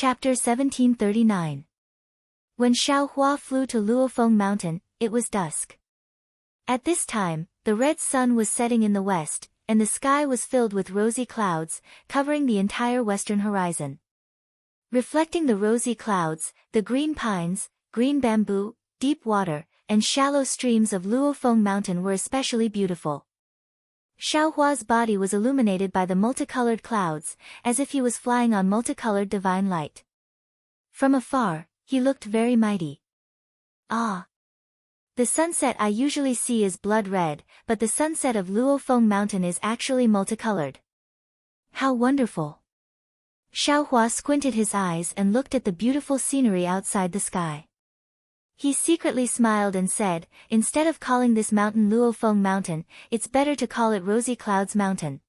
Chapter 1739. When Xiaohua flew to Luofeng Mountain, it was dusk. At this time, the red sun was setting in the west, and the sky was filled with rosy clouds, covering the entire western horizon. Reflecting the rosy clouds, the green pines, green bamboo, deep water, and shallow streams of Luofeng Mountain were especially beautiful. Xiaohua's body was illuminated by the multicolored clouds, as if he was flying on multicolored divine light. From afar, he looked very mighty. Ah! The sunset I usually see is blood red, but the sunset of Luofeng Mountain is actually multicolored. How wonderful! Xiaohua squinted his eyes and looked at the beautiful scenery outside the sky. He secretly smiled and said, instead of calling this mountain Luofeng Mountain, it's better to call it Rosy Clouds Mountain.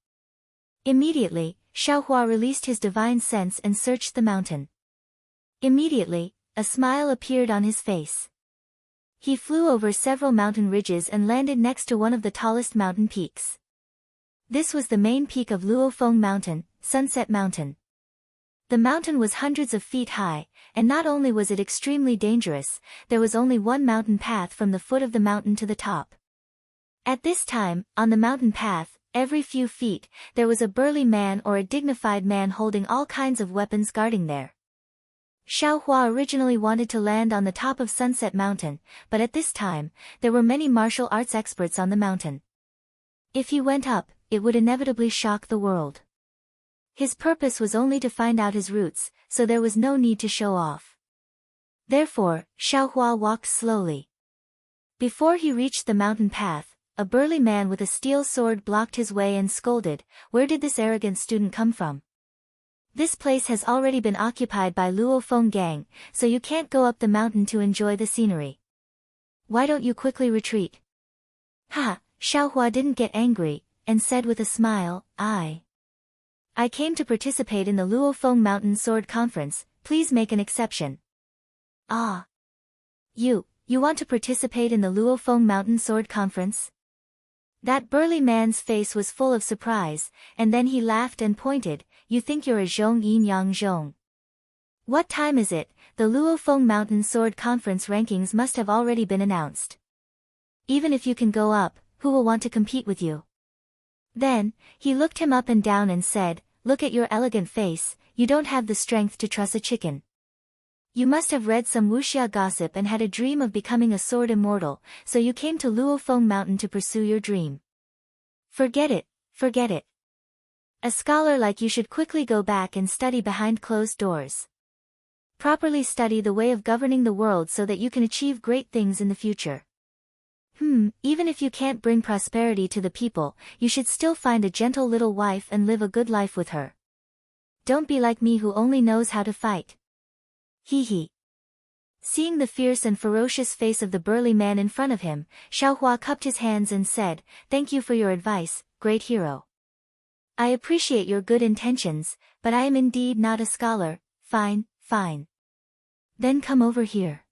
Immediately, Xiaohua released his divine sense and searched the mountain. Immediately, a smile appeared on his face. He flew over several mountain ridges and landed next to one of the tallest mountain peaks. This was the main peak of Luofeng Mountain, Sunset Mountain. The mountain was hundreds of feet high, and not only was it extremely dangerous, there was only one mountain path from the foot of the mountain to the top. At this time, on the mountain path, every few feet, there was a burly man or a dignified man holding all kinds of weapons guarding there. Xiaohua originally wanted to land on the top of Sunset Mountain, but at this time, there were many martial arts experts on the mountain. If he went up, it would inevitably shock the world. His purpose was only to find out his roots, so there was no need to show off. Therefore, Xiaohua walked slowly. Before he reached the mountain path, a burly man with a steel sword blocked his way and scolded, "Where did this arrogant student come from? This place has already been occupied by Luofeng gang, so you can't go up the mountain to enjoy the scenery. Why don't you quickly retreat?" Ha! Xiaohua didn't get angry, and said with a smile, I came to participate in the Luofeng Mountain Sword Conference, please make an exception. Ah! You want to participate in the Luofeng Mountain Sword Conference? That burly man's face was full of surprise, and then he laughed and pointed, "You think you're a zhong yin yang zhong. What time is it? The Luofeng Mountain Sword Conference rankings must have already been announced. Even if you can go up, who will want to compete with you?" Then, he looked him up and down and said, "Look at your elegant face, you don't have the strength to truss a chicken. You must have read some wuxia gossip and had a dream of becoming a sword immortal, so you came to Luofeng Mountain to pursue your dream. Forget it, forget it. A scholar like you should quickly go back and study behind closed doors. Properly study the way of governing the world so that you can achieve great things in the future. Even if you can't bring prosperity to the people, you should still find a gentle little wife and live a good life with her. Don't be like me who only knows how to fight." Hee. Seeing the fierce and ferocious face of the burly man in front of him, Xiaohua cupped his hands and said, "Thank you for your advice, great hero. I appreciate your good intentions, but I am indeed not a scholar. Fine. Then come over here.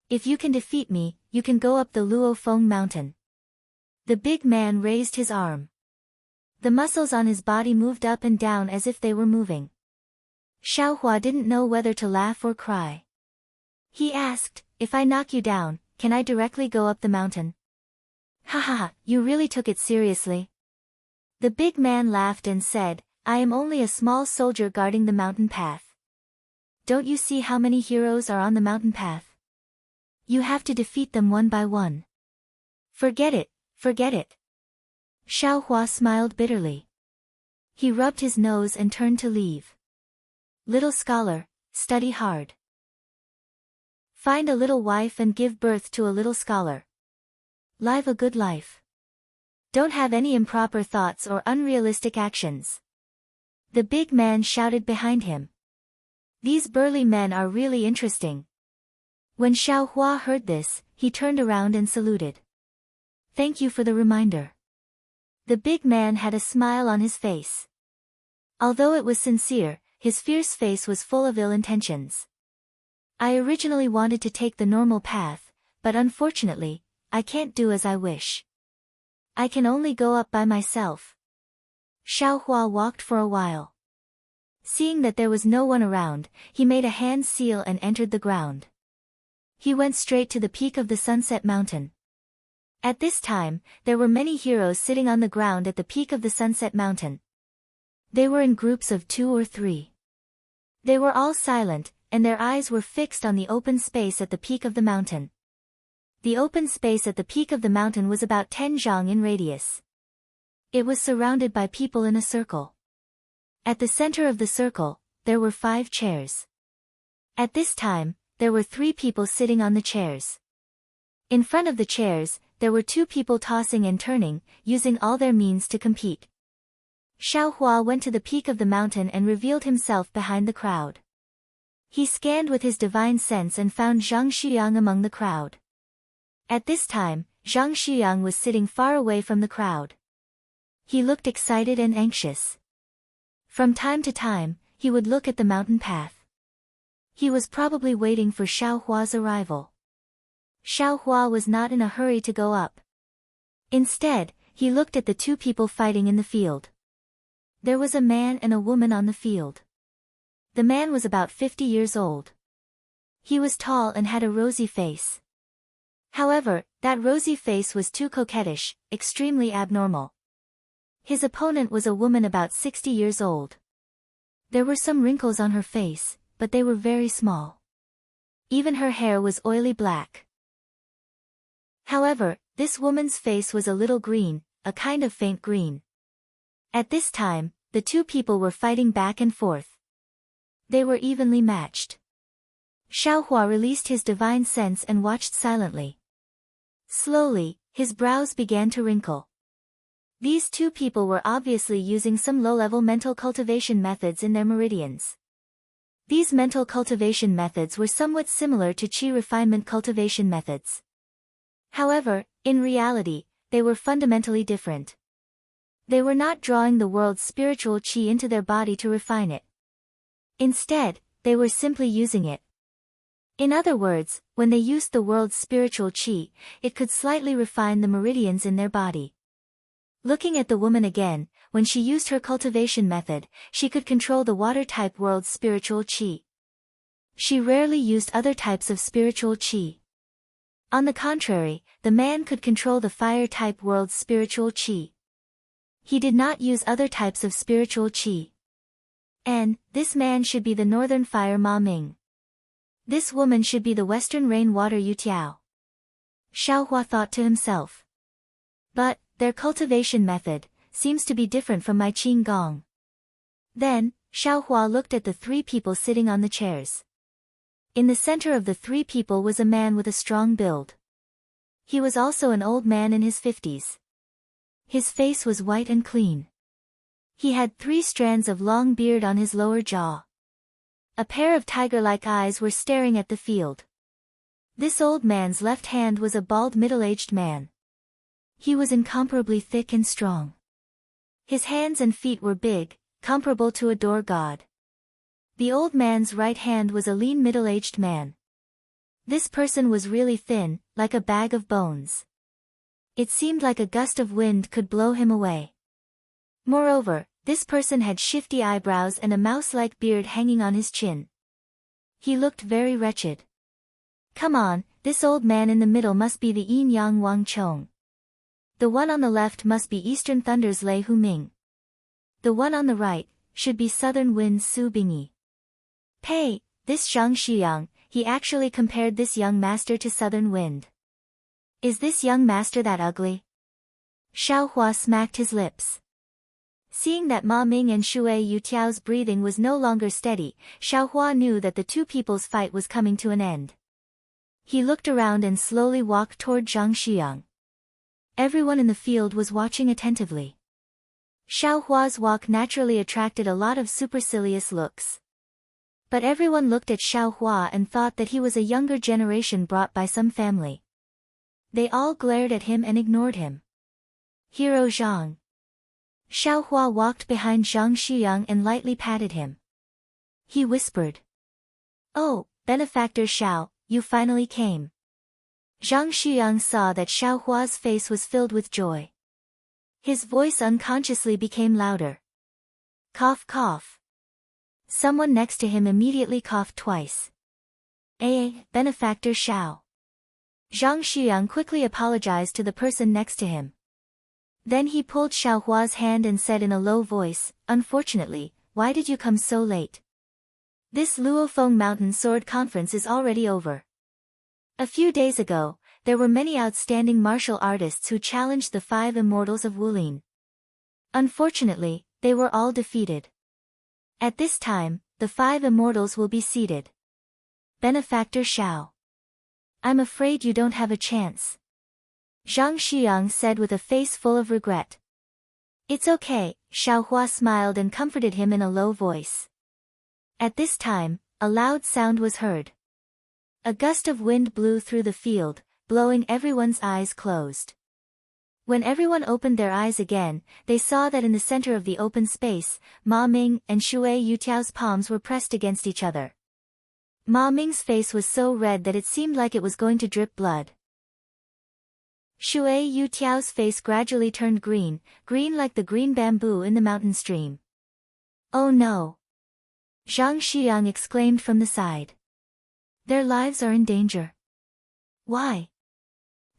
If you can defeat me, you can go up the Luofeng Mountain." The big man raised his arm. The muscles on his body moved up and down as if they were moving. Xiaohua didn't know whether to laugh or cry. He asked, "If I knock you down, can I directly go up the mountain?" Ha, you really took it seriously. The big man laughed and said, "I am only a small soldier guarding the mountain path. Don't you see how many heroes are on the mountain path? You have to defeat them one by one. Forget it. Xiaohua smiled bitterly. He rubbed his nose and turned to leave. Little scholar, study hard. Find a little wife and give birth to a little scholar. Live a good life. Don't have any improper thoughts or unrealistic actions." The big man shouted behind him. These burly men are really interesting. When Xiaohua heard this, he turned around and saluted. "Thank you for the reminder." The big man had a smile on his face. Although it was sincere, his fierce face was full of ill intentions. "I originally wanted to take the normal path, but unfortunately, I can't do as I wish. I can only go up by myself." Xiaohua walked for a while. Seeing that there was no one around, he made a hand seal and entered the ground. He went straight to the peak of the Sunset Mountain. At this time, there were many heroes sitting on the ground at the peak of the Sunset Mountain. They were in groups of 2 or 3. They were all silent, and their eyes were fixed on the open space at the peak of the mountain. The open space at the peak of the mountain was about 10 zhang in radius. It was surrounded by people in a circle. At the center of the circle, there were 5 chairs. At this time, there were 3 people sitting on the chairs. In front of the chairs, there were 2 people tossing and turning, using all their means to compete. Xiaohua went to the peak of the mountain and revealed himself behind the crowd. He scanned with his divine sense and found Zhang Shiyang among the crowd. At this time, Zhang Shiyang was sitting far away from the crowd. He looked excited and anxious. From time to time, he would look at the mountain path. He was probably waiting for Xiaohua's arrival. Xiaohua was not in a hurry to go up. Instead, he looked at the 2 people fighting in the field. There was a man and a woman on the field. The man was about 50 years old. He was tall and had a rosy face. However, that rosy face was too coquettish, extremely abnormal. His opponent was a woman about 60 years old. There were some wrinkles on her face, but they were very small. Even her hair was oily black. However, this woman's face was a little green, a kind of faint green. At this time, the 2 people were fighting back and forth. They were evenly matched. Xiaohua released his divine sense and watched silently. Slowly, his brows began to wrinkle. These 2 people were obviously using some low-level mental cultivation methods in their meridians. These mental cultivation methods were somewhat similar to qi refinement cultivation methods. However, in reality, they were fundamentally different. They were not drawing the world's spiritual qi into their body to refine it. Instead, they were simply using it. In other words, when they used the world's spiritual qi, it could slightly refine the meridians in their body. Looking at the woman again, when she used her cultivation method, she could control the water-type world's spiritual qi. She rarely used other types of spiritual qi. On the contrary, the man could control the fire-type world's spiritual qi. He did not use other types of spiritual qi. And, this man should be the northern fire Ma Ming. This woman should be the western rain water Yu Tiao. Xiaohua thought to himself. But, their cultivation method seems to be different from my Qing Gong. Then, Xiaohua looked at the 3 people sitting on the chairs. In the center of the 3 people was a man with a strong build. He was also an old man in his 50s. His face was white and clean. He had 3 strands of long beard on his lower jaw. A pair of tiger-like eyes were staring at the field. This old man's left hand was a bald middle-aged man. He was incomparably thick and strong. His hands and feet were big, comparable to a door god. The old man's right hand was a lean middle-aged man. This person was really thin, like a bag of bones. It seemed like a gust of wind could blow him away. Moreover, this person had shifty eyebrows and a mouse-like beard hanging on his chin. He looked very wretched. Come on, this old man in the middle must be the Yin Yang Wang Chong. The one on the left must be Eastern Thunder's Lei Huming. The one on the right should be Southern Wind's Su Bingyi. Hey, this Zhang Shiyang, he actually compared this young master to Southern Wind. Is this young master that ugly? Xiaohua smacked his lips. Seeing that Ma Ming and Shui Yutiao's breathing was no longer steady, Xiaohua knew that the 2 people's fight was coming to an end. He looked around and slowly walked toward Zhang Shiyang. Everyone in the field was watching attentively. Xiaohua's walk naturally attracted a lot of supercilious looks. But everyone looked at Xiaohua and thought that he was a younger generation brought by some family. They all glared at him and ignored him. Hero Zhang. Xiaohua walked behind Zhang Shiyang and lightly patted him. He whispered. Oh, benefactor Xiao, you finally came. Zhang Shiyang saw that Xiaohua's face was filled with joy. His voice unconsciously became louder. Cough cough. Someone next to him immediately coughed twice. Benefactor Xiao. Zhang Xiyang quickly apologized to the person next to him. Then he pulled Xiaohua's hand and said in a low voice, "Unfortunately, why did you come so late? This Luofeng Mountain Sword Conference is already over." A few days ago, there were many outstanding martial artists who challenged the 5 immortals of Wulin. Unfortunately, they were all defeated. At this time, the 5 immortals will be seated. Benefactor Xiao. I'm afraid you don't have a chance. Zhang Xiyang said with a face full of regret. It's okay, Xiaohua smiled and comforted him in a low voice. At this time, a loud sound was heard. A gust of wind blew through the field, blowing everyone's eyes closed. When everyone opened their eyes again, they saw that in the center of the open space, Ma Ming and Shui Yutiao's palms were pressed against each other. Ma Ming's face was so red that it seemed like it was going to drip blood. Shui Yutiao's face gradually turned green, green like the green bamboo in the mountain stream. Oh no! Zhang Xiyang exclaimed from the side. Their lives are in danger. Why?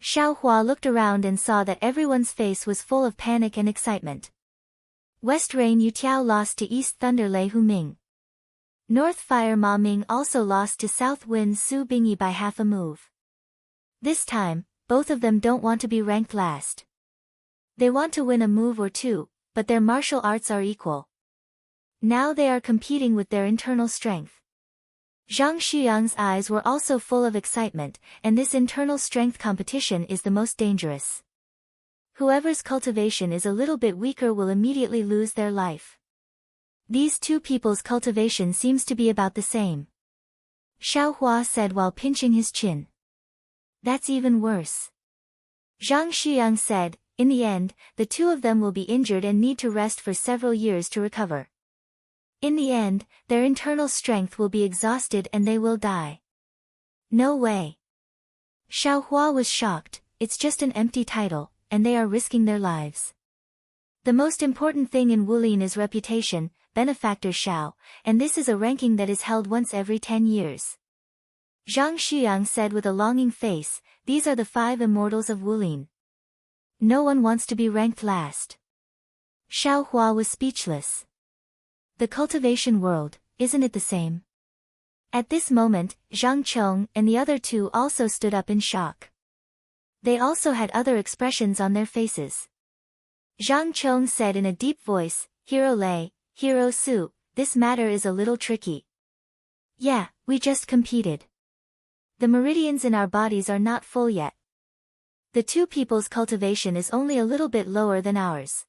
Xiaohua looked around and saw that everyone's face was full of panic and excitement. West Rain Yutiao lost to East Thunder Lei Huming. North Fire Ma Ming also lost to South Wind Su Bingyi by half a move. This time, both of them don't want to be ranked last. They want to win a move or two, but their martial arts are equal. Now they are competing with their internal strength. Zhang Xiyang's eyes were also full of excitement, and this internal strength competition is the most dangerous. Whoever's cultivation is a little bit weaker will immediately lose their life. These two people's cultivation seems to be about the same. Xiaohua said while pinching his chin. That's even worse. Zhang Xiyang said, in the end, the two of them will be injured and need to rest for several years to recover. In the end, their internal strength will be exhausted and they will die. No way. Xiaohua was shocked, it's just an empty title, and they are risking their lives. The most important thing in Wulin is reputation, Benefactor Xiao, and this is a ranking that is held once every 10 years. Zhang Xiyang said with a longing face, these are the 5 immortals of Wulin. No one wants to be ranked last. Xiaohua was speechless. The cultivation world, isn't it the same? At this moment, Zhang Chong and the other two also stood up in shock. They also had other expressions on their faces. Zhang Chong said in a deep voice, Hero Lei, Hero Su, this matter is a little tricky. Yeah, we just competed. The meridians in our bodies are not full yet. The two people's cultivation is only a little bit lower than ours.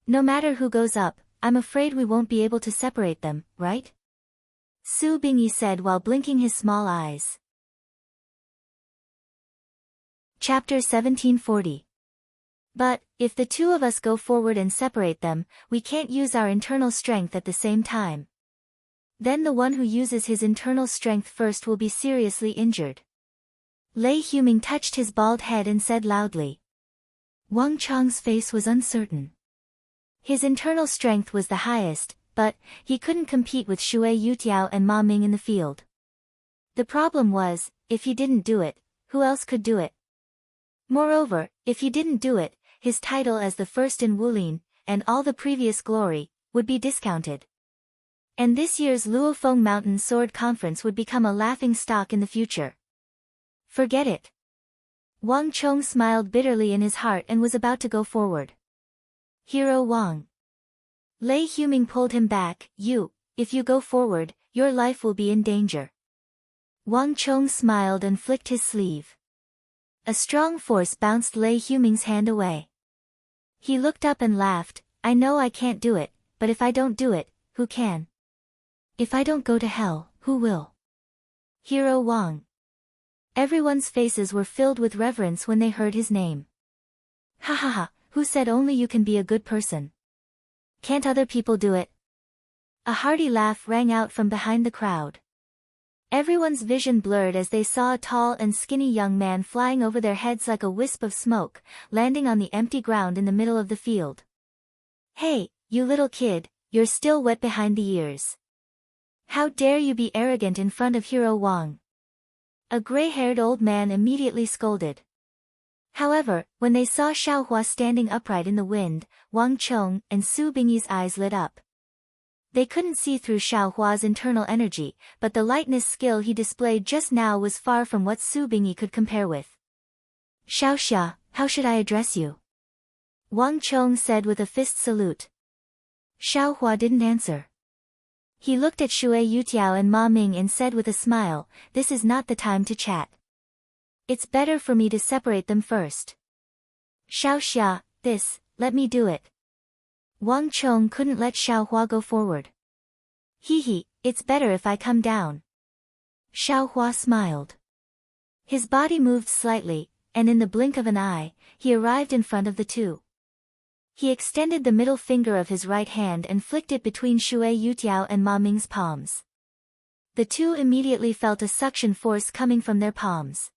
No matter who goes up, I'm afraid we won't be able to separate them, right? Su Bingyi said while blinking his small eyes. Chapter 1740. But, if the two of us go forward and separate them, we can't use our internal strength at the same time. Then the one who uses his internal strength first will be seriously injured. Lei Huming touched his bald head and said loudly. Wang Chang's face was uncertain. His internal strength was the highest, but he couldn't compete with Shui Yutiao and Ma Ming in the field. The problem was, if he didn't do it, who else could do it? Moreover, if he didn't do it, his title as the first in Wulin, and all the previous glory, would be discounted. And this year's Luofeng Mountain Sword Conference would become a laughing stock in the future. Forget it. Wang Chong smiled bitterly in his heart and was about to go forward. Hero Wang. Lei Huming pulled him back, if you go forward, your life will be in danger. Wang Chong smiled and flicked his sleeve. A strong force bounced Lei Huming's hand away. He looked up and laughed, I know I can't do it, but if I don't do it, who can? If I don't go to hell, who will? Hero Wang. Everyone's faces were filled with reverence when they heard his name. Ha ha ha, who said only you can be a good person? Can't other people do it? A hearty laugh rang out from behind the crowd. Everyone's vision blurred as they saw a tall and skinny young man flying over their heads like a wisp of smoke, landing on the empty ground in the middle of the field. Hey, you little kid, you're still wet behind the ears. How dare you be arrogant in front of Hero Wang? A gray-haired old man immediately scolded. However, when they saw Xiaohua standing upright in the wind, Wang Chong and Su Bingyi's eyes lit up. They couldn't see through Xiaohua's internal energy, but the lightness skill he displayed just now was far from what Su Bingyi could compare with. Xiaoxia, how should I address you? Wang Chong said with a fist salute. Xiaohua didn't answer. He looked at Shui Yutiao and Ma Ming and said with a smile, this is not the time to chat. It's better for me to separate them first. Xiaoxia, let me do it. Wang Chong couldn't let Xiaohua go forward. It's better if I come down. Xiaohua smiled. His body moved slightly, and in the blink of an eye, he arrived in front of the two. He extended the middle finger of his right hand and flicked it between Shui Yutiao and Ma Ming's palms. The two immediately felt a suction force coming from their palms.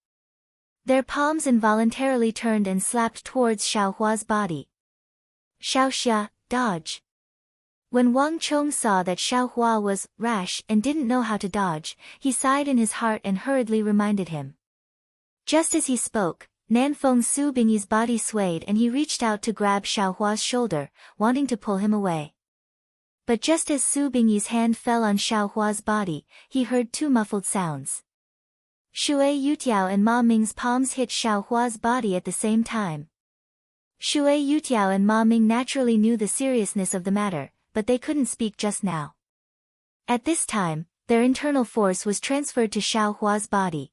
Their palms involuntarily turned and slapped towards Xiaohua's body. Xiaoxia, dodge. When Wang Chong saw that Xiaohua was rash and didn't know how to dodge, he sighed in his heart and hurriedly reminded him. Just as he spoke, Nanfeng Su Bingyi's body swayed and he reached out to grab Xiaohua's shoulder, wanting to pull him away. But just as Su Bingyi's hand fell on Xiaohua's body, he heard two muffled sounds. Shui Yutiao and Ma Ming's palms hit Xiaohua's body at the same time. Shui Yutiao and Ma Ming naturally knew the seriousness of the matter, but they couldn't speak just now. At this time, their internal force was transferred to Xiaohua's body.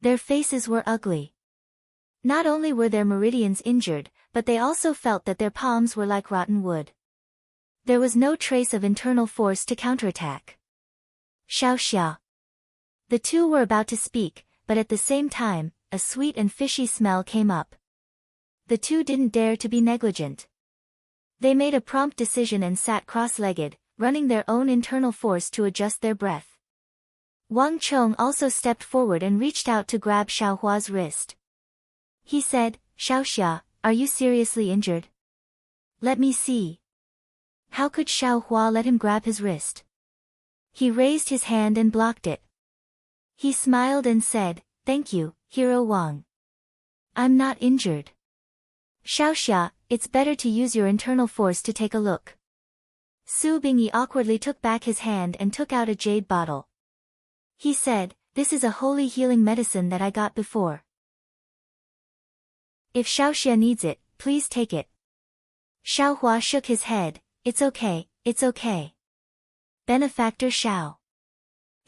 Their faces were ugly. Not only were their meridians injured, but they also felt that their palms were like rotten wood. There was no trace of internal force to counterattack. Xiaoxia. The two were about to speak, but at the same time, a sweet and fishy smell came up. The two didn't dare to be negligent. They made a prompt decision and sat cross-legged, running their own internal force to adjust their breath. Wang Chong also stepped forward and reached out to grab Xiaohua's wrist. He said, Xiaoxia, are you seriously injured? Let me see. How could Xiaohua let him grab his wrist? He raised his hand and blocked it. He smiled and said, thank you, Hero Wang. I'm not injured. Xiaoxia, it's better to use your internal force to take a look. Su Bingyi awkwardly took back his hand and took out a jade bottle. He said, this is a holy healing medicine that I got before. If Xiaoxia needs it, please take it. Xiaohua shook his head, it's okay, it's okay. Benefactor Xiao.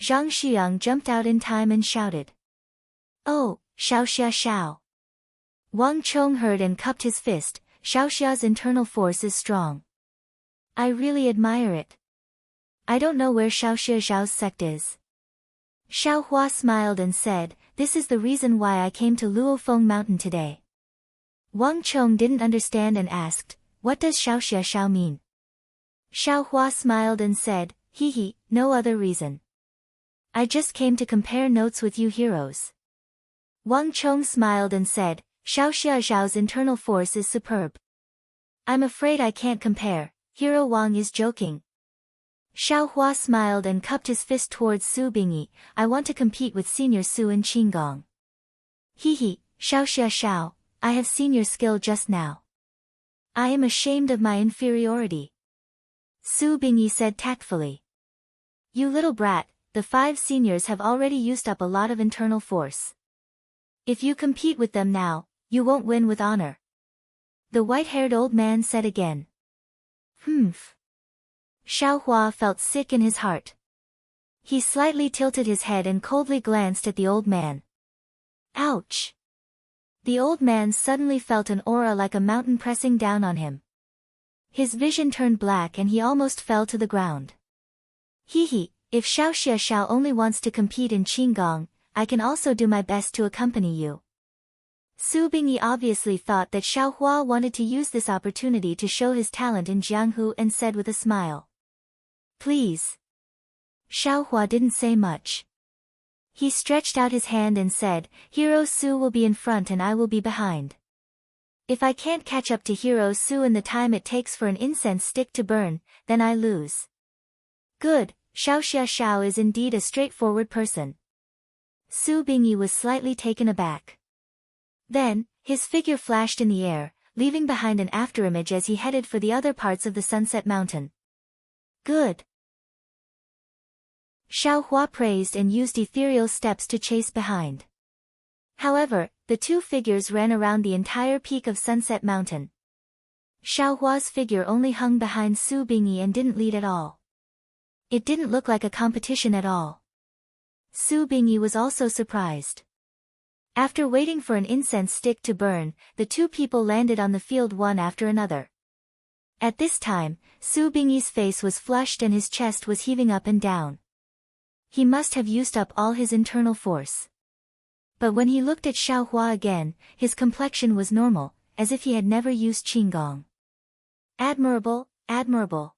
Zhang Xuyang jumped out in time and shouted. Oh, Xiaoxia Xiao. Wang Chong heard and cupped his fist, Xiaoxia's internal force is strong. I really admire it. I don't know where Xiaoxia Zhao's sect is. Xiaohua smiled and said, this is the reason why I came to Luofeng Mountain today. Wang Chong didn't understand and asked, what does Xiaoxia Xiao mean? Xiaohua smiled and said, no other reason. I just came to compare notes with you heroes. Wang Chong smiled and said, Xiaoxia Zhao's internal force is superb. I'm afraid I can't compare, Hero Wang is joking. Xiaohua smiled and cupped his fist towards Su Bingyi, I want to compete with Senior Su in Qinggong. Xiaoxia Xiao, I have seen your skill just now. I am ashamed of my inferiority. Su Bingyi said tactfully. You little brat, the 5 seniors have already used up a lot of internal force. If you compete with them now, you won't win with honor. The white-haired old man said again. Xiaohua felt sick in his heart. He slightly tilted his head and coldly glanced at the old man. Ouch! The old man suddenly felt an aura like a mountain pressing down on him. His vision turned black and he almost fell to the ground. If Xiaoxia Xiao only wants to compete in Qinggong, I can also do my best to accompany you. Su Bingyi obviously thought that Xiaohua wanted to use this opportunity to show his talent in Jianghu and said with a smile. Please. Xiaohua didn't say much. He stretched out his hand and said, Hero Su will be in front and I will be behind. If I can't catch up to Hero Su in the time it takes for an incense stick to burn, then I lose. Good, Xiao is indeed a straightforward person. Su Bingyi was slightly taken aback. Then, his figure flashed in the air, leaving behind an afterimage as he headed for the other parts of the Sunset Mountain. Good. Xiaohua praised and used ethereal steps to chase behind. However, the two figures ran around the entire peak of Sunset Mountain. Xiaohua's figure only hung behind Su Bingyi and didn't lead at all. It didn't look like a competition at all. Su Bingyi was also surprised. After waiting for an incense stick to burn, the two people landed on the field one after another. At this time, Su Bingyi's face was flushed and his chest was heaving up and down. He must have used up all his internal force. But when he looked at Xiaohua again, his complexion was normal, as if he had never used Qinggong. Admirable, admirable.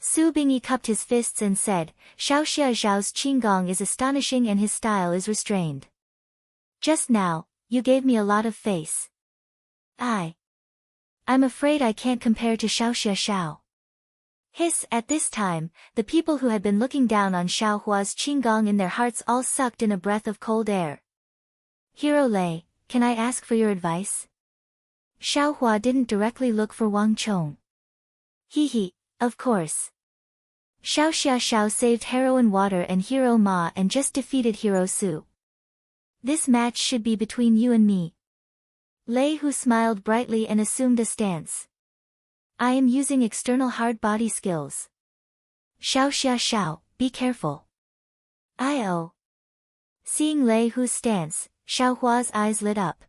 Su Bingyi cupped his fists and said, Xiao Xiaozhao's Qinggong is astonishing and his style is restrained. Just now, you gave me a lot of face. I'm afraid I can't compare to Xiao Xiao. Hiss, at this time, the people who had been looking down on Xiaohua's Qinggong in their hearts all sucked in a breath of cold air. Hero Lei, can I ask for your advice? Xiaohua didn't directly look for Wang Chong. He, of course. Xiao Xiao saved Heroine Water and Hero Ma and just defeated Hero Su. This match should be between you and me. Lei Hu smiled brightly and assumed a stance. I am using external hard body skills. Xiao, be careful. Seeing Lei Hu's stance, Xiaohua's eyes lit up.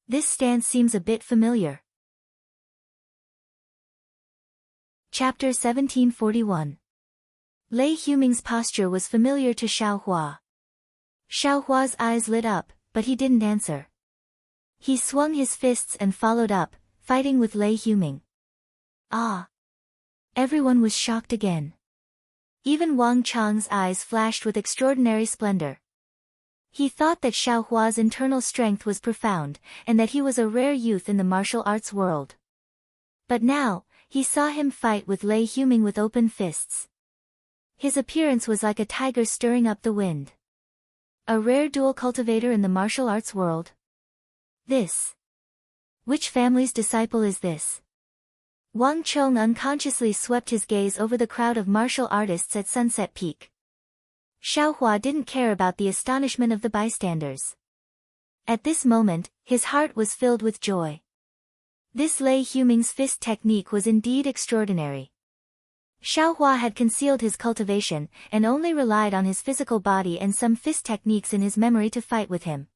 This stance seems a bit familiar. Chapter 1741. Lei Huming's posture was familiar to Xiaohua. Xiaohua's eyes lit up, but he didn't answer. He swung his fists and followed up, fighting with Lei Huming. Everyone was shocked again. Even Wang Chang's eyes flashed with extraordinary splendor. He thought that Xiaohua's internal strength was profound, and that he was a rare youth in the martial arts world. But now, he saw him fight with Lei Huming with open fists. His appearance was like a tiger stirring up the wind. A rare dual cultivator in the martial arts world. Which family's disciple is this? Wang Chong unconsciously swept his gaze over the crowd of martial artists at Sunset Peak. Xiaohua didn't care about the astonishment of the bystanders. At this moment, his heart was filled with joy. This Lei Huming's fist technique was indeed extraordinary. Xiaohua had concealed his cultivation, and only relied on his physical body and some fist techniques in his memory to fight with him.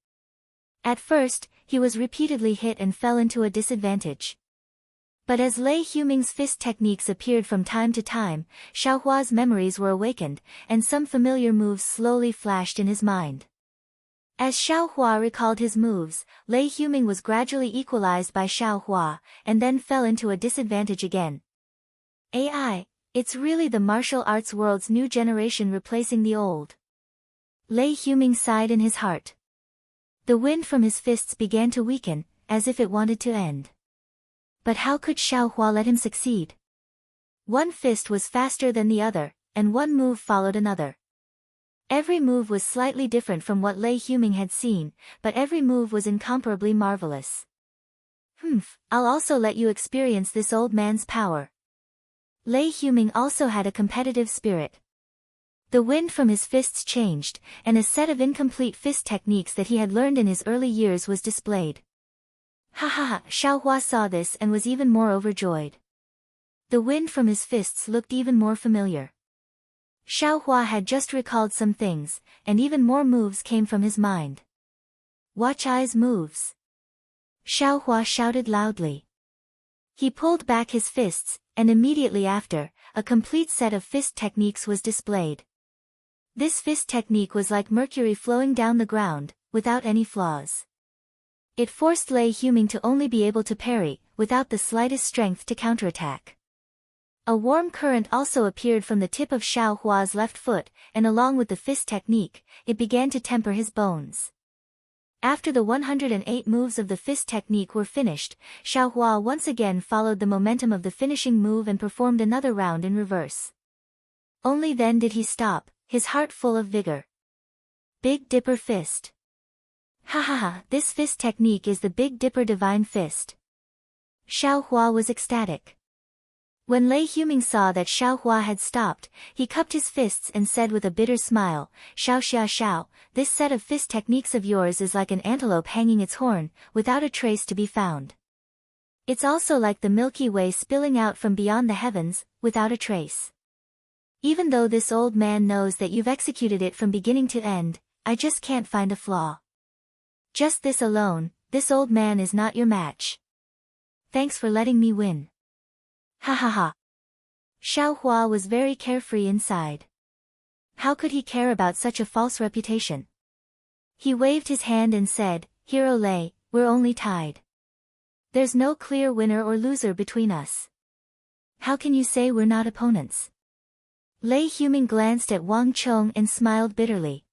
At first, he was repeatedly hit and fell into a disadvantage. But as Lei Huming's fist techniques appeared from time to time, Xiaohua's memories were awakened, and some familiar moves slowly flashed in his mind. As Xiaohua recalled his moves, Lei Huming was gradually equalized by Xiaohua, and then fell into a disadvantage again. It's really the martial arts world's new generation replacing the old. Lei Huming sighed in his heart. The wind from his fists began to weaken, as if it wanted to end. But how could Xiaohua let him succeed? One fist was faster than the other, and one move followed another. Every move was slightly different from what Lei Huming had seen, but every move was incomparably marvelous. I'll also let you experience this old man's power. Lei Huming also had a competitive spirit. The wind from his fists changed, and a set of incomplete fist techniques that he had learned in his early years was displayed. Xiaohua saw this and was even more overjoyed. The wind from his fists looked even more familiar. Xiaohua had just recalled some things, and even more moves came from his mind. Watch eyes moves. Xiaohua shouted loudly. He pulled back his fists, and immediately after, a complete set of fist techniques was displayed. This fist technique was like mercury flowing down the ground, without any flaws. It forced Lei Huming to only be able to parry, without the slightest strength to counterattack. A warm current also appeared from the tip of Xiaohua's left foot, and along with the fist technique, it began to temper his bones. After the 108 moves of the fist technique were finished, Xiaohua once again followed the momentum of the finishing move and performed another round in reverse. Only then did he stop, his heart full of vigor. Big Dipper Fist. Ha ha ha, this fist technique is the Big Dipper Divine Fist. Xiaohua was ecstatic. When Lei Huming saw that Xiaohua had stopped, he cupped his fists and said with a bitter smile, "Xiao Xia Xiao, this set of fist techniques of yours is like an antelope hanging its horn, without a trace to be found. It's also like the Milky Way spilling out from beyond the heavens, without a trace. Even though this old man knows that you've executed it from beginning to end, I just can't find a flaw. Just this alone, this old man is not your match. Thanks for letting me win." Ha ha ha. Xiaohua was very carefree inside. How could he care about such a false reputation? He waved his hand and said, "Hero Lei, we're only tied. There's no clear winner or loser between us. How can you say we're not opponents?" Lei Huming glanced at Wang Chong and smiled bitterly.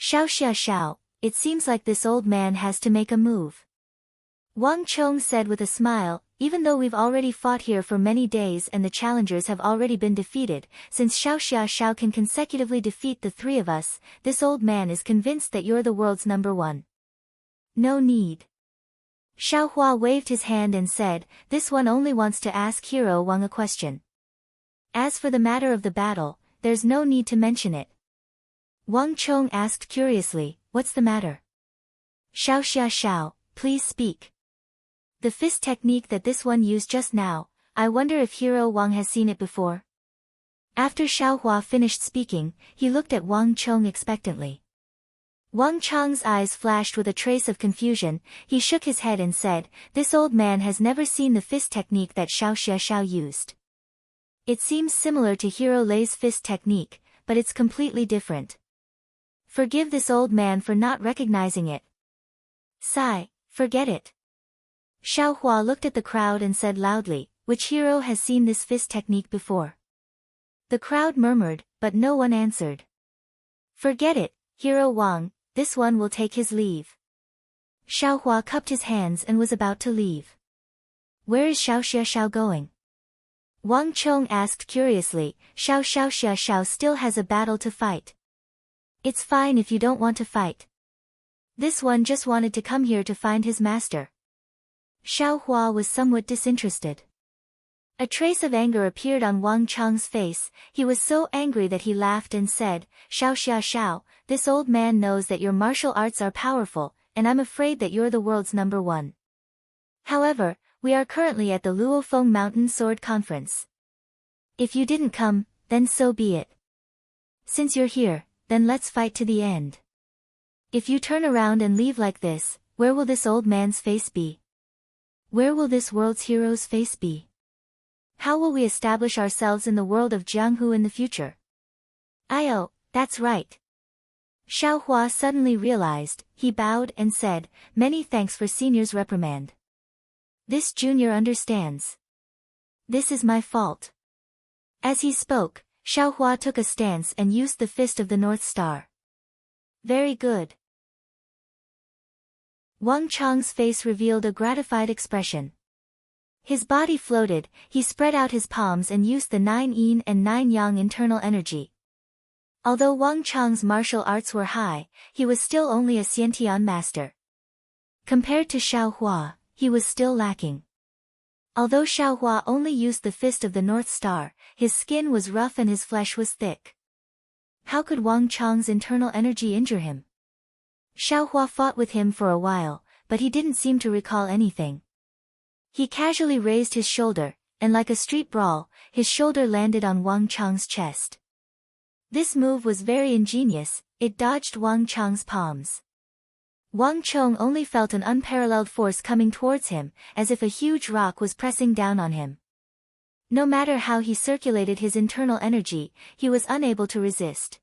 "Xiao Xia Xiao, it seems like this old man has to make a move," Wang Chong said with a smile. "Even though we've already fought here for many days and the challengers have already been defeated, since Xiao Xia Xiao can consecutively defeat the three of us, this old man is convinced that you're the world's number one. No need." Xiaohua waved his hand and said, "This one only wants to ask Hero Wang a question. As for the matter of the battle, there's no need to mention it." Wang Chong asked curiously, "What's the matter?" "Xiao Xia Xiao, please speak. The fist technique that this one used just now, I wonder if Hero Wang has seen it before?" After Xiaohua finished speaking, he looked at Wang Chong expectantly. Wang Chong's eyes flashed with a trace of confusion. He shook his head and said, "This old man has never seen the fist technique that Xiao Xia Xiao used. It seems similar to Hero Lei's fist technique, but it's completely different. Forgive this old man for not recognizing it." "Sigh, forget it." Xiaohua looked at the crowd and said loudly, "Which hero has seen this fist technique before?" The crowd murmured, but no one answered. "Forget it, Hero Wang, this one will take his leave." Xiaohua cupped his hands and was about to leave. "Where is Xiao Xia Xiao going?" Wang Chong asked curiously. Xiao Xia Xiao still has a battle to fight. "It's fine if you don't want to fight. This one just wanted to come here to find his master." Xiaohua was somewhat disinterested. A trace of anger appeared on Wang Chong's face. He was so angry that he laughed and said, "Xiao Xia Xiao, this old man knows that your martial arts are powerful, and I'm afraid that you're the world's number one. However, we are currently at the Luofeng Mountain Sword Conference. If you didn't come, then so be it. Since you're here, then let's fight to the end. If you turn around and leave like this, where will this old man's face be? Where will this world's hero's face be? How will we establish ourselves in the world of Jianghu in the future?" "Oh, that's right." Xiaohua suddenly realized. He bowed and said, "Many thanks for senior's reprimand. This junior understands. This is my fault." As he spoke, Xiaohua took a stance and used the fist of the North Star. "Very good." Wang Chong's face revealed a gratified expression. His body floated, he spread out his palms and used the 9 yin and 9 yang internal energy. Although Wang Chong's martial arts were high, he was still only a Xiantian master. Compared to Xiaohua, he was still lacking. Although Xiaohua only used the fist of the North Star, his skin was rough and his flesh was thick. How could Wang Chong's internal energy injure him? Xiaohua fought with him for a while, but he didn't seem to recall anything. He casually raised his shoulder, and like a street brawl, his shoulder landed on Wang Chong's chest. This move was very ingenious, it dodged Wang Chong's palms. Wang Chong only felt an unparalleled force coming towards him, as if a huge rock was pressing down on him. No matter how he circulated his internal energy, he was unable to resist.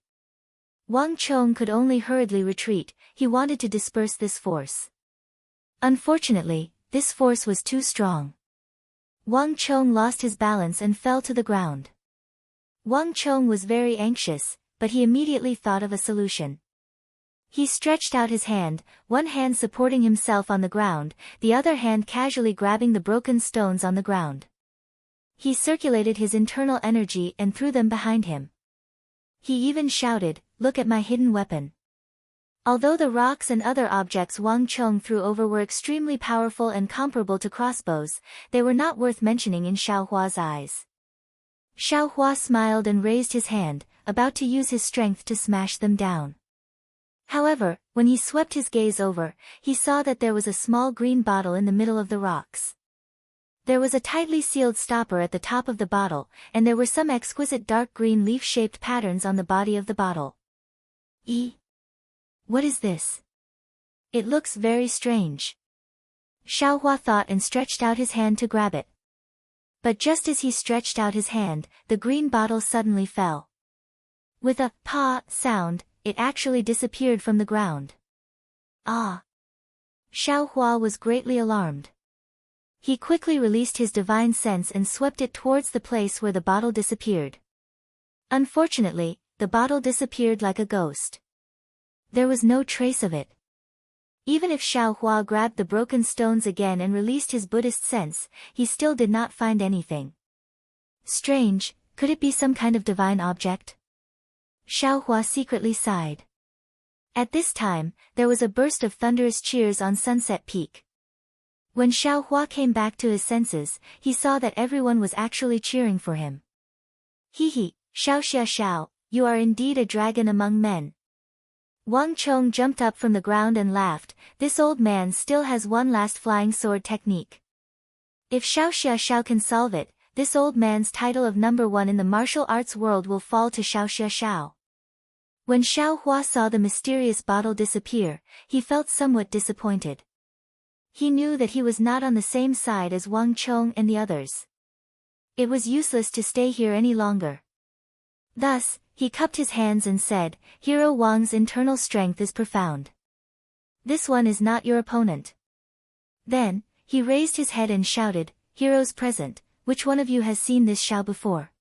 Wang Chong could only hurriedly retreat. He wanted to disperse this force. Unfortunately, this force was too strong. Wang Chong lost his balance and fell to the ground. Wang Chong was very anxious, but he immediately thought of a solution. He stretched out his hand, one hand supporting himself on the ground, the other hand casually grabbing the broken stones on the ground. He circulated his internal energy and threw them behind him. He even shouted, "Look at my hidden weapon." Although the rocks and other objects Wang Chong threw over were extremely powerful and comparable to crossbows, they were not worth mentioning in Xiaohua's eyes. Xiaohua smiled and raised his hand, about to use his strength to smash them down. However, when he swept his gaze over, he saw that there was a small green bottle in the middle of the rocks. There was a tightly sealed stopper at the top of the bottle, and there were some exquisite dark green leaf-shaped patterns on the body of the bottle. What is this? It looks very strange. Xiaohua thought and stretched out his hand to grab it. But just as he stretched out his hand, the green bottle suddenly fell. With a "pa" sound, it actually disappeared from the ground. Ah! Xiaohua was greatly alarmed. He quickly released his divine sense and swept it towards the place where the bottle disappeared. Unfortunately, the bottle disappeared like a ghost. There was no trace of it. Even if Xiaohua grabbed the broken stones again and released his Buddhist sense, he still did not find anything. Strange, could it be some kind of divine object? Xiaohua secretly sighed. At this time, there was a burst of thunderous cheers on Sunset Peak. When Xiaohua came back to his senses, he saw that everyone was actually cheering for him. Hee, Xiao Xia Xiao, you are indeed a dragon among men. Wang Chong jumped up from the ground and laughed. This old man still has one last flying sword technique. If Xiao Xia Xiao can solve it, this old man's title of number 1 in the martial arts world will fall to Xiao Xia Xiao. When Xiaohua saw the mysterious bottle disappear, he felt somewhat disappointed. He knew that he was not on the same side as Wang Chong and the others. It was useless to stay here any longer. Thus, he cupped his hands and said, "Hero Wang's internal strength is profound. This one is not your opponent." Then, he raised his head and shouted, "Heroes present, which one of you has seen this Xiao before?"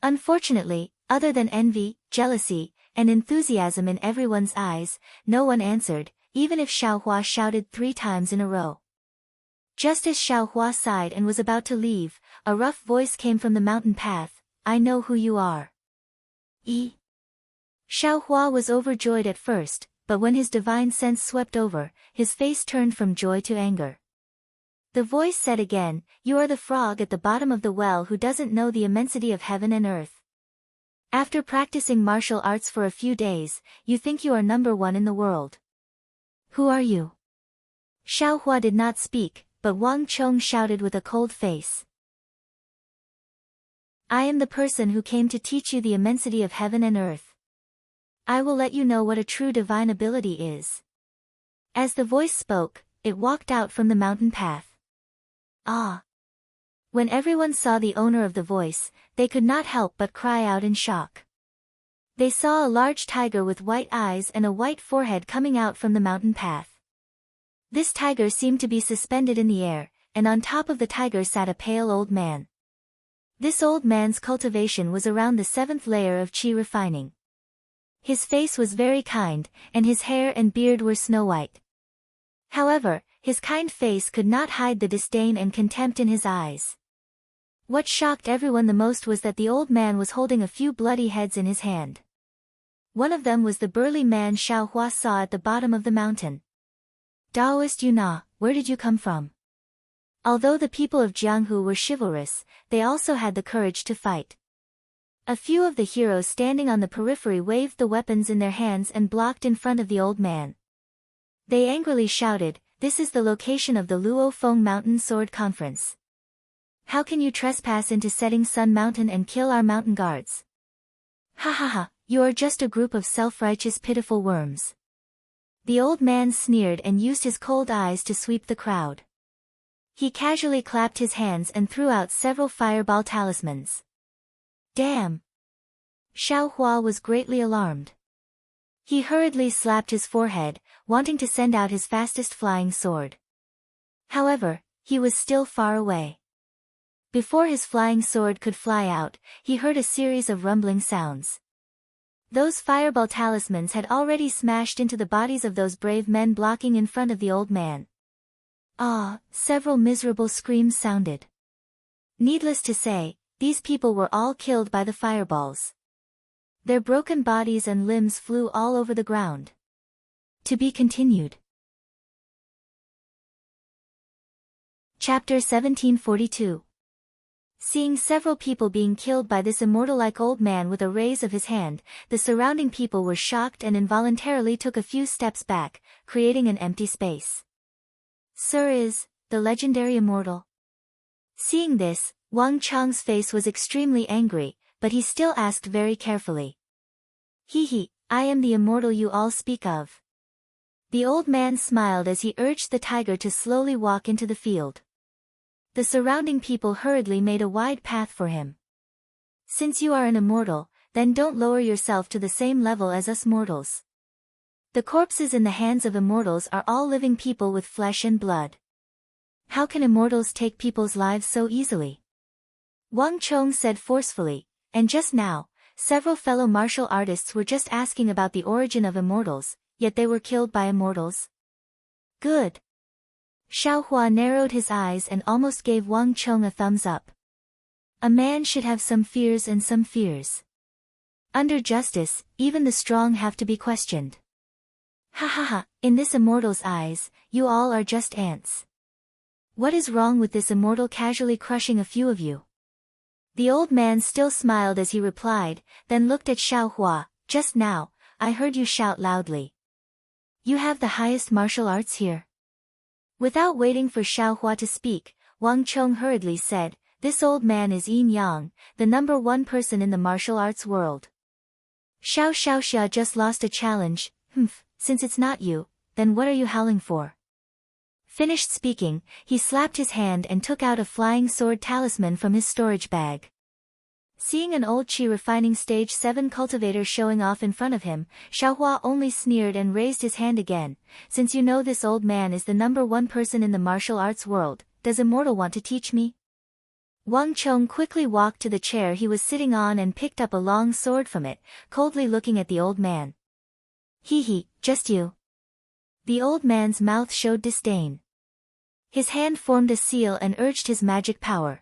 Unfortunately, other than envy, jealousy, and enthusiasm in everyone's eyes, no one answered, even if Xiaohua shouted 3 times in a row. Just as Xiaohua sighed and was about to leave, a rough voice came from the mountain path, "I know who you are." Xiaohua was overjoyed at first, but when his divine sense swept over, his face turned from joy to anger. The voice said again, "You are the frog at the bottom of the well who doesn't know the immensity of heaven and earth. After practicing martial arts for a few days, you think you are number 1 in the world. Who are you?" Xiaohua did not speak, but Wang Chong shouted with a cold face. "I am the person who came to teach you the immensity of heaven and earth. I will let you know what a true divine ability is." As the voice spoke, it walked out from the mountain path. Ah! When everyone saw the owner of the voice, they could not help but cry out in shock. They saw a large tiger with white eyes and a white forehead coming out from the mountain path. This tiger seemed to be suspended in the air, and on top of the tiger sat a pale old man. This old man's cultivation was around the 7th layer of qi refining. His face was very kind, and his hair and beard were snow white. However, his kind face could not hide the disdain and contempt in his eyes. What shocked everyone the most was that the old man was holding a few bloody heads in his hand. One of them was the burly man Xiaohua saw at the bottom of the mountain. "Taoist Yuna, where did you come from?" Although the people of Jianghu were chivalrous, they also had the courage to fight. A few of the heroes standing on the periphery waved the weapons in their hands and blocked in front of the old man. They angrily shouted, "This is the location of the Luofeng Mountain Sword Conference. How can you trespass into Setting Sun Mountain and kill our mountain guards? Ha ha ha, you are just a group of self-righteous pitiful worms." The old man sneered and used his cold eyes to sweep the crowd. He casually clapped his hands and threw out several fireball talismans. Damn! Xiaohua was greatly alarmed. He hurriedly slapped his forehead, wanting to send out his fastest flying sword. However, he was still far away. Before his flying sword could fly out, he heard a series of rumbling sounds. Those fireball talismans had already smashed into the bodies of those brave men blocking in front of the old man. Ah! Several miserable screams sounded. Needless to say, these people were all killed by the fireballs. Their broken bodies and limbs flew all over the ground. To be continued. Chapter 1742. Seeing several people being killed by this immortal-like old man with a raise of his hand, the surrounding people were shocked and involuntarily took a few steps back, creating an empty space. "Sir, is the legendary immortal?" Seeing this, Wang Chang's face was extremely angry, but he still asked very carefully. "He, I am the immortal you all speak of." The old man smiled as he urged the tiger to slowly walk into the field. The surrounding people hurriedly made a wide path for him. "Since you are an immortal, then don't lower yourself to the same level as us mortals. The corpses in the hands of immortals are all living people with flesh and blood. How can immortals take people's lives so easily?" Wang Chong said forcefully, and just now, several fellow martial artists were just asking about the origin of immortals, yet they were killed by immortals. "Good." Xiaohua narrowed his eyes and almost gave Wang Chong a thumbs up. A man should have some fears and some fears. Under justice, even the strong have to be questioned. Ha ha ha, in this immortal's eyes, you all are just ants. What is wrong with this immortal casually crushing a few of you? The old man still smiled as he replied, then looked at Xiaohua. "Just now, I heard you shout loudly. You have the highest martial arts here?" Without waiting for Xiaohua to speak, Wang Chong hurriedly said, "This old man is Yin Yang, the #1 person in the martial arts world. Xiao Xiaoxia just lost a challenge. Since it's not you, then what are you howling for?" Finished speaking, he slapped his hand and took out a flying sword talisman from his storage bag. Seeing an old Qi refining stage 7 cultivator showing off in front of him, Xiaohua only sneered and raised his hand again. "Since you know this old man is the #1 person in the martial arts world, does immortal want to teach me?" Wang Chong quickly walked to the chair he was sitting on and picked up a long sword from it, coldly looking at the old man. He, just you." The old man's mouth showed disdain. His hand formed a seal and urged his magic power.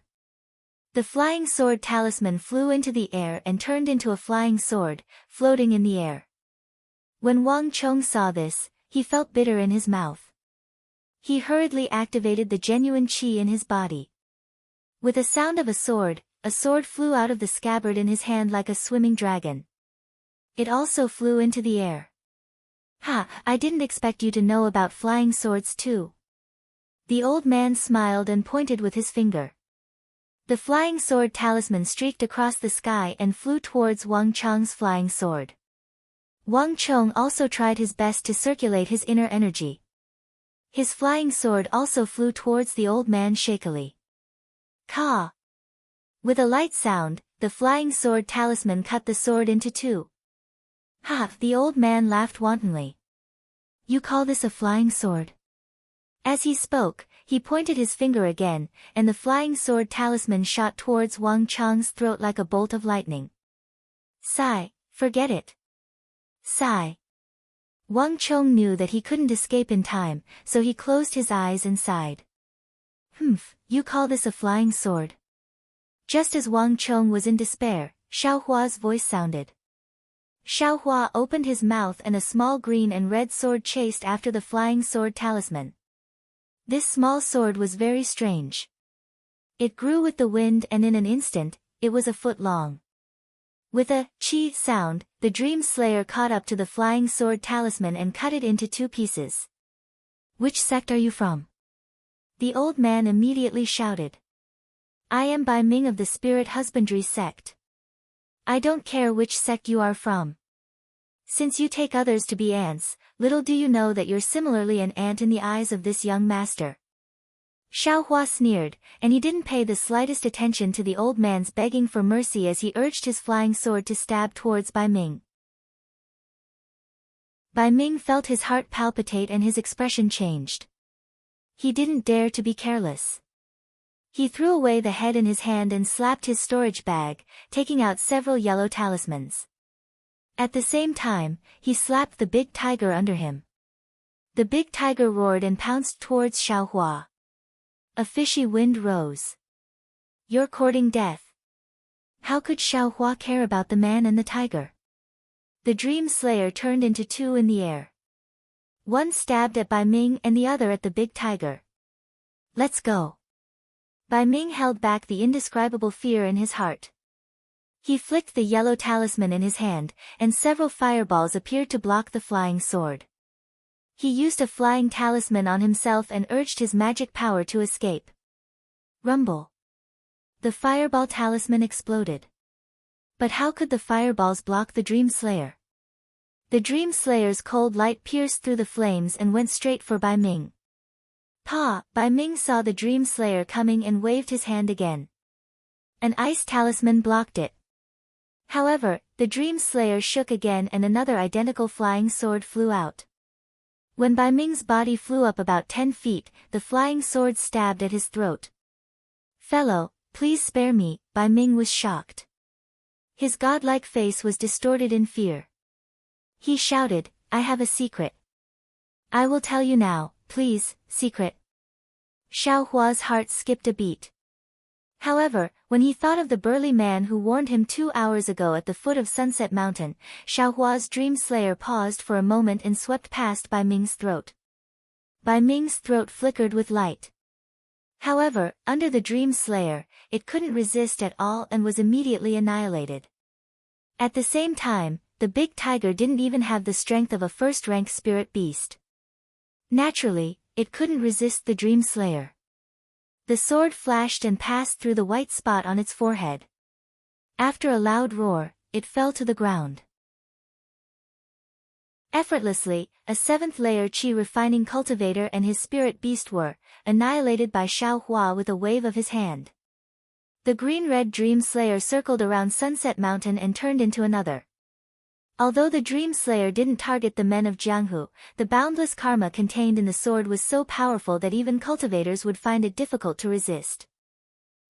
The flying sword talisman flew into the air and turned into a flying sword, floating in the air. When Wang Chong saw this, he felt bitter in his mouth. He hurriedly activated the genuine qi in his body. With a sound of a sword flew out of the scabbard in his hand like a swimming dragon. It also flew into the air. "Ha, I didn't expect you to know about flying swords too." The old man smiled and pointed with his finger. The flying sword talisman streaked across the sky and flew towards Wang Chong's flying sword. Wang Chong also tried his best to circulate his inner energy. His flying sword also flew towards the old man shakily. Ka! With a light sound, the flying sword talisman cut the sword into two. "Ha!" The old man laughed wantonly. "You call this a flying sword?" As he spoke, he pointed his finger again, and the flying sword talisman shot towards Wang Chong's throat like a bolt of lightning. Sigh, forget it. Sigh. Wang Chong knew that he couldn't escape in time, so he closed his eyes and sighed. You call this a flying sword? Just as Wang Chong was in despair, Xiaohua's voice sounded. Xiaohua opened his mouth and a small green and red sword chased after the flying sword talisman. This small sword was very strange. It grew with the wind and in an instant, it was a foot long. With a chi sound, the Dream Slayer caught up to the flying sword talisman and cut it into two pieces. "Which sect are you from?" The old man immediately shouted. "I am Bai Ming of the Spirit Husbandry sect." "I don't care which sect you are from. Since you take others to be ants, little do you know that you're similarly an ant in the eyes of this young master." Xiaohua sneered, and he didn't pay the slightest attention to the old man's begging for mercy as he urged his flying sword to stab towards Bai Ming. Bai Ming felt his heart palpitate and his expression changed. He didn't dare to be careless. He threw away the head in his hand and slapped his storage bag, taking out several yellow talismans. At the same time, he slapped the big tiger under him. The big tiger roared and pounced towards Xiaohua. A fishy wind rose. You're courting death. How could Xiaohua care about the man and the tiger? The Dream Slayer turned into two in the air. One stabbed at Bai Ming and the other at the big tiger. Let's go. Bai Ming held back the indescribable fear in his heart. He flicked the yellow talisman in his hand, and several fireballs appeared to block the flying sword. He used a flying talisman on himself and urged his magic power to escape. Rumble. The fireball talisman exploded. But how could the fireballs block the Dream Slayer? The Dream Slayer's cold light pierced through the flames and went straight for Bai Ming. Pa! Bai Ming saw the Dream Slayer coming and waved his hand again. An ice talisman blocked it. However, the Dream Slayer shook again and another identical flying sword flew out. When Bai Ming's body flew up about 10 feet, the flying sword stabbed at his throat. Fellow, please spare me, Bai Ming was shocked. His godlike face was distorted in fear. He shouted, I have a secret. I will tell you now, please, secret. Xiaohua's heart skipped a beat. However, when he thought of the burly man who warned him 2 hours ago at the foot of Sunset Mountain, Xiaohua's Dream Slayer paused for a moment and swept past Bai Ming's throat. Bai Ming's throat flickered with light. However, under the Dream Slayer, it couldn't resist at all and was immediately annihilated. At the same time, the big tiger didn't even have the strength of a first-rank spirit beast. Naturally, it couldn't resist the Dream Slayer. The sword flashed and passed through the white spot on its forehead. After a loud roar, it fell to the ground. Effortlessly, a 7th-layer Qi refining cultivator and his spirit beast were annihilated by Xiaohua with a wave of his hand. The green-red Dream Slayer circled around Sunset Mountain and turned into another. Although the Dream Slayer didn't target the men of Jianghu, the boundless karma contained in the sword was so powerful that even cultivators would find it difficult to resist.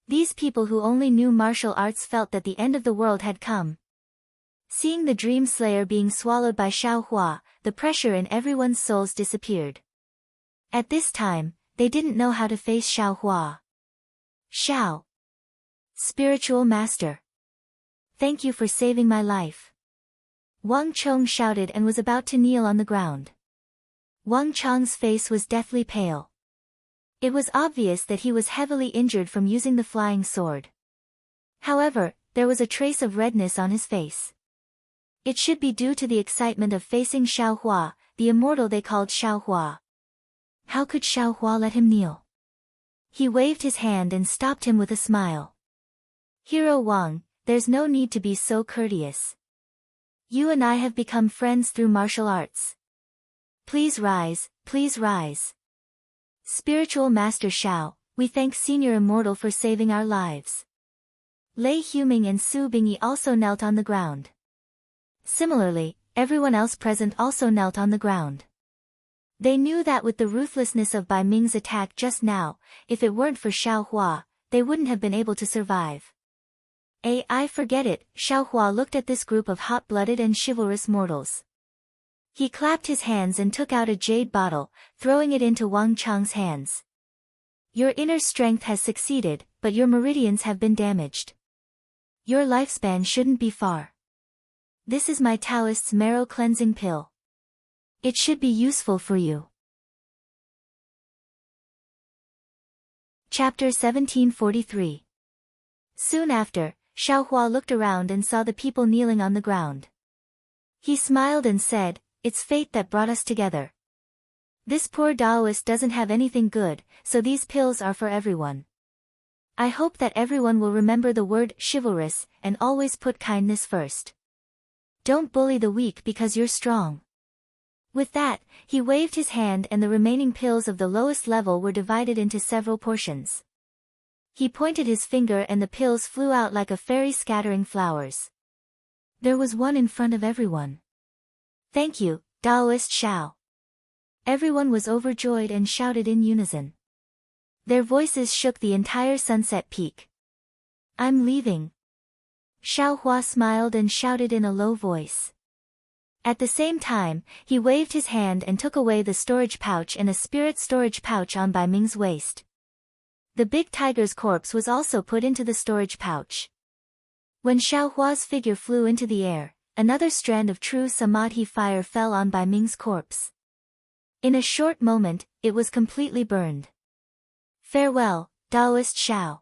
These people who only knew martial arts felt that the end of the world had come. Seeing the Dream Slayer being swallowed by Xiaohua, the pressure in everyone's souls disappeared. At this time, they didn't know how to face Xiaohua. Xiao. Spiritual Master. Thank you for saving my life. Wang Chong shouted and was about to kneel on the ground. Wang Chong's face was deathly pale. It was obvious that he was heavily injured from using the flying sword. However, there was a trace of redness on his face. It should be due to the excitement of facing Xiaohua, the immortal they called Xiaohua. How could Xiaohua let him kneel? He waved his hand and stopped him with a smile. Hero Wang, there's no need to be so courteous. You and I have become friends through martial arts. Please rise, please rise. Spiritual Master Xiao, we thank Senior Immortal for saving our lives. Lei Huming and Su Bingyi also knelt on the ground. Similarly, everyone else present also knelt on the ground. They knew that with the ruthlessness of Bai Ming's attack just now, if it weren't for Xiaohua, they wouldn't have been able to survive. I forget it, Xiaohua looked at this group of hot-blooded and chivalrous mortals. He clapped his hands and took out a jade bottle, throwing it into Wang Chang's hands. Your inner strength has succeeded, but your meridians have been damaged. Your lifespan shouldn't be far. This is my Taoist's marrow cleansing pill. It should be useful for you. Chapter 1743. Soon after, Xiaohua looked around and saw the people kneeling on the ground. He smiled and said, "It's fate that brought us together. This poor Taoist doesn't have anything good, so these pills are for everyone. I hope that everyone will remember the word chivalrous and always put kindness first. Don't bully the weak because you're strong." With that, he waved his hand and the remaining pills of the lowest level were divided into several portions. He pointed his finger and the pills flew out like a fairy scattering flowers. There was one in front of everyone. "Thank you, Taoist Xiao." Everyone was overjoyed and shouted in unison. Their voices shook the entire Sunset Peak. "I'm leaving." Xiaohua smiled and shouted in a low voice. At the same time, he waved his hand and took away the storage pouch and a spirit storage pouch on Bai Ming's waist. The big tiger's corpse was also put into the storage pouch. When Xiaohua's figure flew into the air, another strand of true samadhi fire fell on Bai Ming's corpse. In a short moment, it was completely burned. Farewell, Taoist Xiao.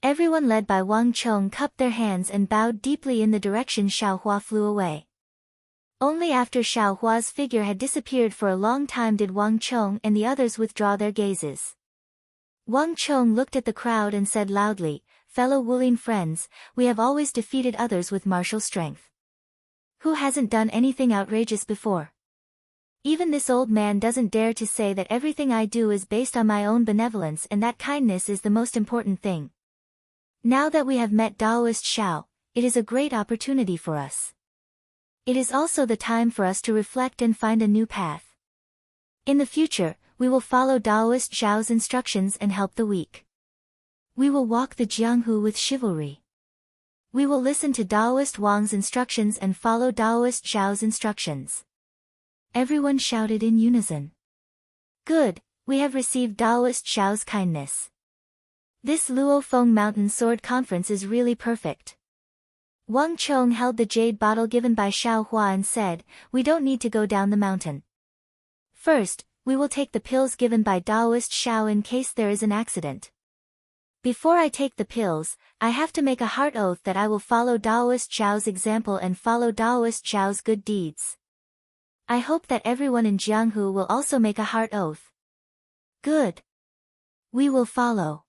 Everyone led by Wang Chong cupped their hands and bowed deeply in the direction Xiaohua flew away. Only after Xiaohua's figure had disappeared for a long time did Wang Chong and the others withdraw their gazes. Wang Chong looked at the crowd and said loudly, "Fellow Wuling friends, we have always defeated others with martial strength. Who hasn't done anything outrageous before? Even this old man doesn't dare to say that everything I do is based on my own benevolence and that kindness is the most important thing. Now that we have met Taoist Xiao, it is a great opportunity for us. It is also the time for us to reflect and find a new path. In the future, we will follow Taoist Xiao's instructions and help the weak. We will walk the Jianghu with chivalry. We will listen to Taoist Wang's instructions and follow Taoist Xiao's instructions." Everyone shouted in unison. "Good, we have received Taoist Xiao's kindness. This Luofeng Mountain Sword Conference is really perfect." Wang Chong held the jade bottle given by Xiaohua and said, "We don't need to go down the mountain. First, we will take the pills given by Taoist Xiao in case there is an accident. Before I take the pills, I have to make a heart oath that I will follow Taoist Xiao's example and follow Taoist Xiao's good deeds. I hope that everyone in Jianghu will also make a heart oath." "Good. We will follow."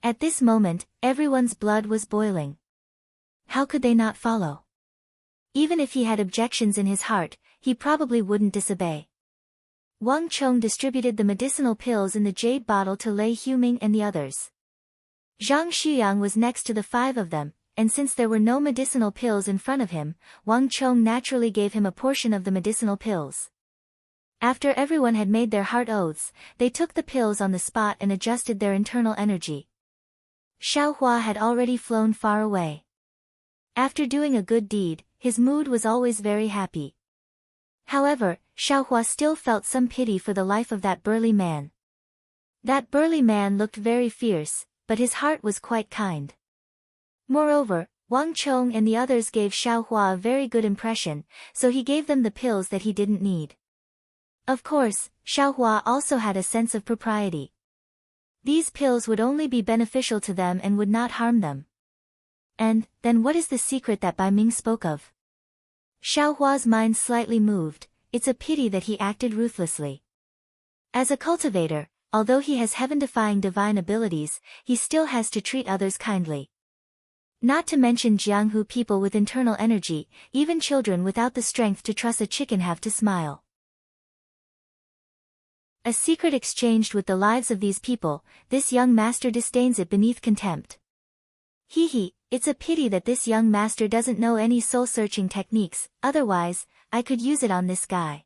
At this moment, everyone's blood was boiling. How could they not follow? Even if he had objections in his heart, he probably wouldn't disobey. Wang Chong distributed the medicinal pills in the jade bottle to Lei Huming and the others. Zhang Xuyang was next to the five of them, and since there were no medicinal pills in front of him, Wang Chong naturally gave him a portion of the medicinal pills. After everyone had made their heart oaths, they took the pills on the spot and adjusted their internal energy. Xiaohua had already flown far away. After doing a good deed, his mood was always very happy. However, Xiaohua still felt some pity for the life of that burly man. That burly man looked very fierce, but his heart was quite kind. Moreover, Wang Chong and the others gave Xiaohua a very good impression, so he gave them the pills that he didn't need. Of course, Xiaohua also had a sense of propriety. These pills would only be beneficial to them and would not harm them. And, then what is the secret that Bai Ming spoke of? Xiaohua's mind slightly moved. It's a pity that he acted ruthlessly. As a cultivator, although he has heaven-defying divine abilities, he still has to treat others kindly. Not to mention Jianghu people with internal energy, even children without the strength to truss a chicken have to smile. A secret exchanged with the lives of these people, this young master disdains it beneath contempt. Hee, it's a pity that this young master doesn't know any soul-searching techniques, otherwise, I could use it on this guy.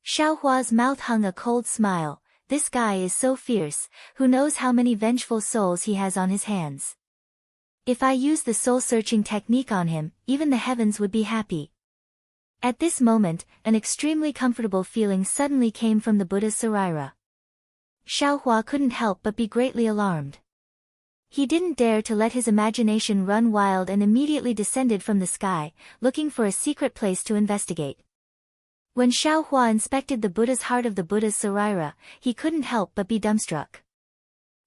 Xiaohua's mouth hung a cold smile. This guy is so fierce, who knows how many vengeful souls he has on his hands. If I use the soul-searching technique on him, even the heavens would be happy. At this moment, an extremely comfortable feeling suddenly came from the Buddha's saraira. Xiaohua couldn't help but be greatly alarmed. He didn't dare to let his imagination run wild and immediately descended from the sky, looking for a secret place to investigate. When Xiaohua inspected the Buddha's heart of the Buddha's saraira, he couldn't help but be dumbstruck.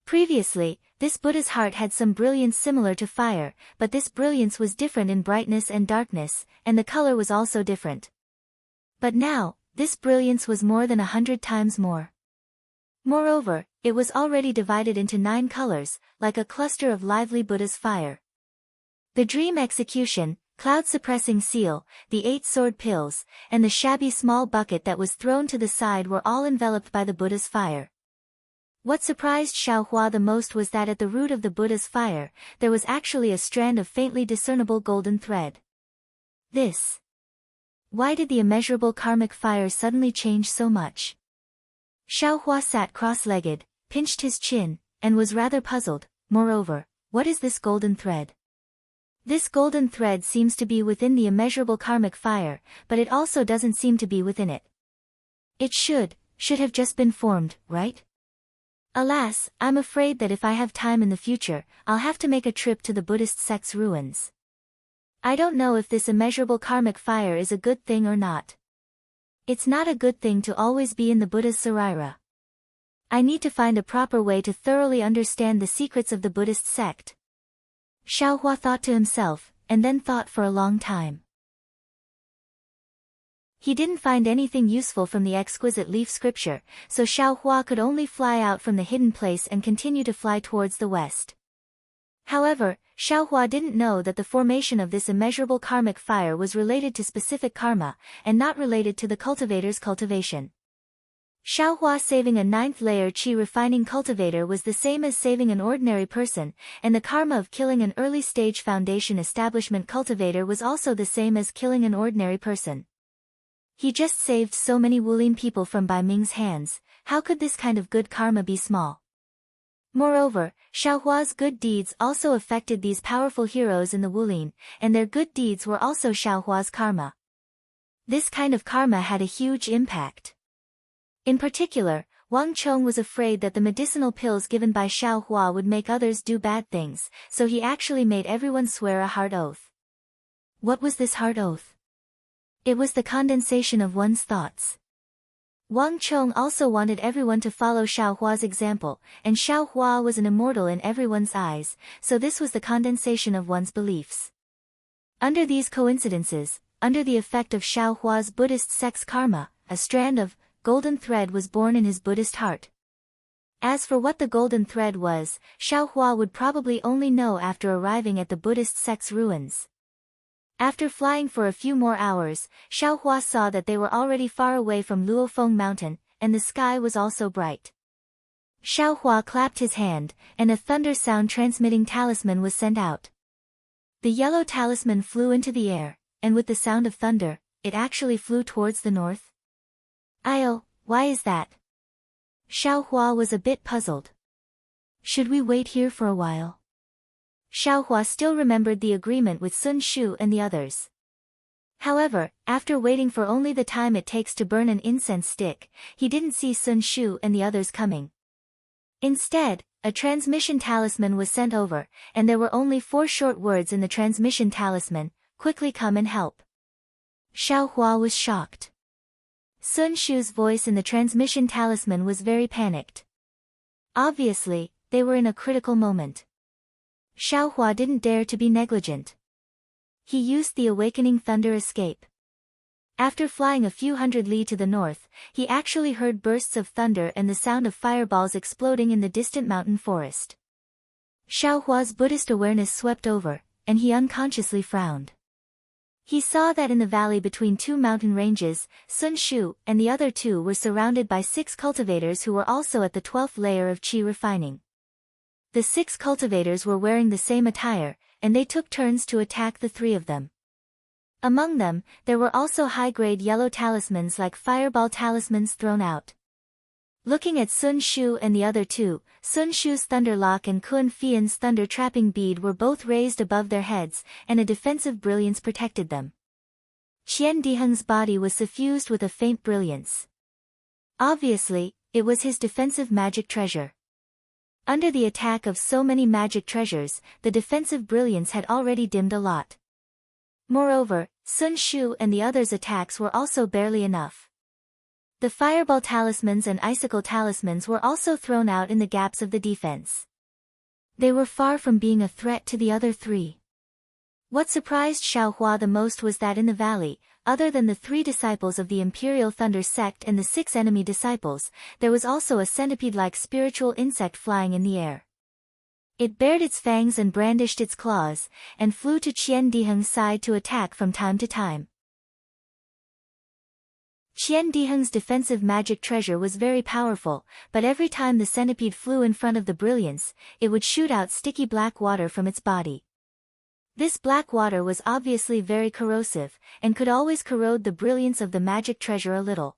Previously, this Buddha's heart had some brilliance similar to fire, but this brilliance was different in brightness and darkness, and the color was also different. But now, this brilliance was more than 100 times more. Moreover, it was already divided into 9 colors, like a cluster of lively Buddha's fire. The dream execution, cloud-suppressing seal, the 8 sword pills, and the shabby small bucket that was thrown to the side were all enveloped by the Buddha's fire. What surprised Xiaohua the most was that at the root of the Buddha's fire, there was actually a strand of faintly discernible golden thread. This. Why did the immeasurable karmic fire suddenly change so much? Xiaohua sat cross-legged, pinched his chin, and was rather puzzled. Moreover, what is this golden thread? This golden thread seems to be within the immeasurable karmic fire, but it also doesn't seem to be within it. It should have just been formed, right? Alas, I'm afraid that if I have time in the future, I'll have to make a trip to the Buddhist sect's ruins. I don't know if this immeasurable karmic fire is a good thing or not. It's not a good thing to always be in the Buddha's sarira. I need to find a proper way to thoroughly understand the secrets of the Buddhist sect. Xiaohua thought to himself, and then thought for a long time. He didn't find anything useful from the exquisite leaf scripture, so Xiaohua could only fly out from the hidden place and continue to fly towards the west. However, Xiaohua didn't know that the formation of this immeasurable karmic fire was related to specific karma, and not related to the cultivator's cultivation. Xiaohua saving a 9th layer qi refining cultivator was the same as saving an ordinary person, and the karma of killing an early stage foundation establishment cultivator was also the same as killing an ordinary person. He just saved so many Wulin people from Bai Ming's hands, how could this kind of good karma be small? Moreover, Xiaohua's good deeds also affected these powerful heroes in the Wulin, and their good deeds were also Xiaohua's karma. This kind of karma had a huge impact. In particular, Wang Chong was afraid that the medicinal pills given by Xiaohua would make others do bad things, so he actually made everyone swear a hard oath. What was this hard oath? It was the condensation of one's thoughts. Wang Chong also wanted everyone to follow Xiaohua's example, and Xiaohua was an immortal in everyone's eyes, so this was the condensation of one's beliefs. Under these coincidences, under the effect of Xiaohua's Buddhist sex karma, a strand of golden thread was born in his Buddhist heart. As for what the golden thread was, Xiaohua would probably only know after arriving at the Buddhist sect's ruins. After flying for a few more hours, Xiaohua saw that they were already far away from Luofeng Mountain, and the sky was also bright. Xiaohua clapped his hand, and a thunder sound transmitting talisman was sent out. The yellow talisman flew into the air, and with the sound of thunder, it actually flew towards the north. "Io, why is that?" Xiaohua was a bit puzzled. "Should we wait here for a while?" Xiaohua still remembered the agreement with Sun Shu and the others. However, after waiting for only the time it takes to burn an incense stick, he didn't see Sun Shu and the others coming. Instead, a transmission talisman was sent over, and there were only 4 short words in the transmission talisman: "Quickly come and help." Xiaohua was shocked. Sun Shu's voice in the transmission talisman was very panicked. Obviously, they were in a critical moment. Xiaohua didn't dare to be negligent. He used the awakening thunder escape. After flying a few hundred li to the north, he actually heard bursts of thunder and the sound of fireballs exploding in the distant mountain forest. Xiaohua's Buddhist awareness swept over, and he unconsciously frowned. He saw that in the valley between 2 mountain ranges, Sun Shu and the other 2 were surrounded by 6 cultivators who were also at the 12th layer of qi refining. The 6 cultivators were wearing the same attire, and they took turns to attack the 3 of them. Among them, there were also high-grade yellow talismans like fireball talismans thrown out. Looking at Sun Shu and the other 2, Sun Shu's thunder lock and Kun Fian's thunder trapping bead were both raised above their heads, and a defensive brilliance protected them. Qian Diheng's body was suffused with a faint brilliance. Obviously, it was his defensive magic treasure. Under the attack of so many magic treasures, the defensive brilliance had already dimmed a lot. Moreover, Sun Shu and the others' attacks were also barely enough. The fireball talismans and icicle talismans were also thrown out in the gaps of the defense. They were far from being a threat to the other 3. What surprised Xiaohua the most was that in the valley, other than the 3 disciples of the Imperial Thunder sect and the 6 enemy disciples, there was also a centipede-like spiritual insect flying in the air. It bared its fangs and brandished its claws, and flew to Qian Diheng's side to attack from time to time. Qian Diheng's defensive magic treasure was very powerful, but every time the centipede flew in front of the brilliance, it would shoot out sticky black water from its body. This black water was obviously very corrosive, and could always corrode the brilliance of the magic treasure a little.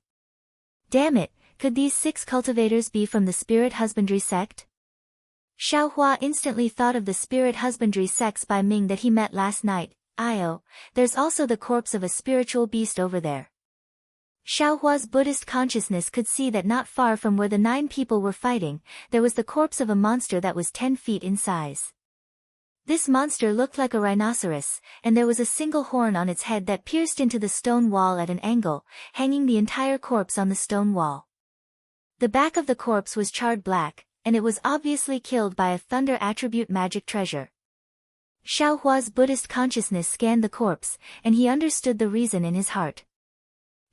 Damn it, could these 6 cultivators be from the spirit husbandry sect? Xiaohua instantly thought of the spirit husbandry sects by Ming that he met last night. There's also the corpse of a spiritual beast over there. Xiaohua's Buddhist consciousness could see that not far from where the 9 people were fighting, there was the corpse of a monster that was 10 feet in size. This monster looked like a rhinoceros, and there was a single horn on its head that pierced into the stone wall at an angle, hanging the entire corpse on the stone wall. The back of the corpse was charred black, and it was obviously killed by a thunder attribute magic treasure. Xiaohua's Buddhist consciousness scanned the corpse, and he understood the reason in his heart.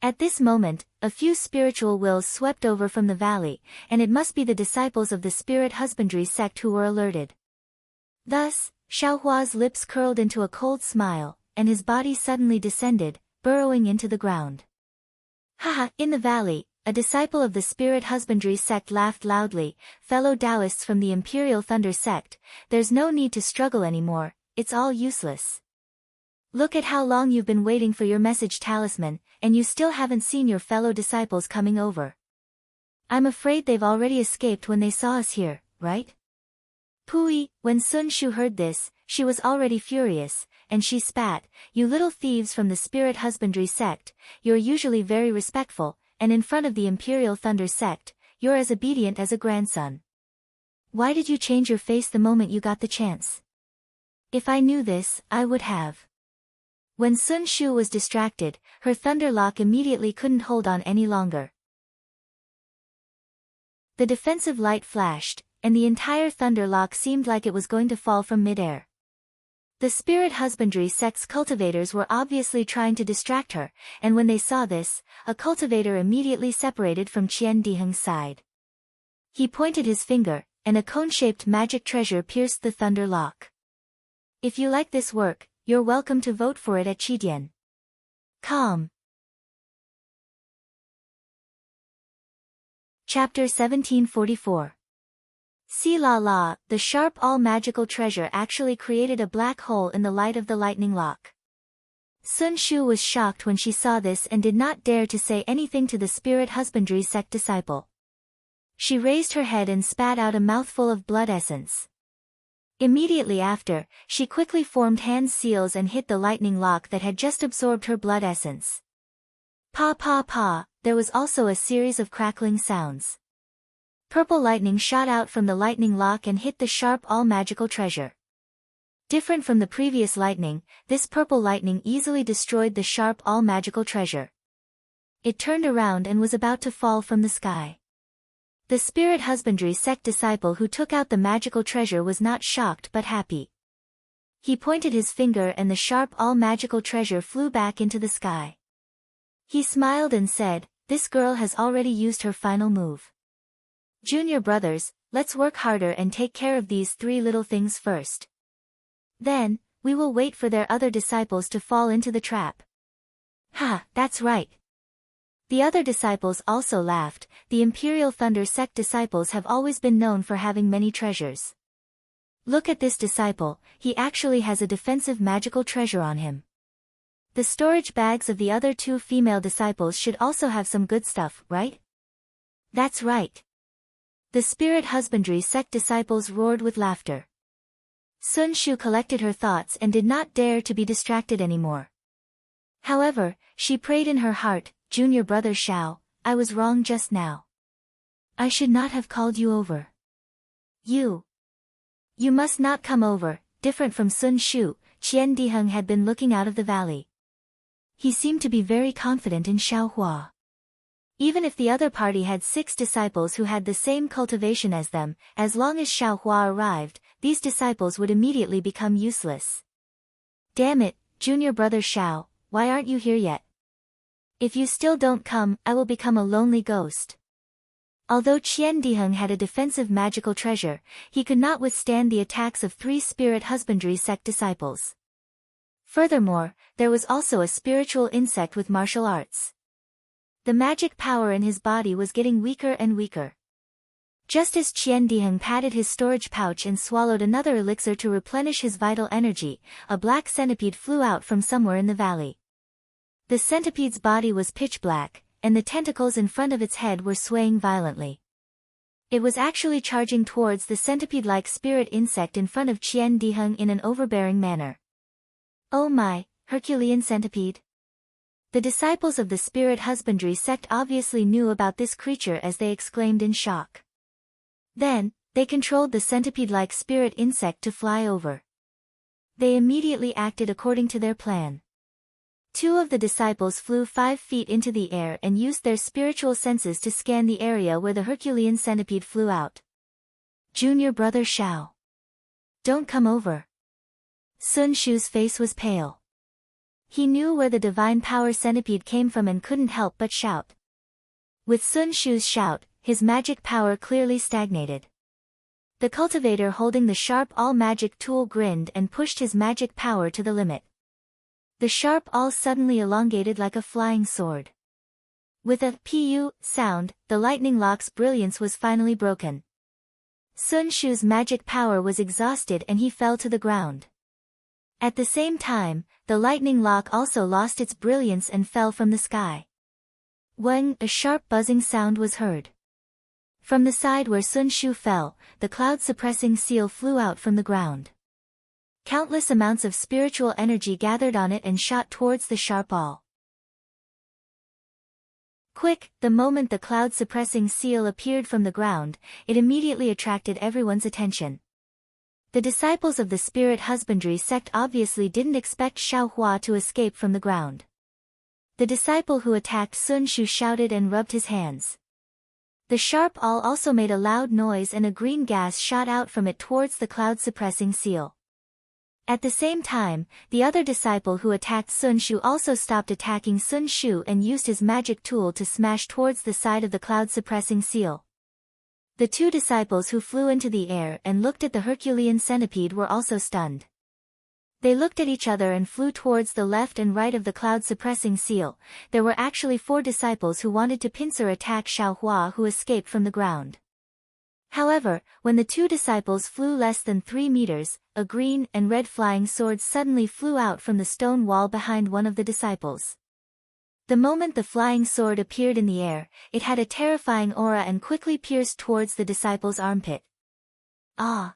At this moment, a few spiritual wills swept over from the valley, and it must be the disciples of the spirit husbandry sect who were alerted. Thus, Xiaohua's lips curled into a cold smile, and his body suddenly descended, burrowing into the ground. Haha, in the valley, a disciple of the spirit husbandry sect laughed loudly. Fellow Taoists from the Imperial Thunder sect, there's no need to struggle anymore, it's all useless. Look at how long you've been waiting for your message talisman, and you still haven't seen your fellow disciples coming over. I'm afraid they've already escaped when they saw us here, right? Pui, when Sun Shu heard this, she was already furious, and she spat, "You little thieves from the spirit husbandry sect, you're usually very respectful, and in front of the Imperial Thunder sect, you're as obedient as a grandson. Why did you change your face the moment you got the chance? If I knew this, I would have." When Sun Shu was distracted, her thunder lock immediately couldn't hold on any longer. The defensive light flashed, and the entire thunder lock seemed like it was going to fall from midair. The spirit husbandry sect's cultivators were obviously trying to distract her, and when they saw this, a cultivator immediately separated from Qian Diheng's side. He pointed his finger, and a cone-shaped magic treasure pierced the thunder lock. If you like this work, you're welcome to vote for it at Qidian. Com. Chapter 1744. See la la, the sharp all-magical treasure actually created a black hole in the light of the lightning lock. Sun Shu was shocked when she saw this and did not dare to say anything to the spirit husbandry sect disciple. She raised her head and spat out a mouthful of blood essence. Immediately after, she quickly formed hand seals and hit the lightning lock that had just absorbed her blood essence. Pa pa pa, there was also a series of crackling sounds. Purple lightning shot out from the lightning lock and hit the sharp all-magical treasure. Different from the previous lightning, this purple lightning easily destroyed the sharp all-magical treasure. It turned around and was about to fall from the sky. The spirit husbandry sect disciple who took out the magical treasure was not shocked but happy. He pointed his finger and the sharp all-magical treasure flew back into the sky. He smiled and said, "This girl has already used her final move. Junior brothers, let's work harder and take care of these 3 little things first. Then, we will wait for their other disciples to fall into the trap." "Ha, that's right." The other disciples also laughed. The Imperial Thunder sect disciples have always been known for having many treasures. Look at this disciple, he actually has a defensive magical treasure on him. The storage bags of the other 2 female disciples should also have some good stuff, right? That's right. The spirit husbandry sect disciples roared with laughter. Sun Shu collected her thoughts and did not dare to be distracted anymore. However, she prayed in her heart, "Junior brother Xiao, I was wrong just now. I should not have called you over. You must not come over." Different from Sun Shu, Qian Diheng had been looking out of the valley. He seemed to be very confident in Xiaohua. Even if the other party had 6 disciples who had the same cultivation as them, as long as Xiaohua arrived, these disciples would immediately become useless. "Damn it, junior brother Xiao, why aren't you here yet? If you still don't come, I will become a lonely ghost." Although Qian Diheng had a defensive magical treasure, he could not withstand the attacks of 3 spirit husbandry sect disciples. Furthermore, there was also a spiritual insect with martial arts. The magic power in his body was getting weaker and weaker. Just as Qian Diheng patted his storage pouch and swallowed another elixir to replenish his vital energy, a black centipede flew out from somewhere in the valley. The centipede's body was pitch black, and the tentacles in front of its head were swaying violently. It was actually charging towards the centipede-like spirit insect in front of Qian Diheng in an overbearing manner. "Oh my, Herculean centipede! The disciples of the spirit husbandry sect obviously knew about this creature as they exclaimed in shock. Then, they controlled the centipede-like spirit insect to fly over. They immediately acted according to their plan. 2 of the disciples flew 5 feet into the air and used their spiritual senses to scan the area where the Herculean centipede flew out. Junior brother Xiao. Don't come over. Sun Shu's face was pale. He knew where the divine power centipede came from and couldn't help but shout. With Sun Shu's shout, his magic power clearly stagnated. The cultivator holding the sharp all-magic tool grinned and pushed his magic power to the limit. The sharp awl suddenly elongated like a flying sword. With a pu sound, the lightning lock's brilliance was finally broken. Sun Shu's magic power was exhausted and he fell to the ground. At the same time, the lightning lock also lost its brilliance and fell from the sky. When a sharp buzzing sound was heard. From the side where Sun Shu fell, the cloud-suppressing seal flew out from the ground. Countless amounts of spiritual energy gathered on it and shot towards the sharp awl. Quick, the moment the cloud-suppressing seal appeared from the ground, it immediately attracted everyone's attention. The disciples of the spirit husbandry sect obviously didn't expect Xiao Hua to escape from the ground. The disciple who attacked Sun Shu shouted and rubbed his hands. The sharp awl also made a loud noise and a green gas shot out from it towards the cloud-suppressing seal. At the same time, the other disciple who attacked Sun Shu also stopped attacking Sun Shu and used his magic tool to smash towards the side of the cloud-suppressing seal. The 2 disciples who flew into the air and looked at the Herculean centipede were also stunned. They looked at each other and flew towards the left and right of the cloud-suppressing seal. There were actually 4 disciples who wanted to pincer attack Xiao Hua who escaped from the ground. However, when the 2 disciples flew less than 3 meters, a green and red flying sword suddenly flew out from the stone wall behind one of the disciples. The moment the flying sword appeared in the air, it had a terrifying aura and quickly pierced towards the disciple's armpit. Ah!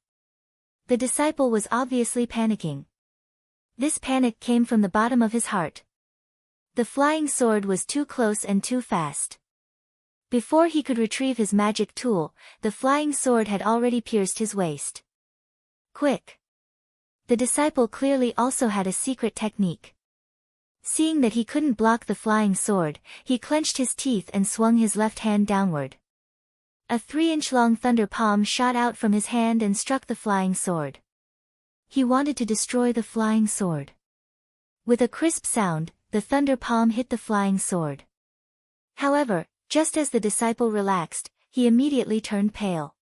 The disciple was obviously panicking. This panic came from the bottom of his heart. The flying sword was too close and too fast. Before he could retrieve his magic tool, the flying sword had already pierced his waist. Quick! The disciple clearly also had a secret technique. Seeing that he couldn't block the flying sword, he clenched his teeth and swung his left hand downward. A 3-inch-long thunder palm shot out from his hand and struck the flying sword. He wanted to destroy the flying sword. With a crisp sound, the thunder palm hit the flying sword. However, just as the disciple relaxed, he immediately turned pale.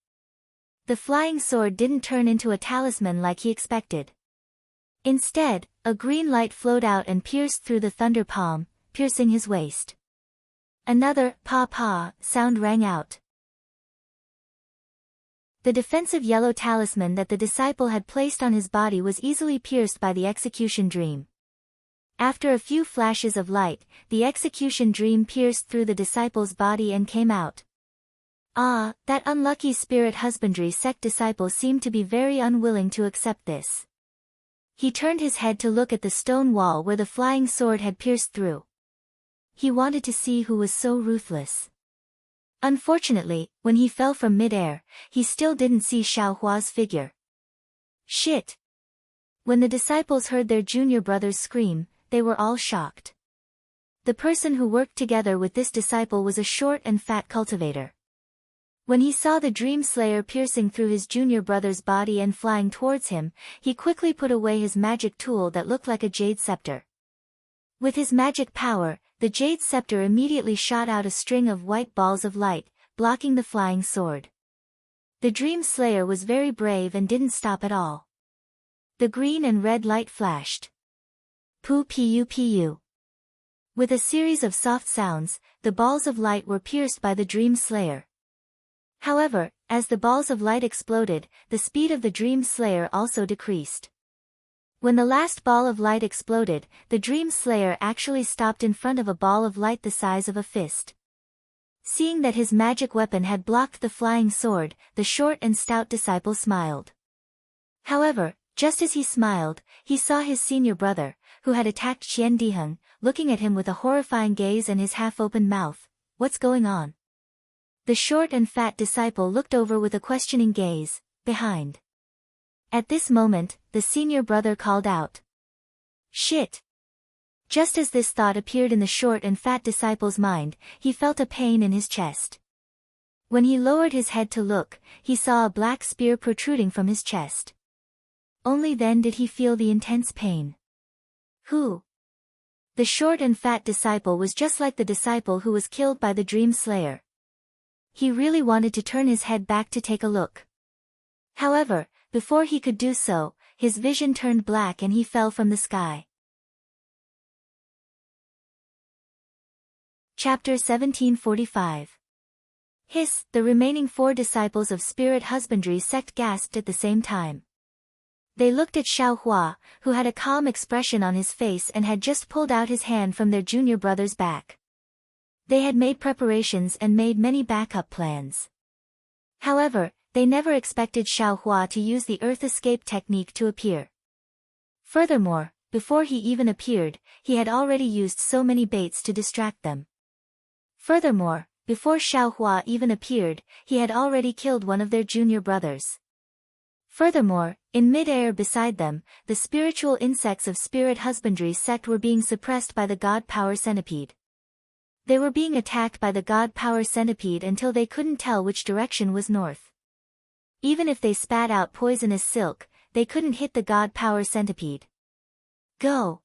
The flying sword didn't turn into a talisman like he expected. Instead, a green light flowed out and pierced through the thunder palm, piercing his waist. Another pa-pa sound rang out. The defensive yellow talisman that the disciple had placed on his body was easily pierced by the execution dream. After a few flashes of light, the execution dream pierced through the disciple's body and came out. Ah, that unlucky spirit husbandry sect disciple seemed to be very unwilling to accept this. He turned his head to look at the stone wall where the flying sword had pierced through. He wanted to see who was so ruthless. Unfortunately, when he fell from mid-air, he still didn't see Xiao Hua's figure. Shit! When the disciples heard their junior brothers scream, they were all shocked. The person who worked together with this disciple was a short and fat cultivator. When he saw the Dream Slayer piercing through his junior brother's body and flying towards him, he quickly put away his magic tool that looked like a jade scepter. With his magic power, the jade scepter immediately shot out a string of white balls of light, blocking the flying sword. The Dream Slayer was very brave and didn't stop at all. The green and red light flashed. Pu pu pu. With a series of soft sounds, the balls of light were pierced by the Dream Slayer. However, as the balls of light exploded, the speed of the Dream Slayer also decreased. When the last ball of light exploded, the Dream Slayer actually stopped in front of a ball of light the size of a fist. Seeing that his magic weapon had blocked the flying sword, the short and stout disciple smiled. However, just as he smiled, he saw his senior brother, who had attacked Qian Diheng, looking at him with a horrifying gaze and his half-open mouth. What's going on? The short and fat disciple looked over with a questioning gaze, behind. At this moment, the senior brother called out. Shit! Just as this thought appeared in the short and fat disciple's mind, he felt a pain in his chest. When he lowered his head to look, he saw a black spear protruding from his chest. Only then did he feel the intense pain. Who? The short and fat disciple was just like the disciple who was killed by the Dream Slayer. He really wanted to turn his head back to take a look. However, before he could do so, his vision turned black and he fell from the sky. Chapter 1745. Hiss! The remaining 4 disciples of Spirit Husbandry sect gasped at the same time. They looked at Xiaohua, who had a calm expression on his face and had just pulled out his hand from their junior brother's back. They had made preparations and made many backup plans. However, they never expected Xiaohua to use the Earth Escape technique to appear. Furthermore, before he even appeared, he had already used so many baits to distract them. Furthermore, before Xiaohua even appeared, he had already killed one of their junior brothers. Furthermore, in mid-air beside them, the spiritual insects of Spirit Husbandry sect were being suppressed by the God Power Centipede. They were being attacked by the God Power Centipede until they couldn't tell which direction was north. Even if they spat out poisonous silk, they couldn't hit the God Power Centipede. Go!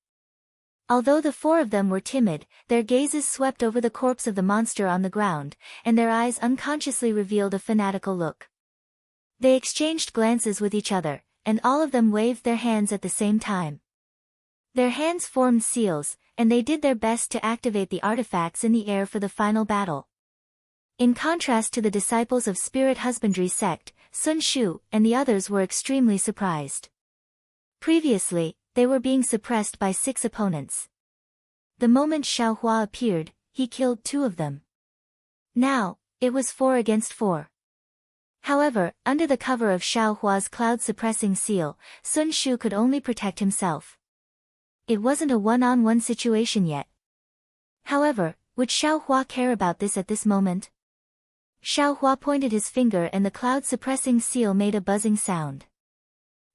Although the 4 of them were timid, their gazes swept over the corpse of the monster on the ground, and their eyes unconsciously revealed a fanatical look. They exchanged glances with each other, and all of them waved their hands at the same time. Their hands formed seals, and they did their best to activate the artifacts in the air for the final battle. In contrast to the disciples of Spirit Husbandry sect, Sun Shu and the others were extremely surprised. Previously, they were being suppressed by 6 opponents. The moment Xiaohua appeared, he killed 2 of them. Now, it was 4 against 4. However, under the cover of Xiaohua's cloud-suppressing seal, Sun Shu could only protect himself. It wasn't a one-on-one situation yet. However, would Xiaohua care about this at this moment? Xiaohua pointed his finger and the cloud-suppressing seal made a buzzing sound.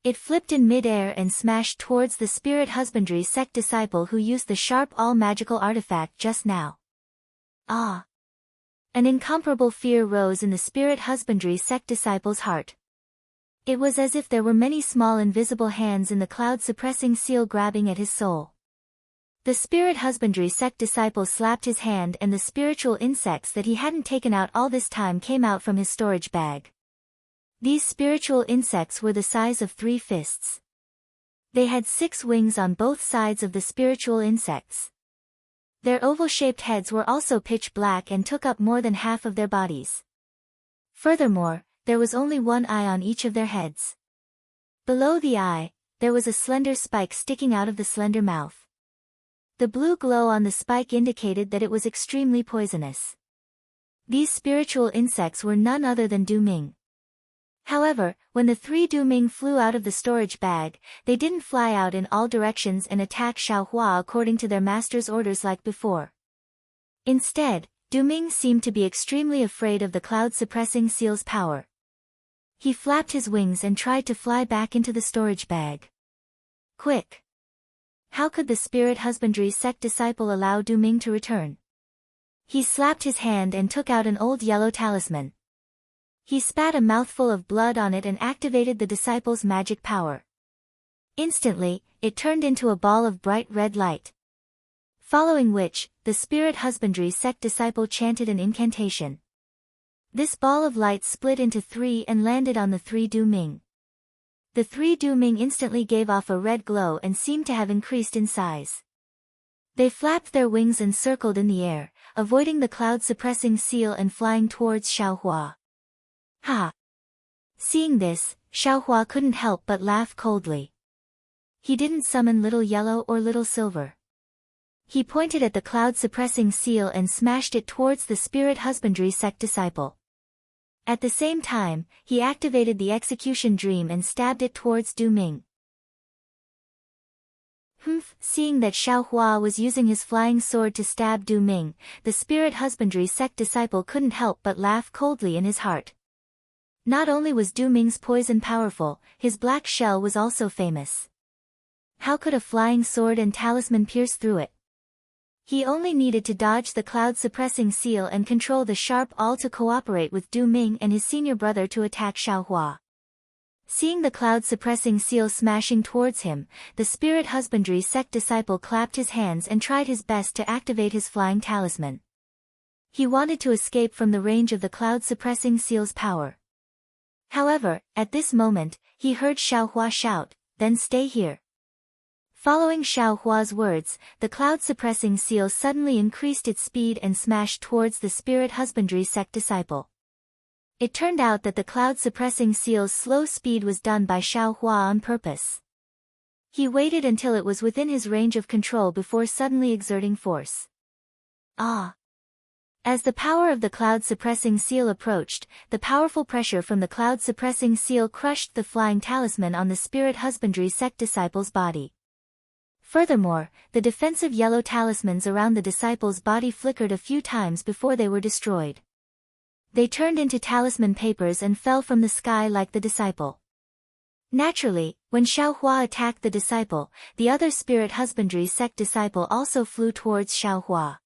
It flipped in mid-air and smashed towards the Spirit Husbandry sect disciple who used the sharp all-magical artifact just now. Ah! An incomparable fear rose in the Spirit Husbandry sect disciple's heart. It was as if there were many small invisible hands in the cloud-suppressing seal grabbing at his soul. The Spirit Husbandry sect disciple slapped his hand and the spiritual insects that he hadn't taken out all this time came out from his storage bag. These spiritual insects were the size of 3 fists. They had 6 wings on both sides of the spiritual insects. Their oval-shaped heads were also pitch black and took up more than half of their bodies. Furthermore, there was only 1 eye on each of their heads. Below the eye, there was a slender spike sticking out of the slender mouth. The blue glow on the spike indicated that it was extremely poisonous. These spiritual insects were none other than Du Ming. However, when the 3 Du Ming flew out of the storage bag, they didn't fly out in all directions and attack Xiaohua according to their master's orders like before. Instead, Du Ming seemed to be extremely afraid of the cloud-suppressing seal's power. He flapped his wings and tried to fly back into the storage bag. Quick! How could the Spirit Husbandry sect disciple allow Du Ming to return? He slapped his hand and took out an old yellow talisman. He spat a mouthful of blood on it and activated the disciple's magic power. Instantly, it turned into a ball of bright red light. Following which, the Spirit Husbandry sect disciple chanted an incantation. This ball of light split into 3 and landed on the 3 Du Ming. The 3 Du Ming instantly gave off a red glow and seemed to have increased in size. They flapped their wings and circled in the air, avoiding the cloud-suppressing seal and flying towards Xiaohua. Ha! Seeing this, Xiaohua couldn't help but laugh coldly. He didn't summon Little Yellow or Little Silver. He pointed at the cloud-suppressing seal and smashed it towards the Spirit Husbandry sect disciple. At the same time, he activated the execution dream and stabbed it towards Du Ming. Humph! Seeing that Xiaohua was using his flying sword to stab Du Ming, the spirit husbandry sect disciple couldn't help but laugh coldly in his heart. Not only was Du Ming's poison powerful, his black shell was also famous. How could a flying sword and talisman pierce through it? He only needed to dodge the cloud-suppressing seal and control the sharp awl to cooperate with Du Ming and his senior brother to attack Xiaohua. Seeing the cloud-suppressing seal smashing towards him, the spirit husbandry sect disciple clapped his hands and tried his best to activate his flying talisman. He wanted to escape from the range of the cloud-suppressing seal's power. However, at this moment, he heard Xiaohua shout, "Then stay here." Following Xiaohua's words, the cloud-suppressing seal suddenly increased its speed and smashed towards the spirit husbandry sect disciple. It turned out that the cloud-suppressing seal's slow speed was done by Xiaohua on purpose. He waited until it was within his range of control before suddenly exerting force. Ah! As the power of the cloud-suppressing seal approached, the powerful pressure from the cloud-suppressing seal crushed the flying talisman on the spirit husbandry sect disciple's body. Furthermore, the defensive yellow talismans around the disciple's body flickered a few times before they were destroyed. They turned into talisman papers and fell from the sky like the disciple. Naturally, when Xiaohua attacked the disciple, the other spirit husbandry sect disciple also flew towards Xiaohua.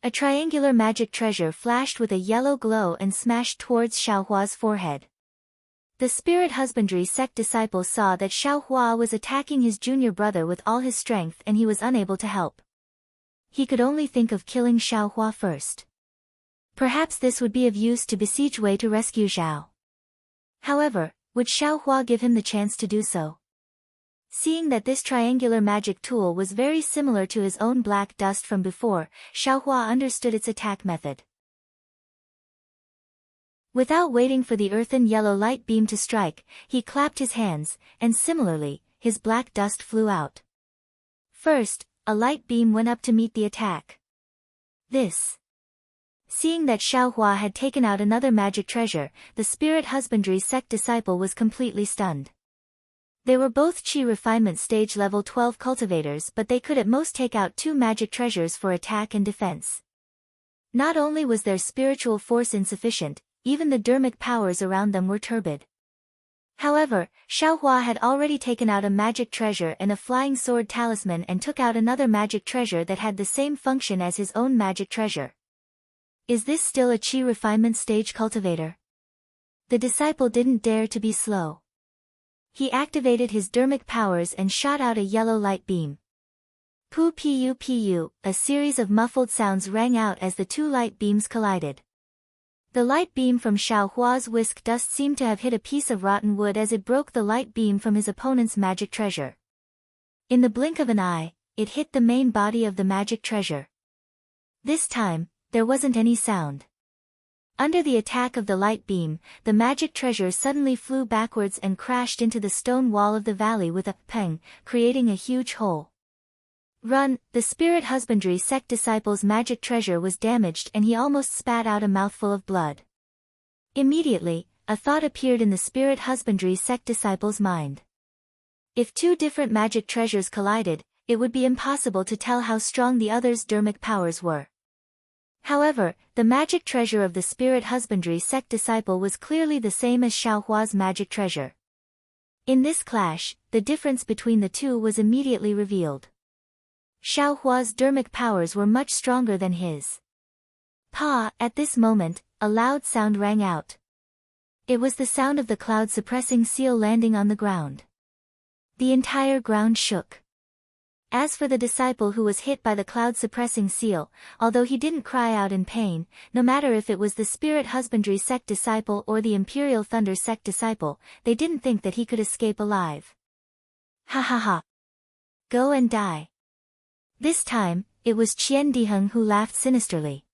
A triangular magic treasure flashed with a yellow glow and smashed towards Xiaohua's forehead. The spirit husbandry sect disciple saw that Xiaohua was attacking his junior brother with all his strength and he was unable to help. He could only think of killing Xiaohua first. Perhaps this would be of use to besiege Wei to rescue Zhao. However, would Xiaohua give him the chance to do so? Seeing that this triangular magic tool was very similar to his own black dust from before, Xiaohua understood its attack method. Without waiting for the earthen yellow light beam to strike, he clapped his hands, and similarly, his black dust flew out. First, a light beam went up to meet the attack. Seeing that Xiaohua had taken out another magic treasure, the spirit husbandry sect disciple was completely stunned. They were both Qi refinement stage level 12 cultivators, but they could at most take out 2 magic treasures for attack and defense. Not only was their spiritual force insufficient, even the dermic powers around them were turbid. However, Xiaohua had already taken out a magic treasure and a flying sword talisman and took out another magic treasure that had the same function as his own magic treasure. Is this still a Qi refinement stage cultivator? The disciple didn't dare to be slow. He activated his dermic powers and shot out a yellow light beam. Pu pu pu, a series of muffled sounds rang out as the 2 light beams collided. The light beam from Xiaohua's whisk dust seemed to have hit a piece of rotten wood as it broke the light beam from his opponent's magic treasure. In the blink of an eye, it hit the main body of the magic treasure. This time, there wasn't any sound. Under the attack of the light beam, the magic treasure suddenly flew backwards and crashed into the stone wall of the valley with a peng, creating a huge hole. Run! The spirit husbandry sect disciple's magic treasure was damaged and he almost spat out a mouthful of blood. Immediately, a thought appeared in the spirit husbandry sect disciple's mind. If 2 different magic treasures collided, it would be impossible to tell how strong the other's dermic powers were. However, the magic treasure of the spirit husbandry sect disciple was clearly the same as Xiaohua's magic treasure. In this clash, the difference between the two was immediately revealed. Xiaohua's dermic powers were much stronger than his. Pa! At this moment, a loud sound rang out. It was the sound of the cloud-suppressing seal landing on the ground. The entire ground shook. As for the disciple who was hit by the cloud-suppressing seal, although he didn't cry out in pain, no matter if it was the spirit husbandry sect disciple or the imperial thunder sect disciple, they didn't think that he could escape alive. Ha ha ha! Go and die. This time, it was Qian Diheng who laughed sinisterly.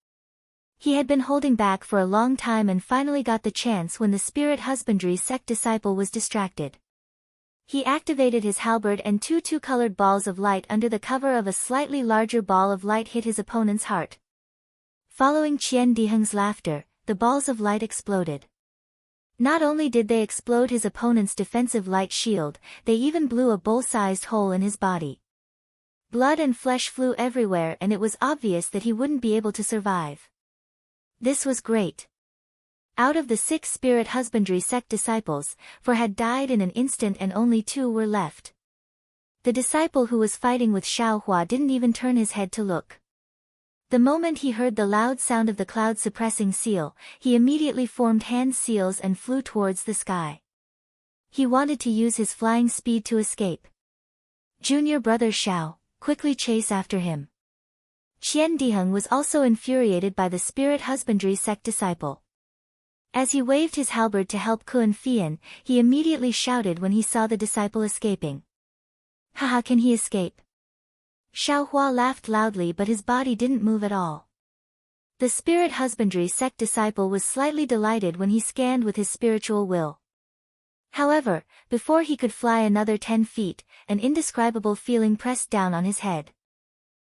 He had been holding back for a long time and finally got the chance when the spirit husbandry sect disciple was distracted. He activated his halberd and 2 two-colored balls of light under the cover of a slightly larger ball of light hit his opponent's heart. Following Qian Diheng's laughter, the balls of light exploded. Not only did they explode his opponent's defensive light shield, they even blew a bowl-sized hole in his body. Blood and flesh flew everywhere and it was obvious that he wouldn't be able to survive. This was great. Out of the 6 spirit husbandry sect disciples, 4 had died in an instant and only 2 were left. The disciple who was fighting with Xiaohua didn't even turn his head to look. The moment he heard the loud sound of the cloud-suppressing seal, he immediately formed hand seals and flew towards the sky. He wanted to use his flying speed to escape. Junior brother Xiao, quickly chase after him. Qian Diheng was also infuriated by the spirit husbandry sect disciple. As he waved his halberd to help Kun Fian, he immediately shouted when he saw the disciple escaping. Haha, can he escape? Xiaohua laughed loudly but his body didn't move at all. The spirit husbandry sect disciple was slightly delighted when he scanned with his spiritual will. However, before he could fly another 10 feet, an indescribable feeling pressed down on his head.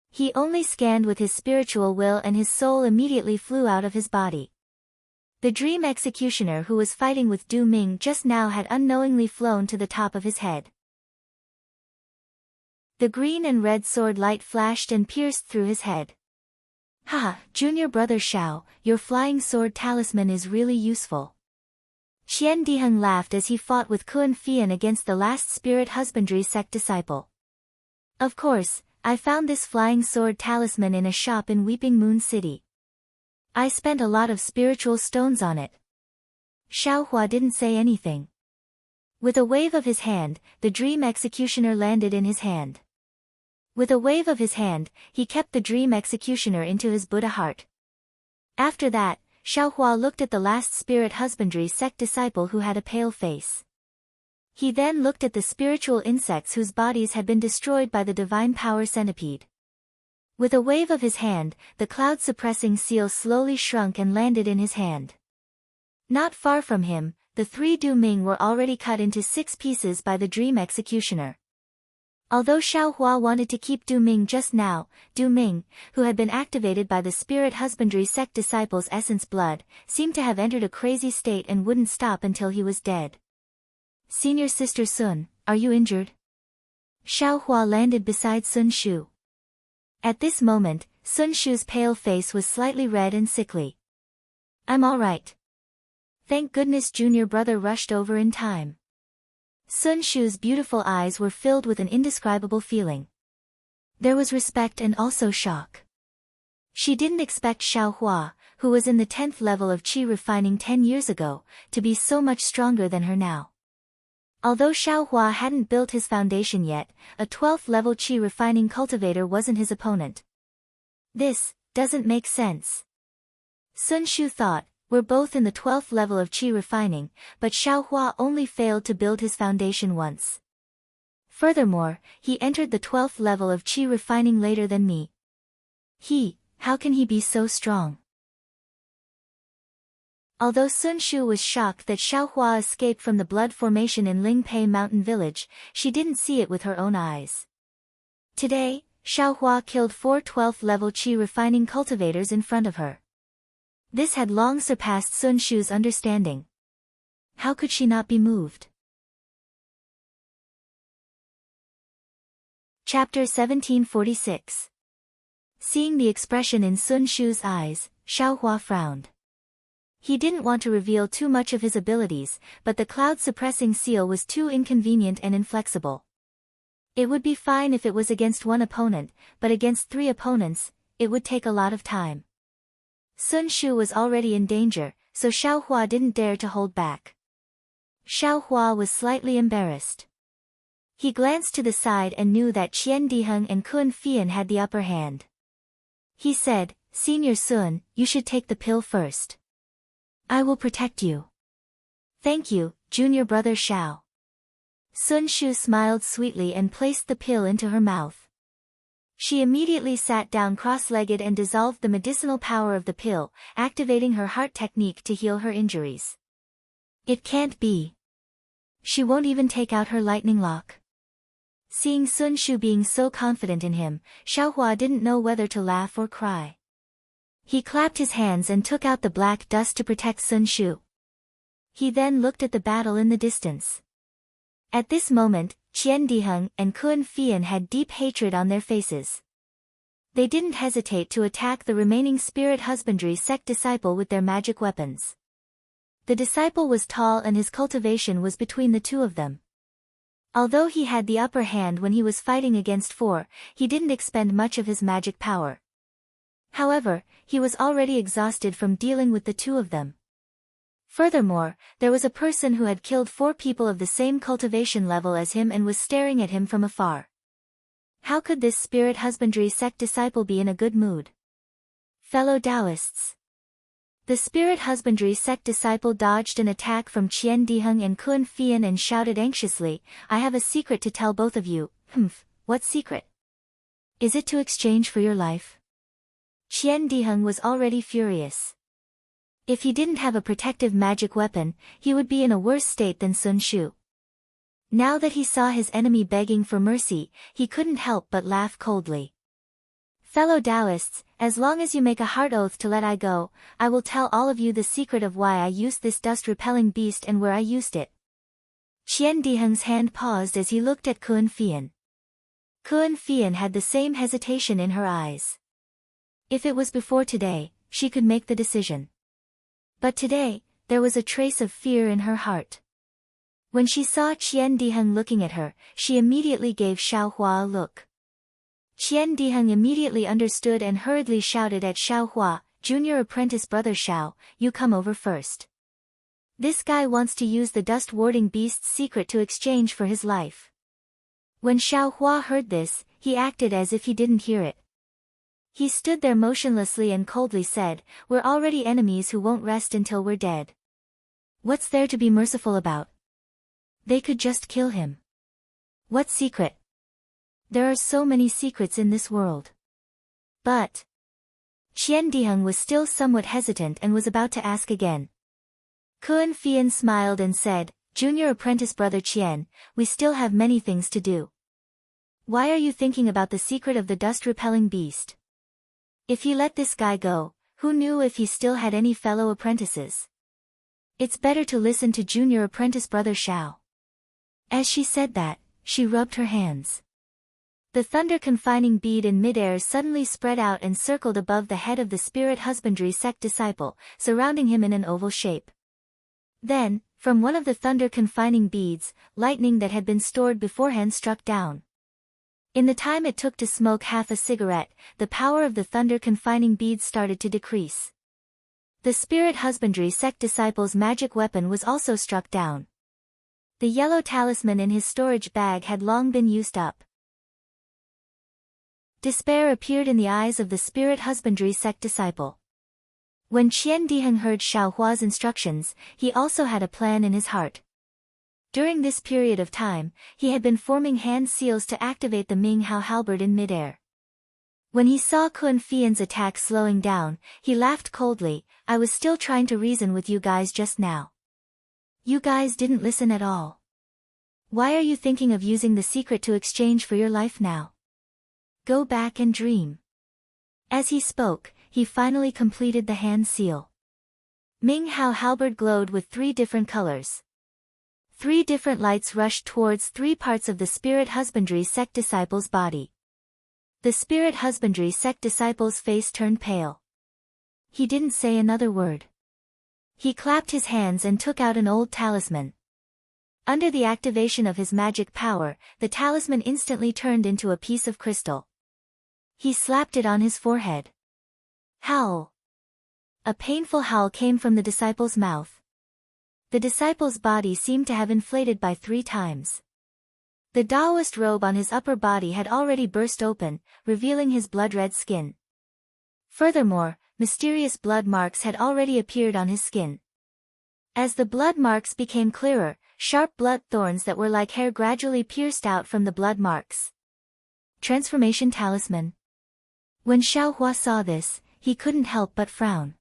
He only scanned with his spiritual will and his soul immediately flew out of his body. The dream executioner who was fighting with Du Ming just now had unknowingly flown to the top of his head. The green and red sword light flashed and pierced through his head. Haha, junior brother Xiao, your flying sword talisman is really useful. Qian Diheng laughed as he fought with Kun Fian against the last spirit husbandry sect disciple. Of course, I found this flying sword talisman in a shop in Weeping Moon City. I spent a lot of spiritual stones on it. Xiaohua didn't say anything. With a wave of his hand, the dream executioner landed in his hand. With a wave of his hand, he kept the dream executioner into his Buddha heart. After that, Xiaohua looked at the last spirit husbandry sect disciple who had a pale face. He then looked at the spiritual insects whose bodies had been destroyed by the divine power centipede. With a wave of his hand, the cloud-suppressing seal slowly shrunk and landed in his hand. Not far from him, the 3 Du Ming were already cut into 6 pieces by the dream executioner. Although Xiaohua wanted to keep Du Ming just now, Du Ming, who had been activated by the spirit husbandry sect disciple's essence blood, seemed to have entered a crazy state and wouldn't stop until he was dead. Senior sister Sun, are you injured? Xiaohua landed beside Sun Shu. At this moment, Sun Shu's pale face was slightly red and sickly. I'm all right. Thank goodness junior brother rushed over in time. Sun Shu's beautiful eyes were filled with an indescribable feeling. There was respect and also shock. She didn't expect Xiaohua, who was in the 10th level of qi refining 10 years ago, to be so much stronger than her now. Although Xiaohua hadn't built his foundation yet, a 12th level qi refining cultivator wasn't his opponent. This doesn't make sense. Sun Shu thought, we're both in the 12th level of qi refining, but Xiaohua only failed to build his foundation once. Furthermore, he entered the 12th level of qi refining later than me. How can he be so strong? Although Sun Shu was shocked that Xiaohua escaped from the blood formation in Lingpei Mountain Village, she didn't see it with her own eyes. Today, Xiaohua killed 4 12th level qi refining cultivators in front of her. This had long surpassed Sun Shu's understanding. How could she not be moved? Chapter 1746. Seeing the expression in Sun Shu's eyes, Xiaohua frowned. He didn't want to reveal too much of his abilities, but the cloud-suppressing seal was too inconvenient and inflexible. It would be fine if it was against 1 opponent, but against 3 opponents, it would take a lot of time. Sun Shu was already in danger, so Xiaohua didn't dare to hold back. Xiaohua was slightly embarrassed. He glanced to the side and knew that Qian Diheng and Kun Fian had the upper hand. He said, Senior Sun, you should take the pill first. I will protect you. Thank you, junior brother Xiao. Sun Shu smiled sweetly and placed the pill into her mouth. She immediately sat down cross-legged and dissolved the medicinal power of the pill, activating her heart technique to heal her injuries. It can't be. She won't even take out her lightning lock. Seeing Sun Shu being so confident in him, Xiaohua didn't know whether to laugh or cry. He clapped his hands and took out the black dust to protect Sun Shu. He then looked at the battle in the distance. At this moment, Qian Diheng and Kun Fian had deep hatred on their faces. They didn't hesitate to attack the remaining spirit husbandry sect disciple with their magic weapons. The disciple was tall and his cultivation was between the two of them. Although he had the upper hand when he was fighting against four, he didn't expend much of his magic power. However, he was already exhausted from dealing with the two of them. Furthermore, there was a person who had killed 4 people of the same cultivation level as him and was staring at him from afar. How could this spirit husbandry sect disciple be in a good mood? Fellow Taoists. The spirit husbandry sect disciple dodged an attack from Qian Diheng and Kun Fian and shouted anxiously, "I have a secret to tell both of you." What secret? Is it to exchange for your life? Qian Diheng was already furious. If he didn't have a protective magic weapon, he would be in a worse state than Sun Shu. Now that he saw his enemy begging for mercy, he couldn't help but laugh coldly. Fellow Taoists, as long as you make a heart oath to let I go, I will tell all of you the secret of why I used this dust-repelling beast and where I used it. Qian Diheng's hand paused as he looked at Kun Fian. Kun Fian had the same hesitation in her eyes. If it was before today, she could make the decision. But today, there was a trace of fear in her heart. When she saw Qian Diheng looking at her, she immediately gave Xiaohua a look. Qian Diheng immediately understood and hurriedly shouted at Xiaohua, "Junior apprentice brother Xiao, you come over first. This guy wants to use the dust-warding beast's secret to exchange for his life." When Xiaohua heard this, he acted as if he didn't hear it. He stood there motionlessly and coldly said, "We're already enemies who won't rest until we're dead. What's there to be merciful about? They could just kill him. What secret? There are so many secrets in this world." But Qian Diheng was still somewhat hesitant and was about to ask again. Kun Fian smiled and said, "Junior apprentice brother Qian, we still have many things to do. Why are you thinking about the secret of the dust-repelling beast? If he let this guy go, who knew if he still had any fellow apprentices? It's better to listen to junior apprentice brother Xiao." As she said that, she rubbed her hands. The thunder-confining bead in midair suddenly spread out and circled above the head of the spirit husbandry sect disciple, surrounding him in an oval shape. Then, from one of the thunder-confining beads, lightning that had been stored beforehand struck down. In the time it took to smoke half a cigarette, the power of the thunder-confining beads started to decrease. The spirit husbandry sect disciple's magic weapon was also struck down. The yellow talisman in his storage bag had long been used up. Despair appeared in the eyes of the spirit husbandry sect disciple. When Qian Diheng heard Xiaohua's instructions, he also had a plan in his heart. During this period of time, he had been forming hand seals to activate the Ming Hao halberd in midair. When he saw Kun Fian's attack slowing down, he laughed coldly, "I was still trying to reason with you guys just now. You guys didn't listen at all. Why are you thinking of using the secret to exchange for your life now? Go back and dream." As he spoke, he finally completed the hand seal. Ming Hao halberd glowed with 3 different colors. 3 different lights rushed towards 3 parts of the spirit husbandry sect disciple's body. The spirit husbandry sect disciple's face turned pale. He didn't say another word. He clapped his hands and took out an old talisman. Under the activation of his magic power, the talisman instantly turned into a piece of crystal. He slapped it on his forehead. Howl! A painful howl came from the disciple's mouth. The disciple's body seemed to have inflated by 3 times. The Taoist robe on his upper body had already burst open, revealing his blood-red skin. Furthermore, mysterious blood marks had already appeared on his skin. As the blood marks became clearer, sharp blood thorns that were like hair gradually pierced out from the blood marks. Transformation talisman. When Xiaohua saw this, he couldn't help but frown.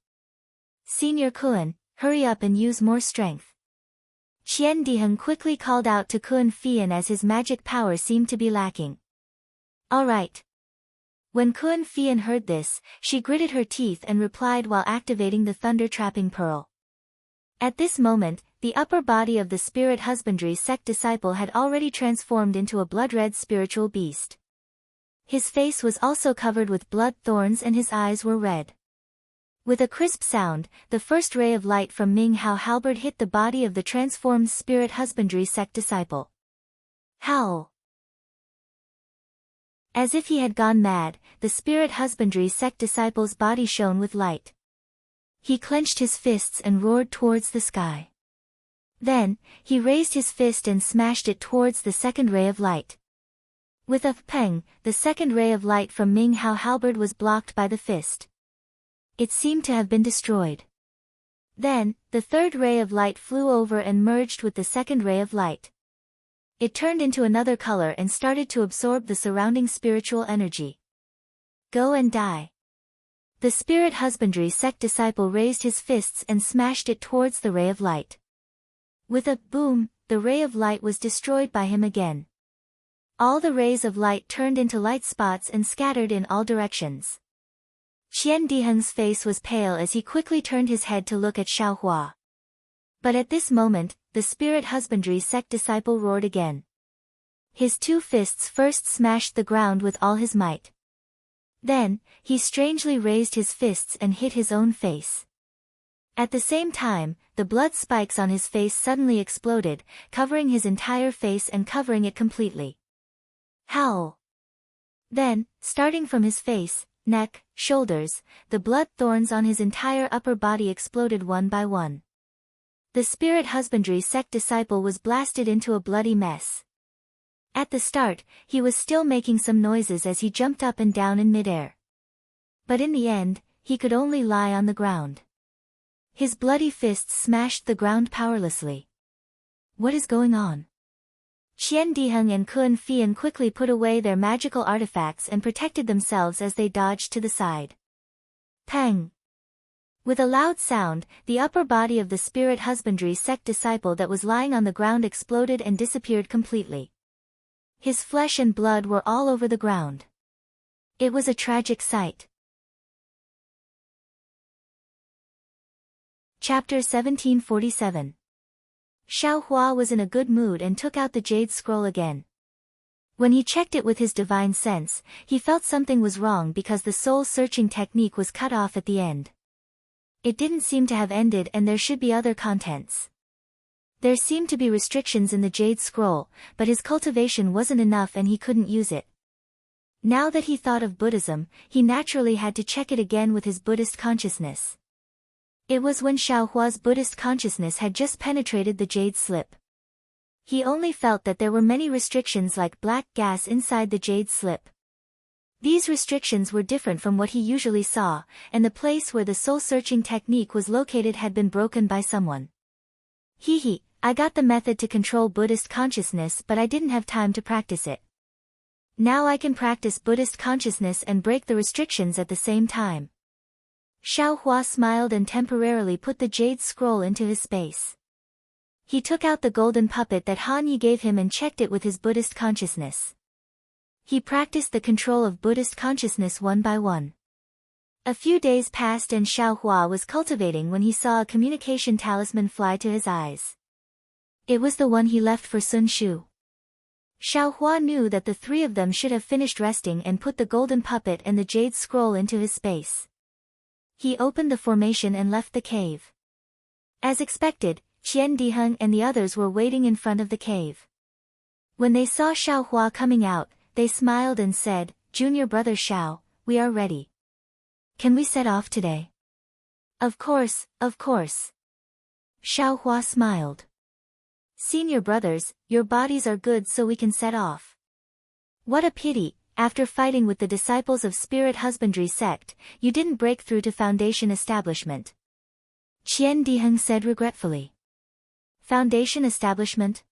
"Senior Kun, hurry up and use more strength." Qian Diheng quickly called out to Kun Fian as his magic power seemed to be lacking. "All right." When Kun Fian heard this, she gritted her teeth and replied while activating the thunder-trapping pearl. At this moment, the upper body of the spirit husbandry sect disciple had already transformed into a blood-red spiritual beast. His face was also covered with blood thorns and his eyes were red. With a crisp sound, the first ray of light from Ming Hao halberd hit the body of the transformed spirit husbandry sect disciple. Howl! As if he had gone mad, the spirit husbandry sect disciple's body shone with light. He clenched his fists and roared towards the sky. Then, he raised his fist and smashed it towards the second ray of light. With a pang, the second ray of light from Ming Hao halberd was blocked by the fist. It seemed to have been destroyed. Then, the third ray of light flew over and merged with the second ray of light. It turned into another color and started to absorb the surrounding spiritual energy. Go and die. The spirit husbandry sect disciple raised his fists and smashed it towards the ray of light. With a boom, the ray of light was destroyed by him again. All the rays of light turned into light spots and scattered in all directions. Qian Diheng's face was pale as he quickly turned his head to look at Xiaohua. But at this moment, the spirit husbandry sect disciple roared again. His two fists first smashed the ground with all his might. Then, he strangely raised his fists and hit his own face. At the same time, the blood spikes on his face suddenly exploded, covering his entire face and covering it completely. Howl! Then, starting from his face, neck, shoulders, the blood thorns on his entire upper body exploded one by one. The spirit husbandry sect disciple was blasted into a bloody mess. At the start, he was still making some noises as he jumped up and down in midair. But in the end, he could only lie on the ground. His bloody fists smashed the ground powerlessly. What is going on? Qian Diheng and Kun Fian quickly put away their magical artifacts and protected themselves as they dodged to the side. Pang! With a loud sound, the upper body of the spirit husbandry sect disciple that was lying on the ground exploded and disappeared completely. His flesh and blood were all over the ground. It was a tragic sight. Chapter 1747. Xiaohua was in a good mood and took out the jade scroll again. When he checked it with his divine sense, he felt something was wrong because the soul-searching technique was cut off at the end. It didn't seem to have ended and there should be other contents. There seemed to be restrictions in the jade scroll, but his cultivation wasn't enough and he couldn't use it. Now that he thought of Buddhism, he naturally had to check it again with his Buddhist consciousness. It was when Xiaohua's Buddhist consciousness had just penetrated the jade slip. He only felt that there were many restrictions like black gas inside the jade slip. These restrictions were different from what he usually saw, and the place where the soul-searching technique was located had been broken by someone. I got the method to control Buddhist consciousness but I didn't have time to practice it. Now I can practice Buddhist consciousness and break the restrictions at the same time. Xiaohua smiled and temporarily put the jade scroll into his space. He took out the golden puppet that Han Yi gave him and checked it with his Buddhist consciousness. He practiced the control of Buddhist consciousness one by one. A few days passed and Xiaohua was cultivating when he saw a communication talisman fly to his eyes. It was the one he left for Sun Shu. Xiaohua knew that the three of them should have finished resting and put the golden puppet and the jade scroll into his space. He opened the formation and left the cave. As expected, Qian Diheng and the others were waiting in front of the cave. When they saw Xiaohua coming out, they smiled and said, "Junior brother Xiao, we are ready. Can we set off today?" Of course, of course." Xiaohua smiled. "Senior brothers, your bodies are good so we can set off." "What a pity, after fighting with the disciples of Spirit Husbandry sect, you didn't break through to Foundation Establishment." Qian Diheng said regretfully. "Foundation Establishment?"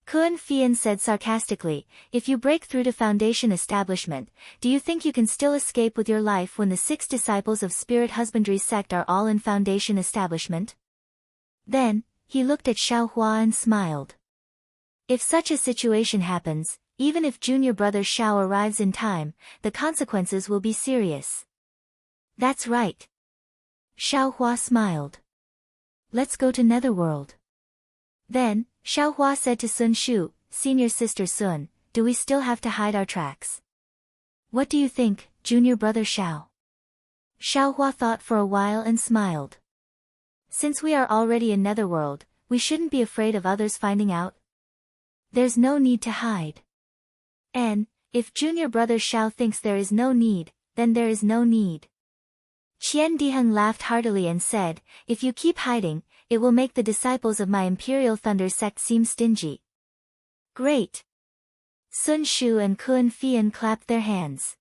Kun Fian said sarcastically, "If you break through to Foundation Establishment, do you think you can still escape with your life when the 6 disciples of Spirit Husbandry sect are all in Foundation Establishment?" Then, he looked at Xiaohua and smiled. "If such a situation happens, even if junior brother Xiao arrives in time, the consequences will be serious." "That's right." Xiaohua smiled. "Let's go to Netherworld." Then, Xiaohua said to Sun Shu, "Senior sister Sun, do we still have to hide our tracks? What do you think, junior brother Xiao?" Xiaohua thought for a while and smiled. "Since we are already in Netherworld, we shouldn't be afraid of others finding out. There's no need to hide. And, if junior brother Xiao thinks there is no need, then there is no need." Qian Diheng laughed heartily and said, "If you keep hiding, it will make the disciples of my Imperial Thunder sect seem stingy." "Great!" Sun Shu and Kun Fian clapped their hands.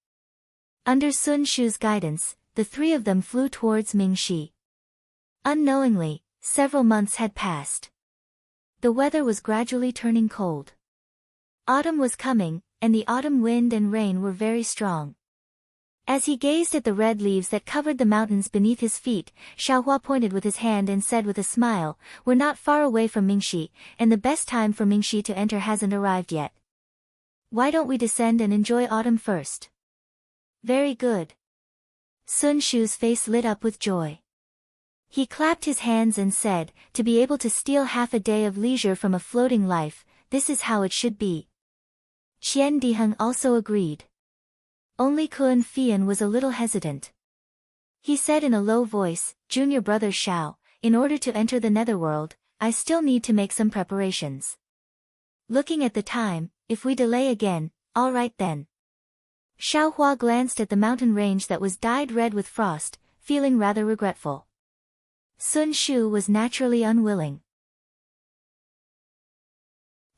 Under Sun Shu's guidance, the three of them flew towards Mingxi. Unknowingly, several months had passed. The weather was gradually turning cold. Autumn was coming, and the autumn wind and rain were very strong. As he gazed at the red leaves that covered the mountains beneath his feet, Xiaohua pointed with his hand and said with a smile, "We're not far away from Mingxi, and the best time for Mingxi to enter hasn't arrived yet. Why don't we descend and enjoy autumn first?" "Very good." Sun Shu's face lit up with joy. He clapped his hands and said, "To be able to steal half a day of leisure from a floating life, this is how it should be." Qian Diheng also agreed. Only Kun Fian was a little hesitant. He said in a low voice, "Junior brother Xiao, in order to enter the Netherworld, I still need to make some preparations. Looking at the time, if we delay again, all right then." Xiaohua glanced at the mountain range that was dyed red with frost, feeling rather regretful. Sun Shu was naturally unwilling.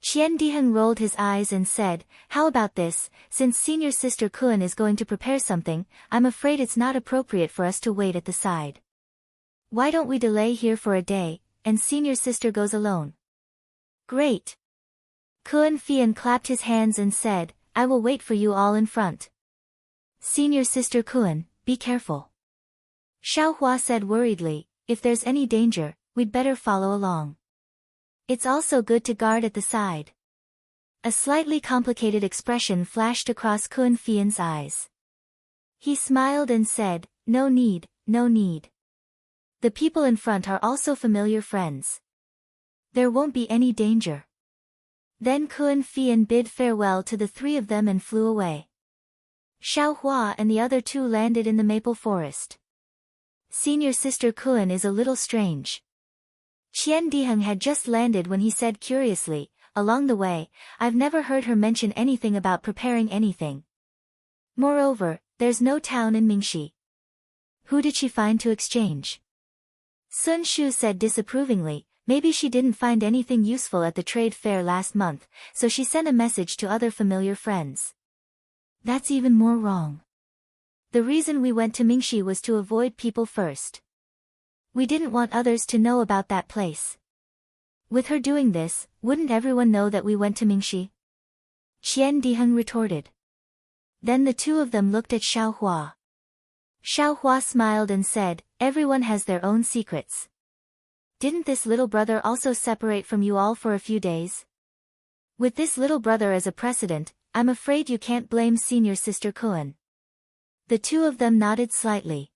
Qian Diheng rolled his eyes and said, "How about this, since senior sister Kun is going to prepare something, I'm afraid it's not appropriate for us to wait at the side. Why don't we delay here for a day, and senior sister goes alone?" "Great!" Kun Fian clapped his hands and said, "I will wait for you all in front. Senior sister Kun, be careful." Xiaohua said worriedly, "If there's any danger, we'd better follow along. It's also good to guard at the side." A slightly complicated expression flashed across Kun Fian's eyes. He smiled and said, "No need, no need. The people in front are also familiar friends. There won't be any danger." Then Kun Fian bid farewell to the three of them and flew away. Xiaohua and the other two landed in the maple forest. Senior sister Kun is a little strange. Qian Diheng had just landed when he said curiously, "Along the way, I've never heard her mention anything about preparing anything. Moreover, there's no town in Mingxi. Who did she find to exchange?" Sun Shu said disapprovingly, "Maybe she didn't find anything useful at the trade fair last month, so she sent a message to other familiar friends." "That's even more wrong. The reason we went to Mingxi was to avoid people first. We didn't want others to know about that place. With her doing this, wouldn't everyone know that we went to Mingxi?" Qian Diheng retorted. Then the two of them looked at Xiaohua. Xiaohua smiled and said, "Everyone has their own secrets. Didn't this little brother also separate from you all for a few days? With this little brother as a precedent, I'm afraid you can't blame senior sister Kun." The two of them nodded slightly.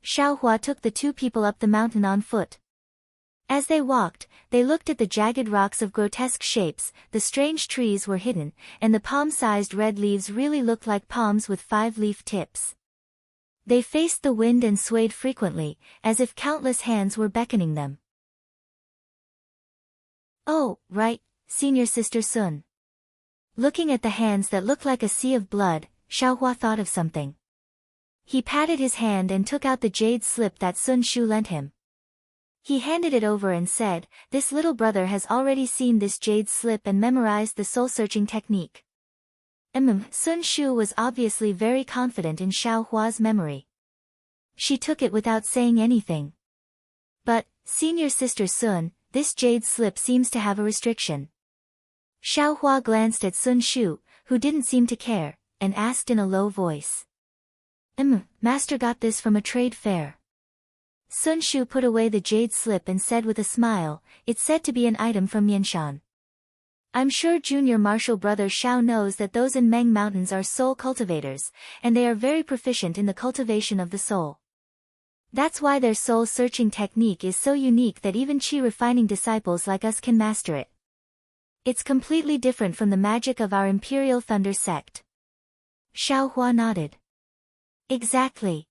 Xiaohua took the two people up the mountain on foot. As they walked, they looked at the jagged rocks of grotesque shapes, the strange trees were hidden, and the palm-sized red leaves really looked like palms with 5-leaf tips. They faced the wind and swayed frequently, as if countless hands were beckoning them. "Oh, right, senior sister Sun." Looking at the hands that looked like a sea of blood, Xiaohua thought of something. He patted his hand and took out the jade slip that Sun Shu lent him. He handed it over and said, "This little brother has already seen this jade slip and memorized the soul-searching technique." Sun Shu was obviously very confident in Xiaohua's memory. She took it without saying anything. "But, senior sister Sun, this jade slip seems to have a restriction." Xiaohua glanced at Sun Shu, who didn't seem to care, and asked in a low voice. Master got this from a trade fair." Sun Shu put away the jade slip and said with a smile, "It's said to be an item from Mianshan. I'm sure junior martial brother Xiao knows that those in Meng Mountains are soul cultivators, and they are very proficient in the cultivation of the soul. That's why their soul-searching technique is so unique that even chi-refining disciples like us can master it. It's completely different from the magic of our Imperial Thunder sect. Xiaohua nodded. Exactly.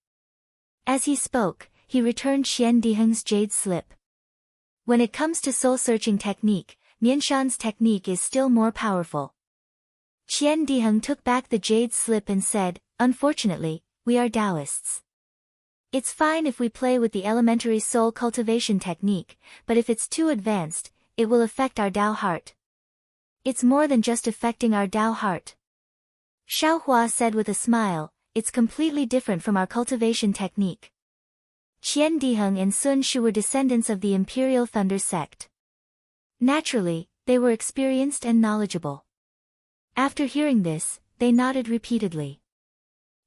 As he spoke, he returned Qian Diheng's jade slip. When it comes to soul-searching technique, Mianshan's technique is still more powerful. Qian Diheng took back the jade slip and said, "Unfortunately, we are Taoists. It's fine if we play with the elementary soul cultivation technique, but if it's too advanced, it will affect our Tao heart. It's more than just affecting our Tao heart." Xiaohua said with a smile, "It's completely different from our cultivation technique." Qian Diheng and Sun Shu were descendants of the Imperial Thunder sect. Naturally, they were experienced and knowledgeable. After hearing this, they nodded repeatedly.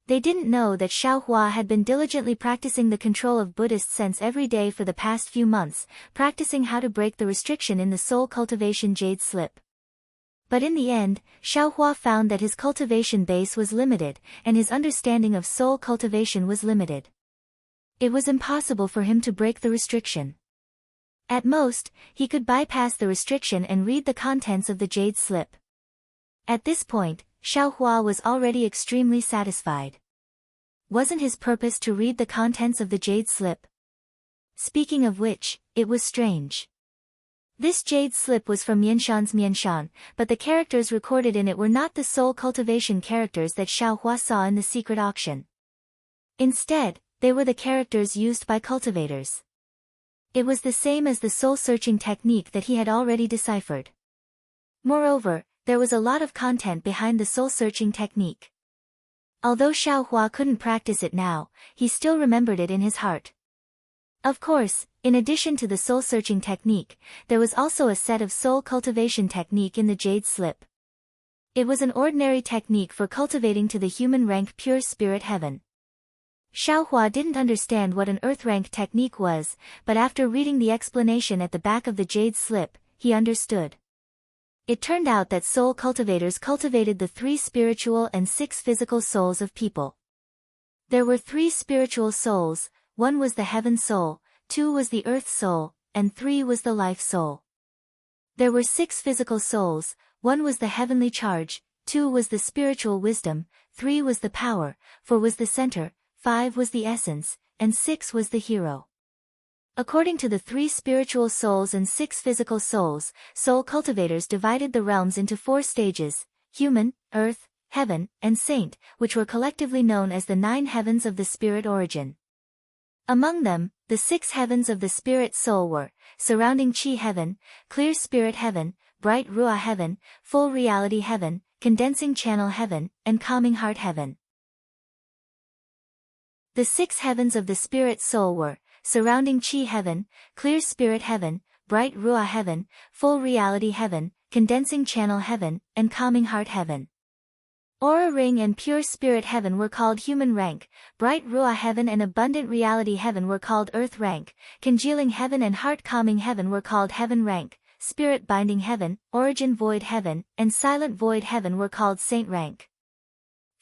They didn't know that Xiaohua had been diligently practicing the control of Buddhist sense every day for the past few months, practicing how to break the restriction in the soul cultivation jade slip. But in the end, Xiaohua found that his cultivation base was limited, and his understanding of soul cultivation was limited. It was impossible for him to break the restriction. At most, he could bypass the restriction and read the contents of the jade slip. At this point, Xiaohua was already extremely satisfied. Wasn't his purpose to read the contents of the jade slip? Speaking of which, it was strange. This jade slip was from Mianshan's Mianshan, but the characters recorded in it were not the soul cultivation characters that Xiaohua saw in the secret auction. Instead, they were the characters used by cultivators. It was the same as the soul-searching technique that he had already deciphered. Moreover, there was a lot of content behind the soul-searching technique. Although Xiaohua couldn't practice it now, he still remembered it in his heart. Of course, in addition to the soul-searching technique, there was also a set of soul cultivation technique in the jade slip. It was an ordinary technique for cultivating to the human rank pure spirit heaven. Xiaohua didn't understand what an earth rank technique was, but after reading the explanation at the back of the jade slip, he understood. It turned out that soul cultivators cultivated the 3 spiritual and 6 physical souls of people. There were 3 spiritual souls, 1 was the heaven soul, 2 was the earth soul, and 3 was the life soul. There were 6 physical souls, 1 was the heavenly charge, 2 was the spiritual wisdom, 3 was the power, 4 was the center, 5 was the essence, and 6 was the hero. According to the 3 spiritual souls and 6 physical souls, soul cultivators divided the realms into 4 stages: human, earth, heaven, and saint, which were collectively known as the 9 heavens of the spirit origin. Among them, the 6 heavens of the spirit soul were surrounding chi heaven, clear spirit heaven, bright ruah heaven, full reality heaven, condensing channel heaven, and calming heart heaven. The 6 heavens of the spirit soul were surrounding chi heaven, clear spirit heaven, bright ruah heaven, full reality heaven, condensing channel heaven, and calming heart heaven. Aura ring and pure spirit heaven were called human rank, bright ruah heaven and abundant reality heaven were called earth rank, congealing heaven and heart calming heaven were called heaven rank, spirit binding heaven, origin void heaven, and silent void heaven were called saint rank.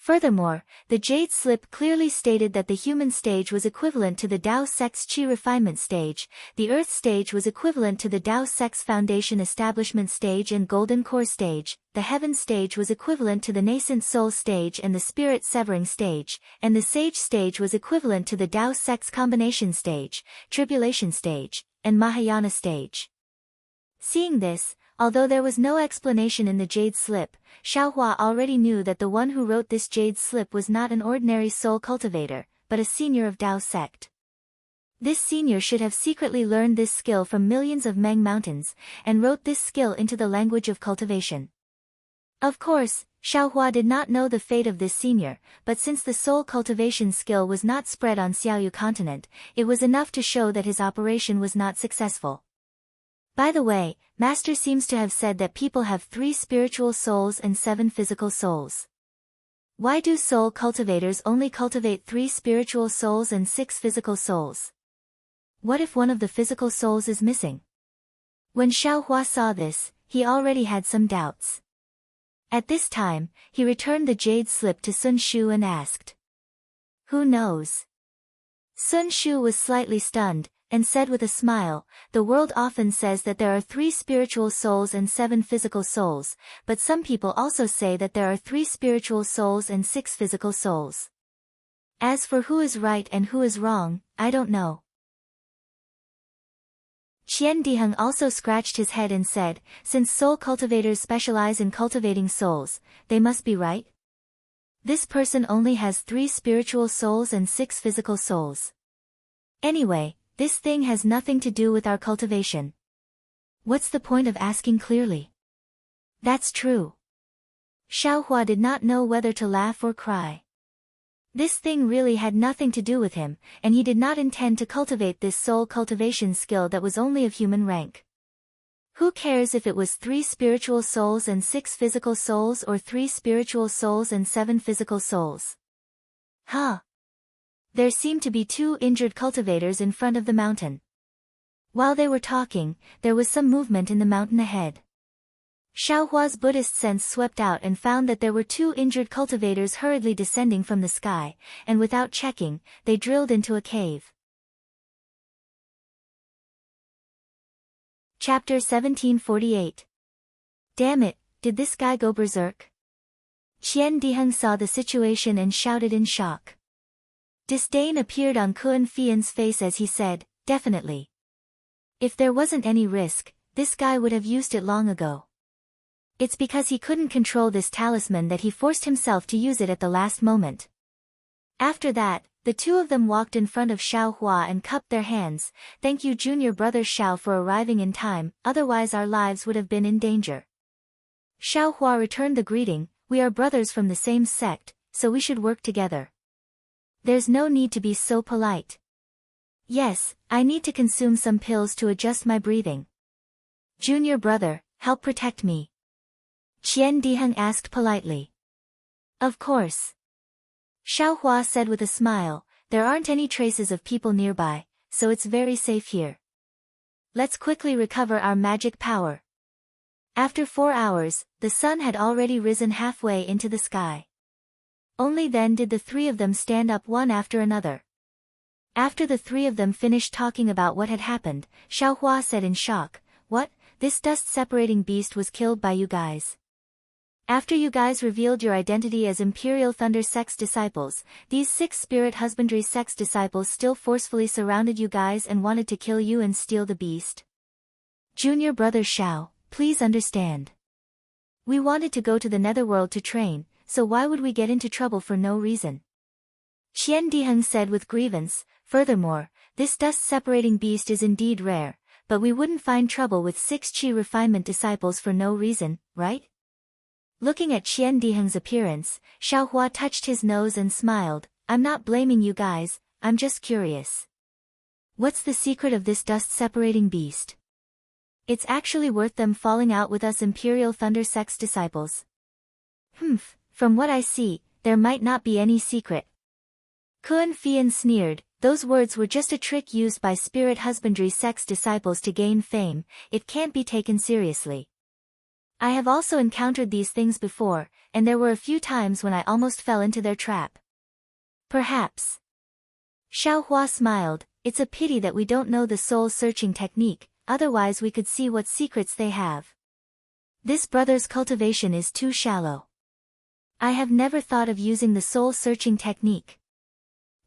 Furthermore, the jade slip clearly stated that the human stage was equivalent to the Tao sect's chi refinement stage, the earth stage was equivalent to the Tao sect's foundation establishment stage and golden core stage, the heaven stage was equivalent to the nascent soul stage and the spirit severing stage, and the sage stage was equivalent to the Tao sect's combination stage, tribulation stage, and Mahayana stage. Seeing this, although there was no explanation in the jade slip, Xiaohua already knew that the one who wrote this jade slip was not an ordinary soul cultivator, but a senior of Tao sect. This senior should have secretly learned this skill from millions of Meng mountains, and wrote this skill into the language of cultivation. Of course, Xiaohua did not know the fate of this senior, but since the soul cultivation skill was not spread on Xiaoyu continent, it was enough to show that his operation was not successful. By the way, Master seems to have said that people have 3 spiritual souls and 7 physical souls. Why do soul cultivators only cultivate 3 spiritual souls and 6 physical souls? What if one of the physical souls is missing? When Xiaohua saw this, he already had some doubts. At this time, he returned the jade slip to Sun Shu and asked, "Who knows?" Sun Shu was slightly stunned, and said with a smile, "The world often says that there are 3 spiritual souls and 7 physical souls, but some people also say that there are 3 spiritual souls and 6 physical souls. As for who is right and who is wrong, I don't know." Qian Diheng also scratched his head and said, "Since soul cultivators specialize in cultivating souls, they must be right? This person only has 3 spiritual souls and 6 physical souls. Anyway, this thing has nothing to do with our cultivation. What's the point of asking clearly?" "That's true." Xiaohua did not know whether to laugh or cry. This thing really had nothing to do with him, and he did not intend to cultivate this soul cultivation skill that was only of human rank. Who cares if it was 3 spiritual souls and 6 physical souls or 3 spiritual souls and 7 physical souls? Huh. There seemed to be 2 injured cultivators in front of the mountain. While they were talking, there was some movement in the mountain ahead. Xiaohua's Buddhist sense swept out and found that there were 2 injured cultivators hurriedly descending from the sky, and without checking, they drilled into a cave. Chapter 1748. Damn it, did this guy go berserk? Qian Diheng saw the situation and shouted in shock. Disdain appeared on Kuan Fian's face as he said, "Definitely. If there wasn't any risk, this guy would have used it long ago. It's because he couldn't control this talisman that he forced himself to use it at the last moment." After that, the 2 of them walked in front of Xiaohua and cupped their hands. "Thank you, junior brother Xiao, for arriving in time, otherwise our lives would have been in danger." Xiaohua returned the greeting, "We are brothers from the same sect, so we should work together. There's no need to be so polite." "Yes, I need to consume some pills to adjust my breathing." "Junior brother, help protect me," Qian Diheng asked politely. "Of course." Xiaohua said with a smile, "There aren't any traces of people nearby, so it's very safe here. Let's quickly recover our magic power." After 4 hours, the sun had already risen halfway into the sky. Only then did the 3 of them stand up one after another. After the 3 of them finished talking about what had happened, Xiaohua said in shock, "What? This dust-separating beast was killed by you guys? After you guys revealed your identity as Imperial Thunder Sect's disciples, these 6 Spirit Husbandry Sect's disciples still forcefully surrounded you guys and wanted to kill you and steal the beast? Junior brother Xiao, please understand. We wanted to go to the Netherworld to train, so why would we get into trouble for no reason?" Qian Diheng said with grievance, "Furthermore, this dust-separating beast is indeed rare, but we wouldn't find trouble with 6 Qi refinement disciples for no reason, right?" Looking at Qian Diheng's appearance, Xiaohua touched his nose and smiled, "I'm not blaming you guys, I'm just curious. What's the secret of this dust-separating beast? It's actually worth them falling out with us Imperial Thunder Sect's disciples." From what I see, there might not be any secret." Kuan Fian sneered, "Those words were just a trick used by Spirit Husbandry Sect's disciples to gain fame, it can't be taken seriously. I have also encountered these things before, and there were a few times when I almost fell into their trap." "Perhaps." Xiaohua smiled, "It's a pity that we don't know the soul-searching technique, otherwise we could see what secrets they have. This brother's cultivation is too shallow. I have never thought of using the soul-searching technique,"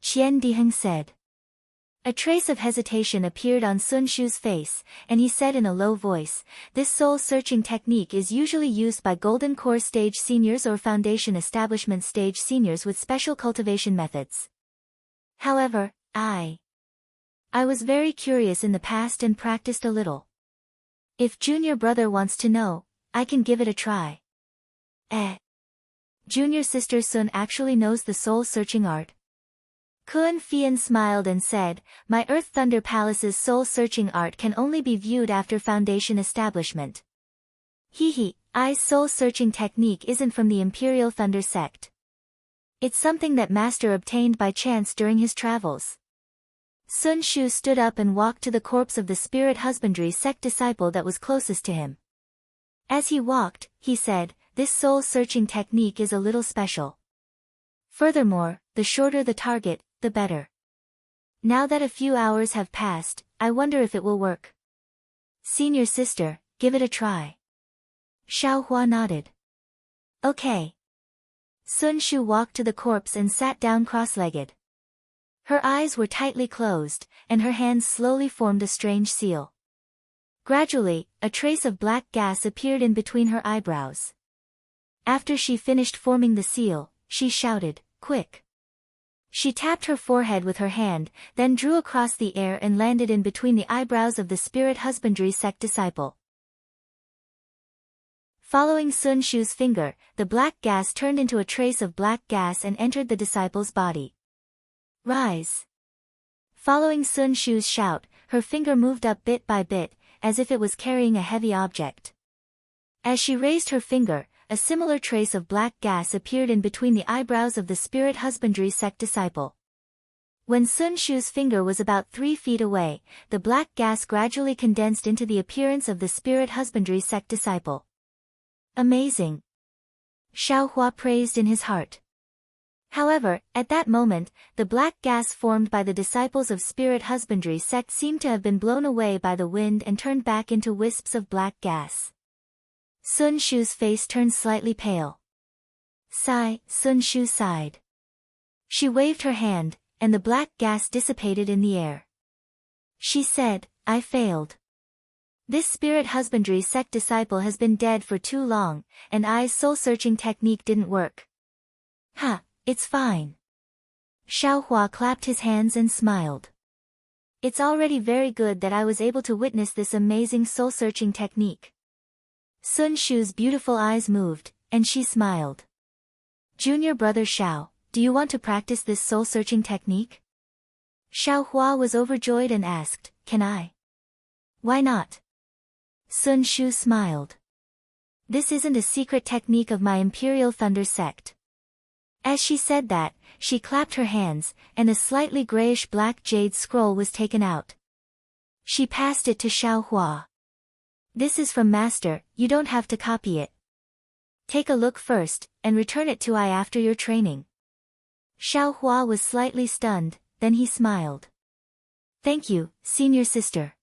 Qian Diheng said. A trace of hesitation appeared on Sun Shu's face, and he said in a low voice, "This soul-searching technique is usually used by Golden Core Stage Seniors or Foundation Establishment Stage Seniors with special cultivation methods. However, I was very curious in the past and practiced a little. If junior brother wants to know, I can give it a try." Junior sister Sun actually knows the soul-searching art? Kuan Fian smiled and said, "My Earth Thunder Palace's soul-searching art can only be viewed after Foundation establishment. I's soul-searching technique isn't from the Imperial Thunder Sect. It's something that Master obtained by chance during his travels." Sun Shu stood up and walked to the corpse of the Spirit Husbandry Sect disciple that was closest to him. As he walked, he said, "This soul-searching technique is a little special. Furthermore, the shorter the target, the better. Now that a few hours have passed, I wonder if it will work. Senior sister, give it a try. Xiaohua nodded. Okay. Sun Shu walked to the corpse and sat down cross-legged. Her eyes were tightly closed, and her hands slowly formed a strange seal. Gradually, a trace of black gas appeared in between her eyebrows. After she finished forming the seal, she shouted, "Quick!" She tapped her forehead with her hand, then drew across the air and landed in between the eyebrows of the spirit husbandry sect disciple. Following Sun Shu's finger, the black gas turned into a trace of black gas and entered the disciple's body. Rise! Following Sun Shu's shout, her finger moved up bit by bit, as if it was carrying a heavy object. As she raised her finger, a similar trace of black gas appeared in between the eyebrows of the spirit husbandry sect disciple. When Sun Shu's finger was about 3 feet away, the black gas gradually condensed into the appearance of the spirit husbandry sect disciple. Amazing! Xiaohua praised in his heart. However, at that moment, the black gas formed by the disciples of spirit husbandry sect seemed to have been blown away by the wind and turned back into wisps of black gas. Sun Shu's face turned slightly pale. Sigh, Sun Shu sighed. She waved her hand, and the black gas dissipated in the air. She said, I failed. This spirit husbandry sect disciple has been dead for too long, and I's soul-searching technique didn't work. Ha, it's fine. Xiaohua clapped his hands and smiled. It's already very good that I was able to witness this amazing soul-searching technique. Sun Shu's beautiful eyes moved, and she smiled. Junior brother Xiao, do you want to practice this soul-searching technique? Xiaohua was overjoyed and asked, Can I? Why not? Sun Shu smiled. This isn't a secret technique of my Imperial Thunder sect. As she said that, she clapped her hands, and a slightly grayish-black jade scroll was taken out. She passed it to Xiaohua. This is from Master, you don't have to copy it. Take a look first, and return it to I after your training. Xiaohua was slightly stunned, then he smiled. Thank you, senior sister.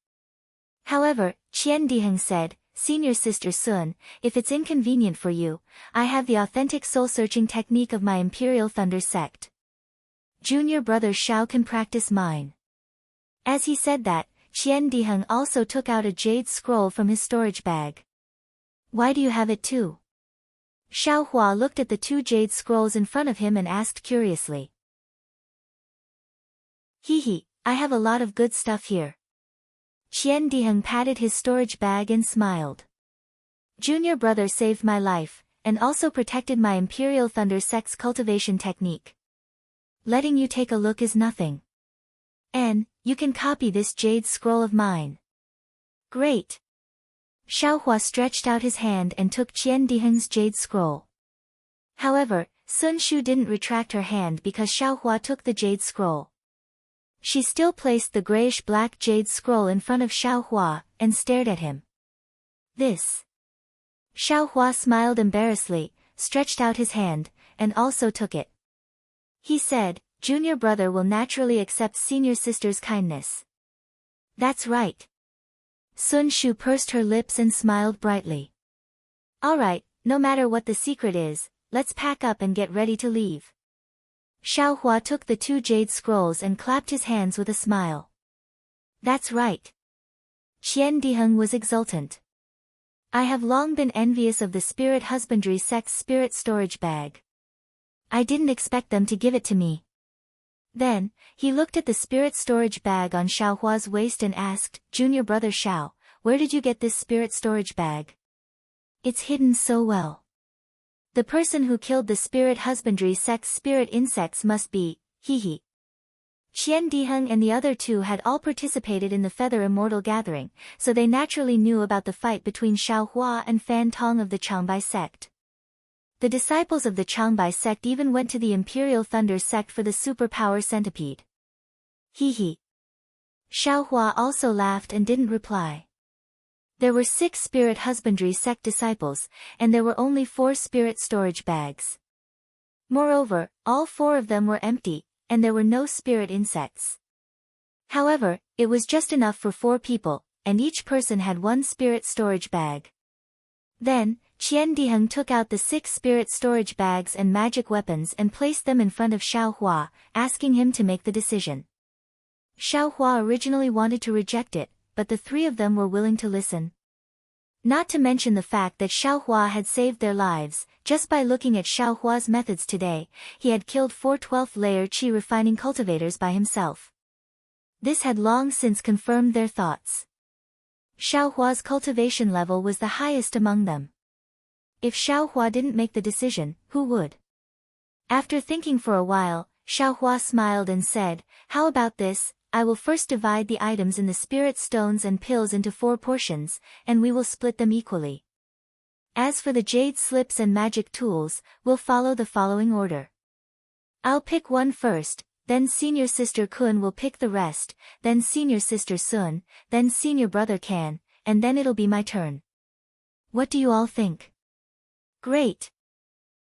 However, Qian Diheng said, Senior sister Sun, if it's inconvenient for you, I have the authentic soul-searching technique of my Imperial Thunder sect. Junior brother Xiao can practice mine. As he said that, Qian Diheng also took out a jade scroll from his storage bag. Why do you have it too? Xiaohua looked at the 2 jade scrolls in front of him and asked curiously. Hehe, I have a lot of good stuff here. Qian Diheng patted his storage bag and smiled. Junior brother saved my life, and also protected my Imperial Thunder sect's cultivation technique. Letting you take a look is nothing. And, you can copy this jade scroll of mine. Great! Xiaohua stretched out his hand and took Qian Diheng's jade scroll. However, Sun Shu didn't retract her hand because Xiaohua took the jade scroll. She still placed the grayish-black jade scroll in front of Xiaohua, and stared at him. This. Xiaohua smiled embarrassedly, stretched out his hand, and also took it. He said, Junior brother will naturally accept senior sister's kindness. That's right. Sun Shu pursed her lips and smiled brightly. Alright, no matter what the secret is, let's pack up and get ready to leave. Xiaohua took the 2 jade scrolls and clapped his hands with a smile. That's right. Qian Diheng was exultant. I have long been envious of the spirit husbandry sect's spirit storage bag. I didn't expect them to give it to me. Then, he looked at the spirit storage bag on Xiaohua's waist and asked, Junior brother Xiao, where did you get this spirit storage bag? It's hidden so well. The person who killed the spirit husbandry sect's spirit insects must be, Hehe. Qian Diheng and the other 2 had all participated in the Feather Immortal Gathering, so they naturally knew about the fight between Xiaohua and Fan Tong of the Changbai sect. The disciples of the Changbai sect even went to the Imperial Thunder sect for the superpower centipede. Hehe. Xiaohua also laughed and didn't reply. There were 6 spirit husbandry sect disciples, and there were only 4 spirit storage bags. Moreover, all 4 of them were empty, and there were no spirit insects. However, it was just enough for 4 people, and each person had 1 spirit storage bag. Then, Qian Diheng took out the 6 spirit storage bags and magic weapons and placed them in front of Xiaohua, asking him to make the decision. Xiaohua originally wanted to reject it, but the 3 of them were willing to listen. Not to mention the fact that Xiaohua had saved their lives. Just by looking at Xiaohua's methods today, he had killed 4 12th layer qi refining cultivators by himself. This had long since confirmed their thoughts. Xiaohua's cultivation level was the highest among them. If Xiaohua didn't make the decision, who would? After thinking for a while, Xiaohua smiled and said, "How about this? I will first divide the items in the spirit stones and pills into 4 portions, and we will split them equally. As for the jade slips and magic tools, we'll follow the following order. I'll pick 1 first, then senior sister Kun will pick the rest, then senior sister Sun, then senior brother Kan, and then it'll be my turn. What do you all think?" Great!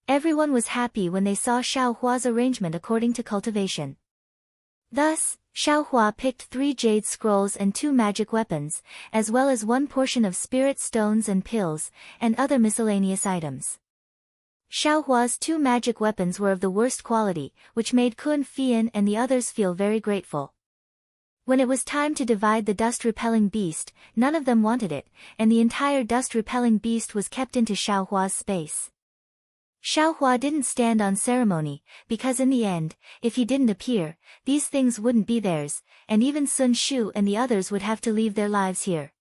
Everyone was happy when they saw Xiaohua's arrangement according to cultivation. Thus, Xiaohua picked 3 jade scrolls and 2 magic weapons, as well as 1 portion of spirit stones and pills, and other miscellaneous items. Xiaohua's 2 magic weapons were of the worst quality, which made Kun Fian and the others feel very grateful. When it was time to divide the dust-repelling beast, none of them wanted it, and the entire dust-repelling beast was kept into Xiaohua's space. Xiaohua didn't stand on ceremony, because in the end, if he didn't appear, these things wouldn't be theirs, and even Sun Shu and the others would have to leave their lives here.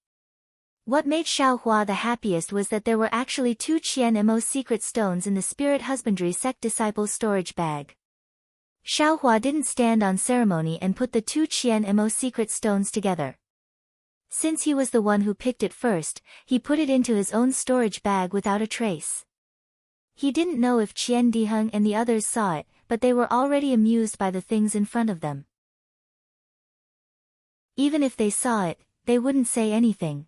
What made Xiaohua the happiest was that there were actually 2 Qian Mo secret stones in the Spirit Husbandry Sect Disciples' storage bag. Xiaohua didn't stand on ceremony and put the 2 Qian Mo secret stones together. Since he was the one who picked it first, he put it into his own storage bag without a trace. He didn't know if Qian Diheng and the others saw it, but they were already amused by the things in front of them. Even if they saw it, they wouldn't say anything.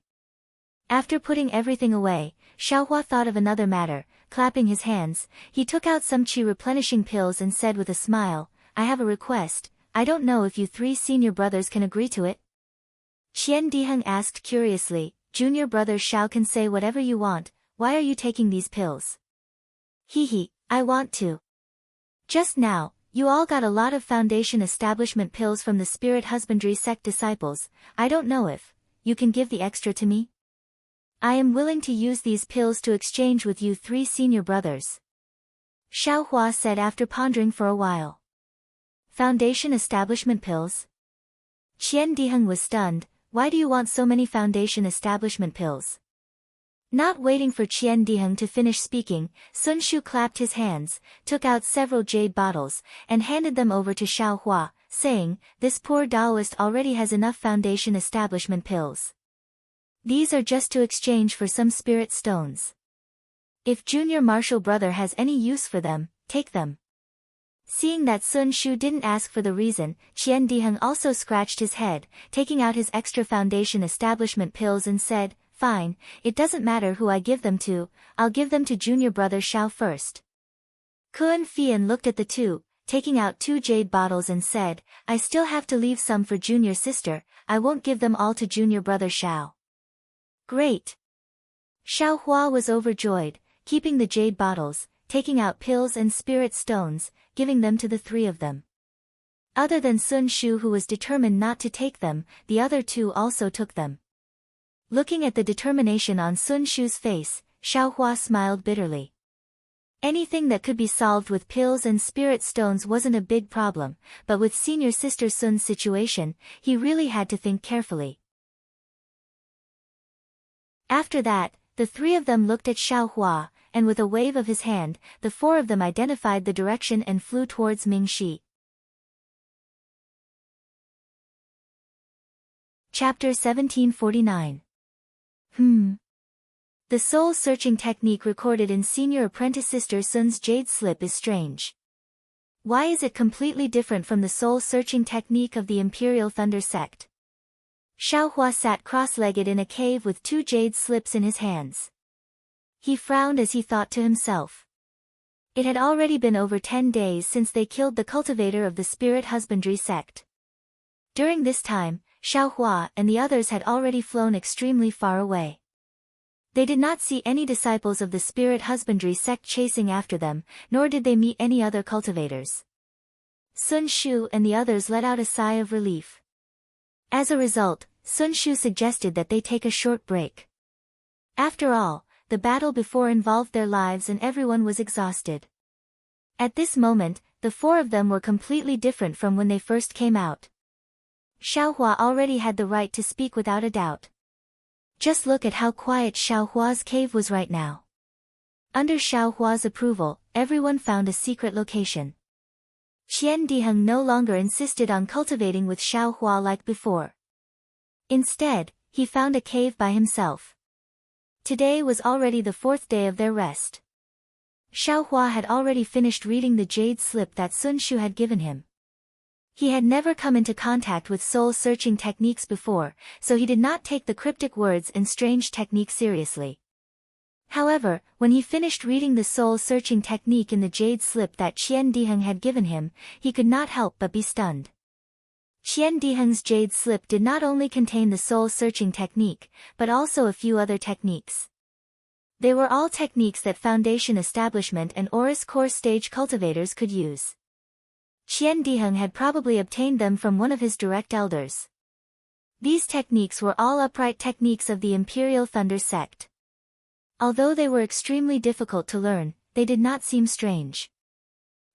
After putting everything away, Xiaohua thought of another matter. Clapping his hands, he took out some qi replenishing pills and said with a smile, "I have a request. I don't know if you 3 senior brothers can agree to it." Qian Diheng asked curiously, "Junior brother Xiao can say whatever you want, why are you taking these pills?" "Hee, I want to. Just now, you all got a lot of foundation establishment pills from the Spirit Husbandry Sect Disciples. I don't know if you can give the extra to me. I am willing to use these pills to exchange with you 3 senior brothers," Xiaohua said after pondering for a while. Foundation establishment pills? Qian Diheng was stunned. "Why do you want so many foundation establishment pills?" Not waiting for Qian Diheng to finish speaking, Sun Shu clapped his hands, took out several jade bottles, and handed them over to Xiaohua, saying, "This poor Taoist already has enough foundation establishment pills. These are just to exchange for some spirit stones. If junior martial brother has any use for them, take them." Seeing that Sun Shu didn't ask for the reason, Qian Diheng also scratched his head, taking out his extra foundation establishment pills and said, "Fine, it doesn't matter who I give them to, I'll give them to junior brother Xiao first." Kun Fian looked at the 2, taking out 2 jade bottles and said, "I still have to leave some for junior sister, I won't give them all to junior brother Xiao." Great! Xiaohua was overjoyed, keeping the jade bottles, taking out pills and spirit stones, giving them to the 3 of them. Other than Sun Shu, who was determined not to take them, the other 2 also took them. Looking at the determination on Sun Shu's face, Xiaohua smiled bitterly. Anything that could be solved with pills and spirit stones wasn't a big problem, but with senior sister Sun's situation, he really had to think carefully. After that, the 3 of them looked at Xiaohua, and with a wave of his hand, the 4 of them identified the direction and flew towards Mingxi. Chapter 1749. The soul-searching technique recorded in Senior Apprentice Sister Sun's Jade Slip is strange. Why is it completely different from the soul-searching technique of the Imperial Thunder Sect? Xiaohua sat cross-legged in a cave with 2 jade slips in his hands. He frowned as he thought to himself. It had already been over 10 days since they killed the cultivator of the Spirit Husbandry Sect. During this time, Xiaohua and the others had already flown extremely far away. They did not see any disciples of the spirit husbandry sect chasing after them, nor did they meet any other cultivators. Sun Shu and the others let out a sigh of relief. As a result, Sun Shu suggested that they take a short break. After all, the battle before involved their lives and everyone was exhausted. At this moment, the four of them were completely different from when they first came out. Xiaohua already had the right to speak without a doubt. Just look at how quiet Xiaohua's cave was right now. Under Xiaohua's approval, everyone found a secret location. Qian Diheng no longer insisted on cultivating with Xiaohua like before. Instead, he found a cave by himself. Today was already the 4th day of their rest. Xiaohua had already finished reading the jade slip that Sun Shu had given him. He had never come into contact with soul-searching techniques before, so he did not take the cryptic words and strange technique seriously. However, when he finished reading the soul-searching technique in the jade slip that Qian Diheng had given him, he could not help but be stunned. Qian Diheng's jade slip did not only contain the soul-searching technique, but also a few other techniques. They were all techniques that Foundation Establishment and Oris Core Stage cultivators could use. Qian Diheng had probably obtained them from one of his direct elders. These techniques were all upright techniques of the Imperial Thunder sect. Although they were extremely difficult to learn, they did not seem strange.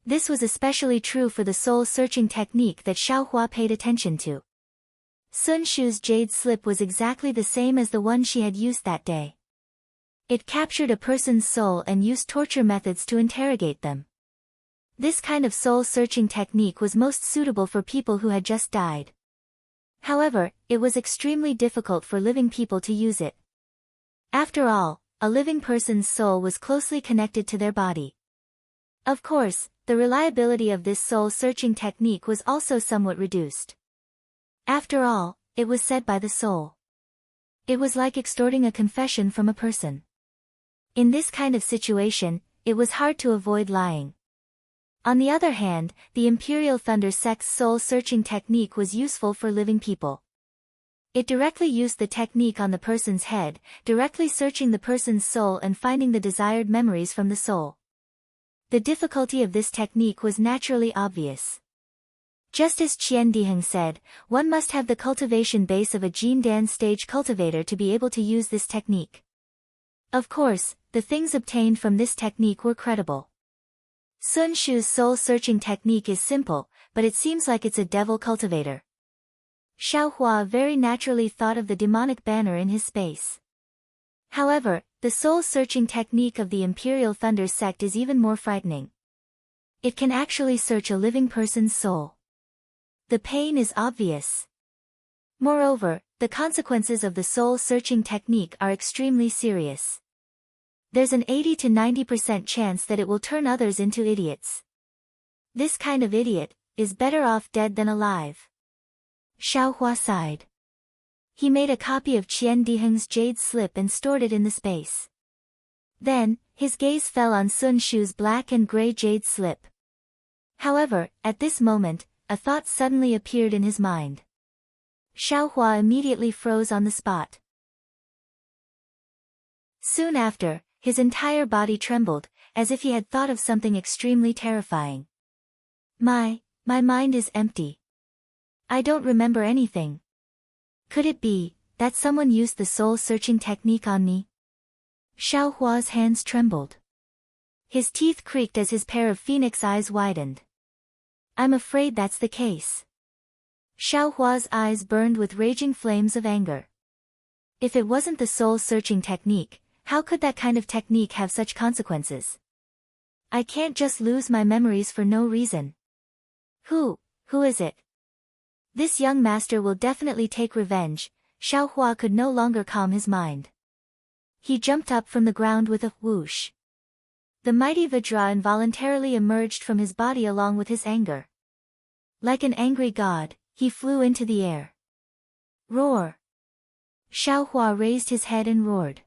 This was especially true for the soul-searching technique that Xiaohua paid attention to. Sun Shu's jade slip was exactly the same as the one she had used that day. It captured a person's soul and used torture methods to interrogate them. This kind of soul-searching technique was most suitable for people who had just died. However, it was extremely difficult for living people to use it. After all, a living person's soul was closely connected to their body. Of course, the reliability of this soul-searching technique was also somewhat reduced. After all, it was said by the soul. It was like extorting a confession from a person. In this kind of situation, it was hard to avoid lying. On the other hand, the Imperial Thunder sect's soul-searching technique was useful for living people. It directly used the technique on the person's head, directly searching the person's soul and finding the desired memories from the soul. The difficulty of this technique was naturally obvious. Just as Qian Diheng said, one must have the cultivation base of a Jindan stage cultivator to be able to use this technique. Of course, the things obtained from this technique were credible. Sun Shu's soul-searching technique is simple, but it seems like it's a devil cultivator. Xiaohua very naturally thought of the demonic banner in his space. However, the soul-searching technique of the Imperial Thunder sect is even more frightening. It can actually search a living person's soul. The pain is obvious. Moreover, the consequences of the soul-searching technique are extremely serious. There's an 80 to 90% chance that it will turn others into idiots. This kind of idiot is better off dead than alive. Xiaohua sighed. He made a copy of Qian Diheng's jade slip and stored it in the space. Then, his gaze fell on Sun Shu's black and gray jade slip. However, at this moment, a thought suddenly appeared in his mind. Xiaohua immediately froze on the spot. Soon after, his entire body trembled, as if he had thought of something extremely terrifying. My mind is empty. I don't remember anything. Could it be that someone used the soul-searching technique on me? Xiaohua's hands trembled. His teeth creaked as his pair of phoenix eyes widened. I'm afraid that's the case. Xiaohua's eyes burned with raging flames of anger. If it wasn't the soul-searching technique, how could that kind of technique have such consequences? I can't just lose my memories for no reason. Who is it? This young master will definitely take revenge. Xiaohua could no longer calm his mind. He jumped up from the ground with a whoosh. The mighty Vajra involuntarily emerged from his body along with his anger. Like an angry god, he flew into the air. Roar! Xiaohua raised his head and roared.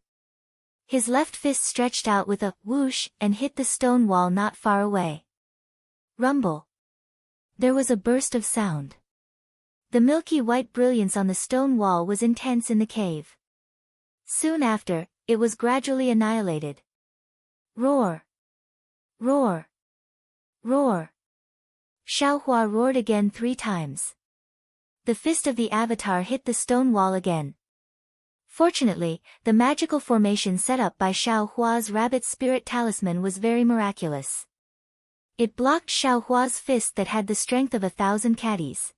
His left fist stretched out with a whoosh and hit the stone wall not far away. Rumble! There was a burst of sound. The milky white brilliance on the stone wall was intense in the cave. Soon after, it was gradually annihilated. Roar! Roar! Roar! Xiaohua roared again 3 times. The fist of the avatar hit the stone wall again. Fortunately, the magical formation set up by Xiaohua's rabbit spirit talisman was very miraculous. It blocked Xiaohua's fist that had the strength of 1,000 caddies.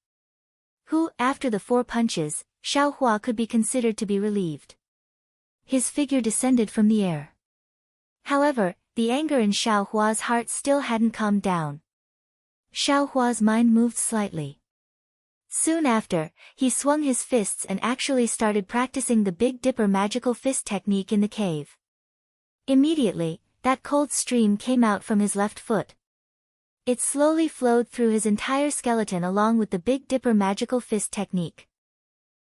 Who, after the 4 punches, Xiaohua could be considered to be relieved. His figure descended from the air. However, the anger in Xiaohua's heart still hadn't calmed down. Xiaohua's mind moved slightly. Soon after, he swung his fists and actually started practicing the Big Dipper magical fist technique in the cave. Immediately, that cold stream came out from his left foot. It slowly flowed through his entire skeleton along with the Big Dipper magical fist technique.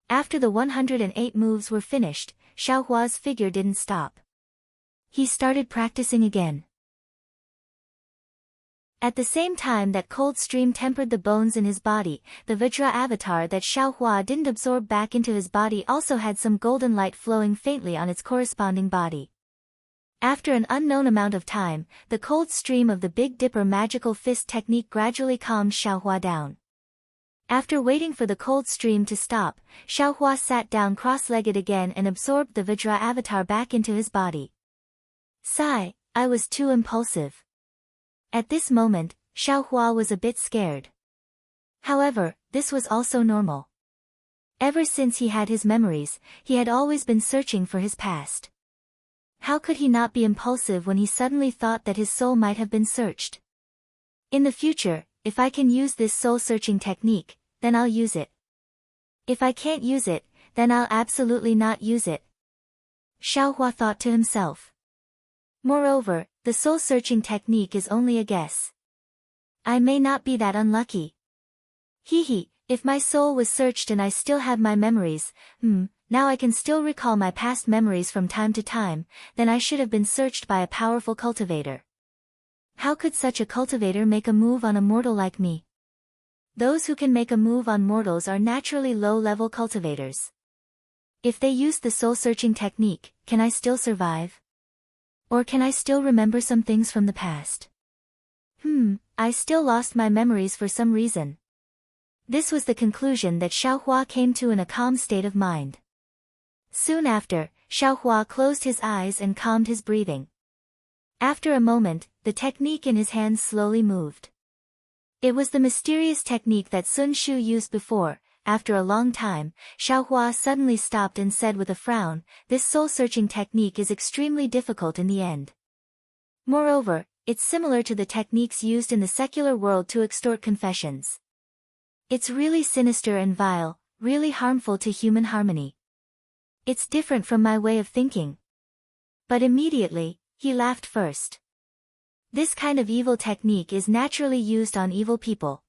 After the 108 moves were finished, Xiaohua's figure didn't stop. He started practicing again. At the same time that cold stream tempered the bones in his body, the Vajra avatar that Xiaohua didn't absorb back into his body also had some golden light flowing faintly on its corresponding body. After an unknown amount of time, the cold stream of the Big Dipper magical fist technique gradually calmed Xiaohua down. After waiting for the cold stream to stop, Xiaohua sat down cross-legged again and absorbed the Vajra avatar back into his body. Sigh, I was too impulsive. At this moment, Xiaohua was a bit scared. However, this was also normal. Ever since he had his memories, he had always been searching for his past. How could he not be impulsive when he suddenly thought that his soul might have been searched? In the future, if I can use this soul-searching technique, then I'll use it. If I can't use it, then I'll absolutely not use it. Xiaohua thought to himself. Moreover, the soul-searching technique is only a guess. I may not be that unlucky. Hee, if my soul was searched and I still have my memories, now I can still recall my past memories from time to time, then I should have been searched by a powerful cultivator. How could such a cultivator make a move on a mortal like me? Those who can make a move on mortals are naturally low-level cultivators. If they use the soul-searching technique, can I still survive? Or can I still remember some things from the past? I still lost my memories for some reason. This was the conclusion that Xiaohua came to in a calm state of mind. Soon after, Xiaohua closed his eyes and calmed his breathing. After a moment, the technique in his hands slowly moved. It was the mysterious technique that Sun Shu used before. After a long time, Xiaohua suddenly stopped and said with a frown, "This soul-searching technique is extremely difficult in the end. Moreover, it's similar to the techniques used in the secular world to extort confessions. It's really sinister and vile, really harmful to human harmony. It's different from my way of thinking." But immediately, he laughed first. This kind of evil technique is naturally used on evil people.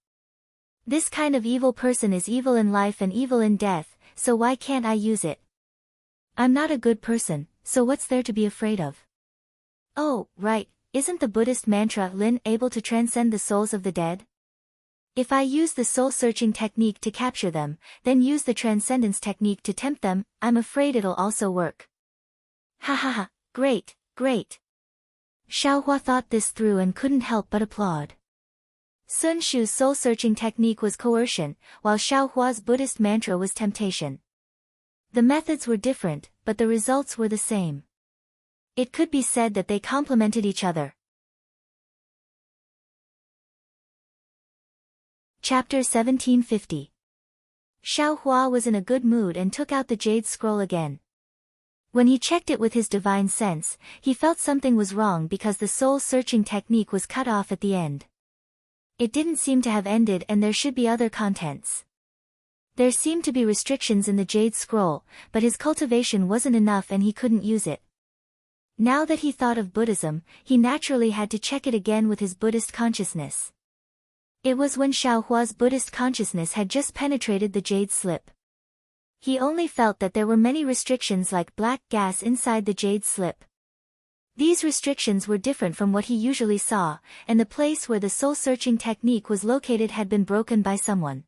This kind of evil person is evil in life and evil in death, so why can't I use it? I'm not a good person, so what's there to be afraid of? Oh, right, isn't the Buddhist mantra Lin able to transcend the souls of the dead? If I use the soul-searching technique to capture them, then use the transcendence technique to tempt them, I'm afraid it'll also work. Ha, great, great. Xiaohua thought this through and couldn't help but applaud. Sun Shu's soul-searching technique was coercion, while Xiaohua's Buddhist mantra was temptation. The methods were different, but the results were the same. It could be said that they complemented each other. Chapter 1750. Xiaohua was in a good mood and took out the jade scroll again. When he checked it with his divine sense, he felt something was wrong because the soul-searching technique was cut off at the end. It didn't seem to have ended and there should be other contents. There seemed to be restrictions in the jade scroll, but his cultivation wasn't enough and he couldn't use it. Now that he thought of Buddhism, he naturally had to check it again with his Buddhist consciousness. It was when Xiaohua's Buddhist consciousness had just penetrated the jade slip. He only felt that there were many restrictions like black gas inside the jade slip. These restrictions were different from what he usually saw, and the place where the soul-searching technique was located had been broken by someone.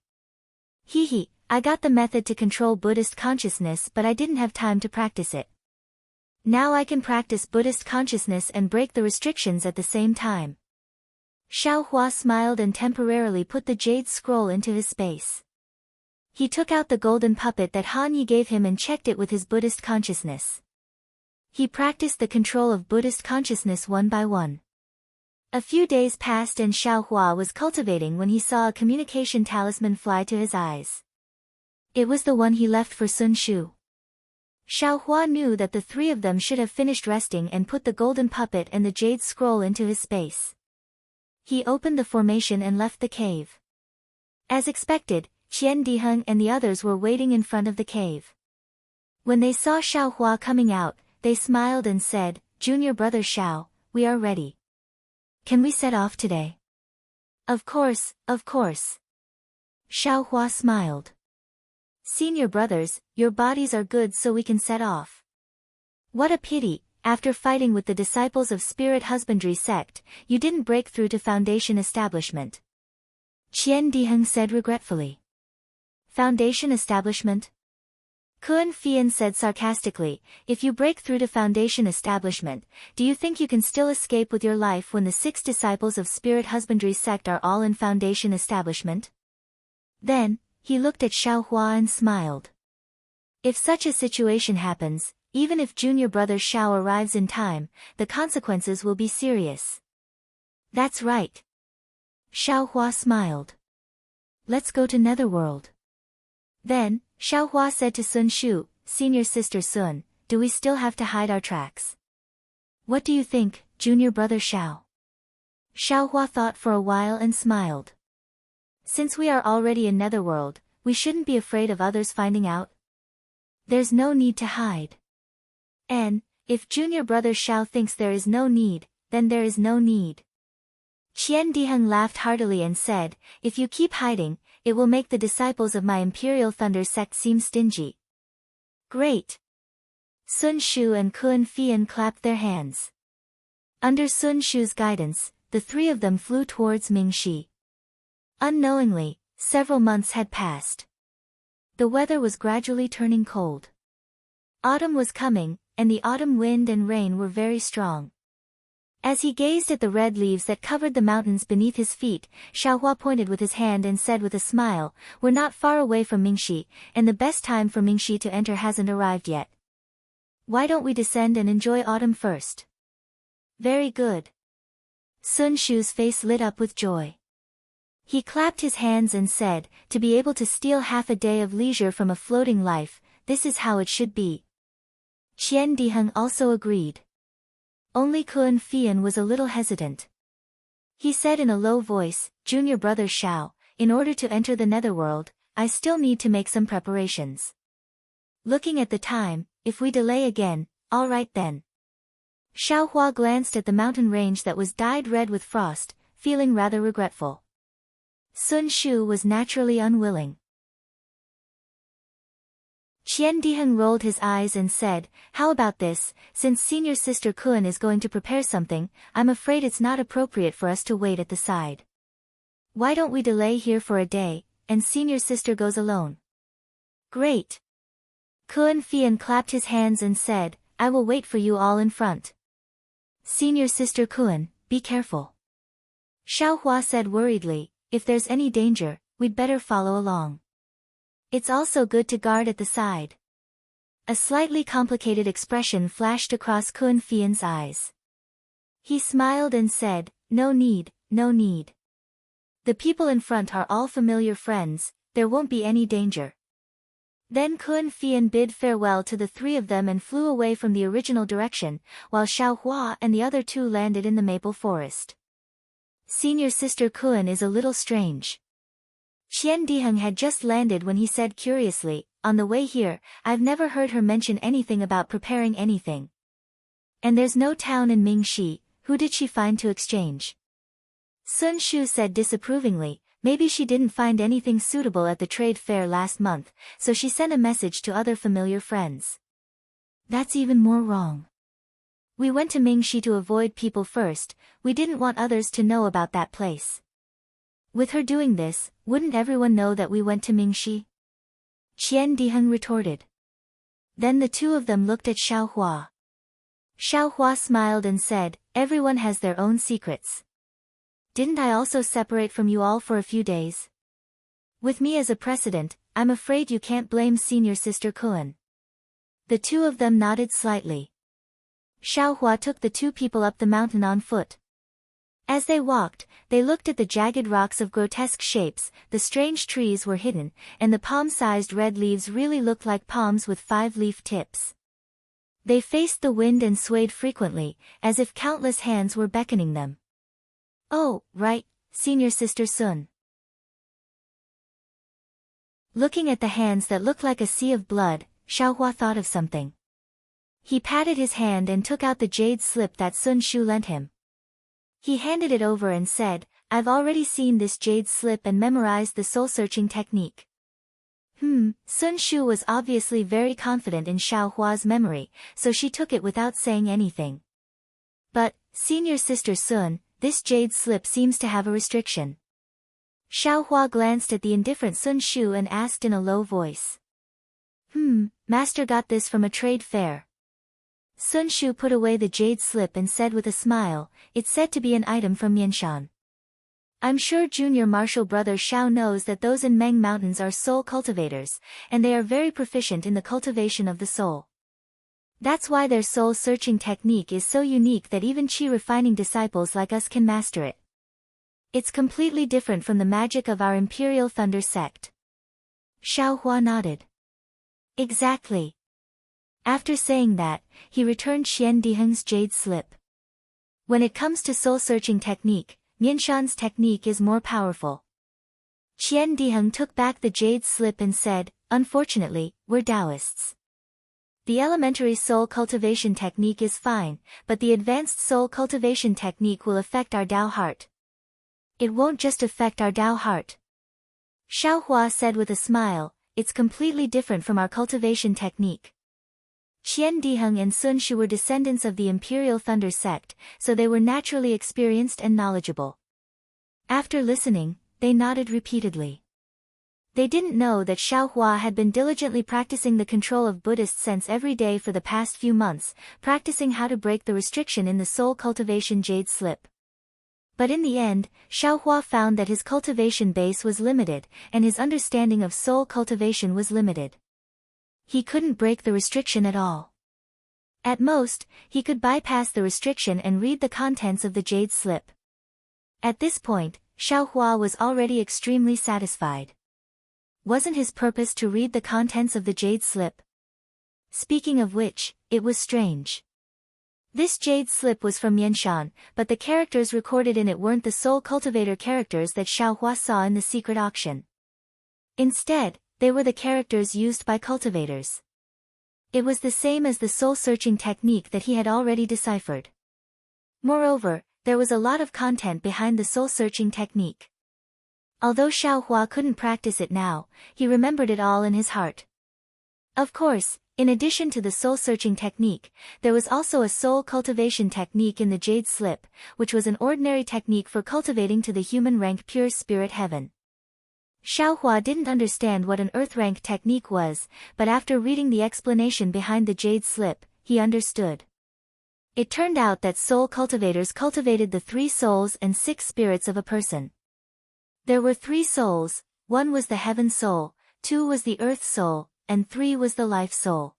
I got the method to control Buddhist consciousness, but I didn't have time to practice it. Now I can practice Buddhist consciousness and break the restrictions at the same time. Xiaohua smiled and temporarily put the jade scroll into his space. He took out the golden puppet that Han Yi gave him and checked it with his Buddhist consciousness. He practiced the control of Buddhist consciousness one by one. A few days passed and Xiaohua was cultivating when he saw a communication talisman fly to his eyes. It was the one he left for Sun Shu. Xiaohua knew that the three of them should have finished resting and put the golden puppet and the jade scroll into his space. He opened the formation and left the cave. As expected, Qian Diheng and the others were waiting in front of the cave. When they saw Xiaohua coming out, they smiled and said, "Junior brother Xiao, we are ready. Can we set off today?" Of course, of course." Xiaohua smiled. "Senior brothers, your bodies are good so we can set off." "What a pity, after fighting with the disciples of Spirit Husbandry sect, you didn't break through to Foundation Establishment." Qian Diheng said regretfully. "Foundation Establishment?" Kun Fian said sarcastically, "If you break through to Foundation Establishment, do you think you can still escape with your life when the 6 disciples of Spirit Husbandry sect are all in Foundation Establishment?" Then, he looked at Xiaohua and smiled. "If such a situation happens, even if junior brother Xiao arrives in time, the consequences will be serious." "That's right." Xiaohua smiled. "Let's go to Netherworld." Then, Xiaohua said to Sun Shu, "Senior sister Sun, do we still have to hide our tracks?" "What do you think, junior brother Xiao?" Xiaohua thought for a while and smiled. "Since we are already in Netherworld, we shouldn't be afraid of others finding out. There's no need to hide. And, if junior brother Xiao thinks there is no need, then there is no need." Qian Diheng laughed heartily and said, "If you keep hiding, it will make the disciples of my Imperial Thunder sect seem stingy." "Great!" Sun Shu and Kun Fian clapped their hands. Under Sun Shu's guidance, the three of them flew towards Mingxi. Unknowingly, several months had passed. The weather was gradually turning cold. Autumn was coming, and the autumn wind and rain were very strong. As he gazed at the red leaves that covered the mountains beneath his feet, Xiaohua pointed with his hand and said with a smile, "We're not far away from Mingxi, and the best time for Mingxi to enter hasn't arrived yet. Why don't we descend and enjoy autumn first?" "Very good." Sun Shu's face lit up with joy. He clapped his hands and said, "To be able to steal half a day of leisure from a floating life, this is how it should be." Qian Diheng also agreed. Only Kun Fian was a little hesitant. He said in a low voice, "Junior brother Xiao, in order to enter the Netherworld, I still need to make some preparations. Looking at the time, if we delay again, all right then." Xiaohua glanced at the mountain range that was dyed red with frost, feeling rather regretful. Sun Shu was naturally unwilling. Qian Diheng rolled his eyes and said, "How about this, since senior sister Kun is going to prepare something, I'm afraid it's not appropriate for us to wait at the side. Why don't we delay here for a day, and senior sister goes alone?" "Great." Kun Fian clapped his hands and said, "I will wait for you all in front. Senior sister Kun, be careful." Xiaohua said worriedly, "If there's any danger, we'd better follow along. It's also good to guard at the side." A slightly complicated expression flashed across Kun Fian's eyes. He smiled and said, "No need, no need. The people in front are all familiar friends, there won't be any danger." Then Kun Fian bid farewell to the three of them and flew away from the original direction, while Xiaohua and the other two landed in the maple forest. "Senior sister Kun is a little strange." Qian Diheng had just landed when he said curiously, "On the way here, I've never heard her mention anything about preparing anything. And there's no town in Mingxi, who did she find to exchange?" Sun Shu said disapprovingly, "Maybe she didn't find anything suitable at the trade fair last month, so she sent a message to other familiar friends." "That's even more wrong. We went to Mingxi to avoid people first, we didn't want others to know about that place. With her doing this, wouldn't everyone know that we went to Mingxi?" Qian Diheng retorted. Then the two of them looked at Xiaohua. Xiaohua smiled and said, everyone has their own secrets. Didn't I also separate from you all for a few days? With me as a precedent, I'm afraid you can't blame senior sister Kuan. The two of them nodded slightly. Xiaohua took the two people up the mountain on foot. As they walked, they looked at the jagged rocks of grotesque shapes, the strange trees were hidden, and the palm-sized red leaves really looked like palms with 5-leaf tips. They faced the wind and swayed frequently, as if countless hands were beckoning them. Oh, right, senior sister Sun. Looking at the hands that looked like a sea of blood, Xiaohua thought of something. He patted his hand and took out the jade slip that Sun Shu lent him. He handed it over and said, I've already seen this jade slip and memorized the soul-searching technique. Sun Shu was obviously very confident in Xiaohua's memory, so she took it without saying anything. But, senior sister Sun, this jade slip seems to have a restriction. Xiaohua glanced at the indifferent Sun Shu and asked in a low voice. Master got this from a trade fair. Sun Shu put away the jade slip and said with a smile, it's said to be an item from Mianshan. I'm sure junior martial brother Xiao knows that those in Meng Mountains are soul cultivators, and they are very proficient in the cultivation of the soul. That's why their soul-searching technique is so unique that even chi-refining disciples like us can master it. It's completely different from the magic of our Imperial Thunder sect. Xiaohua nodded. Exactly. After saying that, he returned Qian Diheng's jade slip. When it comes to soul-searching technique, Mianshan's technique is more powerful. Qian Diheng took back the jade slip and said, unfortunately, we're Taoists. The elementary soul cultivation technique is fine, but the advanced soul cultivation technique will affect our Tao heart. It won't just affect our Tao heart. Xiaohua said with a smile, it's completely different from our cultivation technique. Qian Diheng and Sun Shu were descendants of the Imperial Thunder sect, so they were naturally experienced and knowledgeable. After listening, they nodded repeatedly. They didn't know that Xiaohua had been diligently practicing the control of Buddhist sense every day for the past few months, practicing how to break the restriction in the soul cultivation jade slip. But in the end, Xiaohua found that his cultivation base was limited, and his understanding of soul cultivation was limited. He couldn't break the restriction at all. At most, he could bypass the restriction and read the contents of the jade slip. At this point, Xiaohua was already extremely satisfied. Wasn't his purpose to read the contents of the jade slip? Speaking of which, it was strange. This jade slip was from Mianshan, but the characters recorded in it weren't the soul cultivator characters that Xiaohua saw in the secret auction. Instead, they were the characters used by cultivators. It was the same as the soul-searching technique that he had already deciphered. Moreover, there was a lot of content behind the soul-searching technique. Although Xiaohua couldn't practice it now, he remembered it all in his heart. Of course, in addition to the soul-searching technique, there was also a soul cultivation technique in the jade slip, which was an ordinary technique for cultivating to the human rank pure spirit heaven. Xiaohua didn't understand what an earth rank technique was, but after reading the explanation behind the jade slip, he understood. It turned out that soul cultivators cultivated the 3 souls and 6 spirits of a person. There were 3 souls, 1 was the heaven soul, 2 was the earth soul, and 3 was the life soul.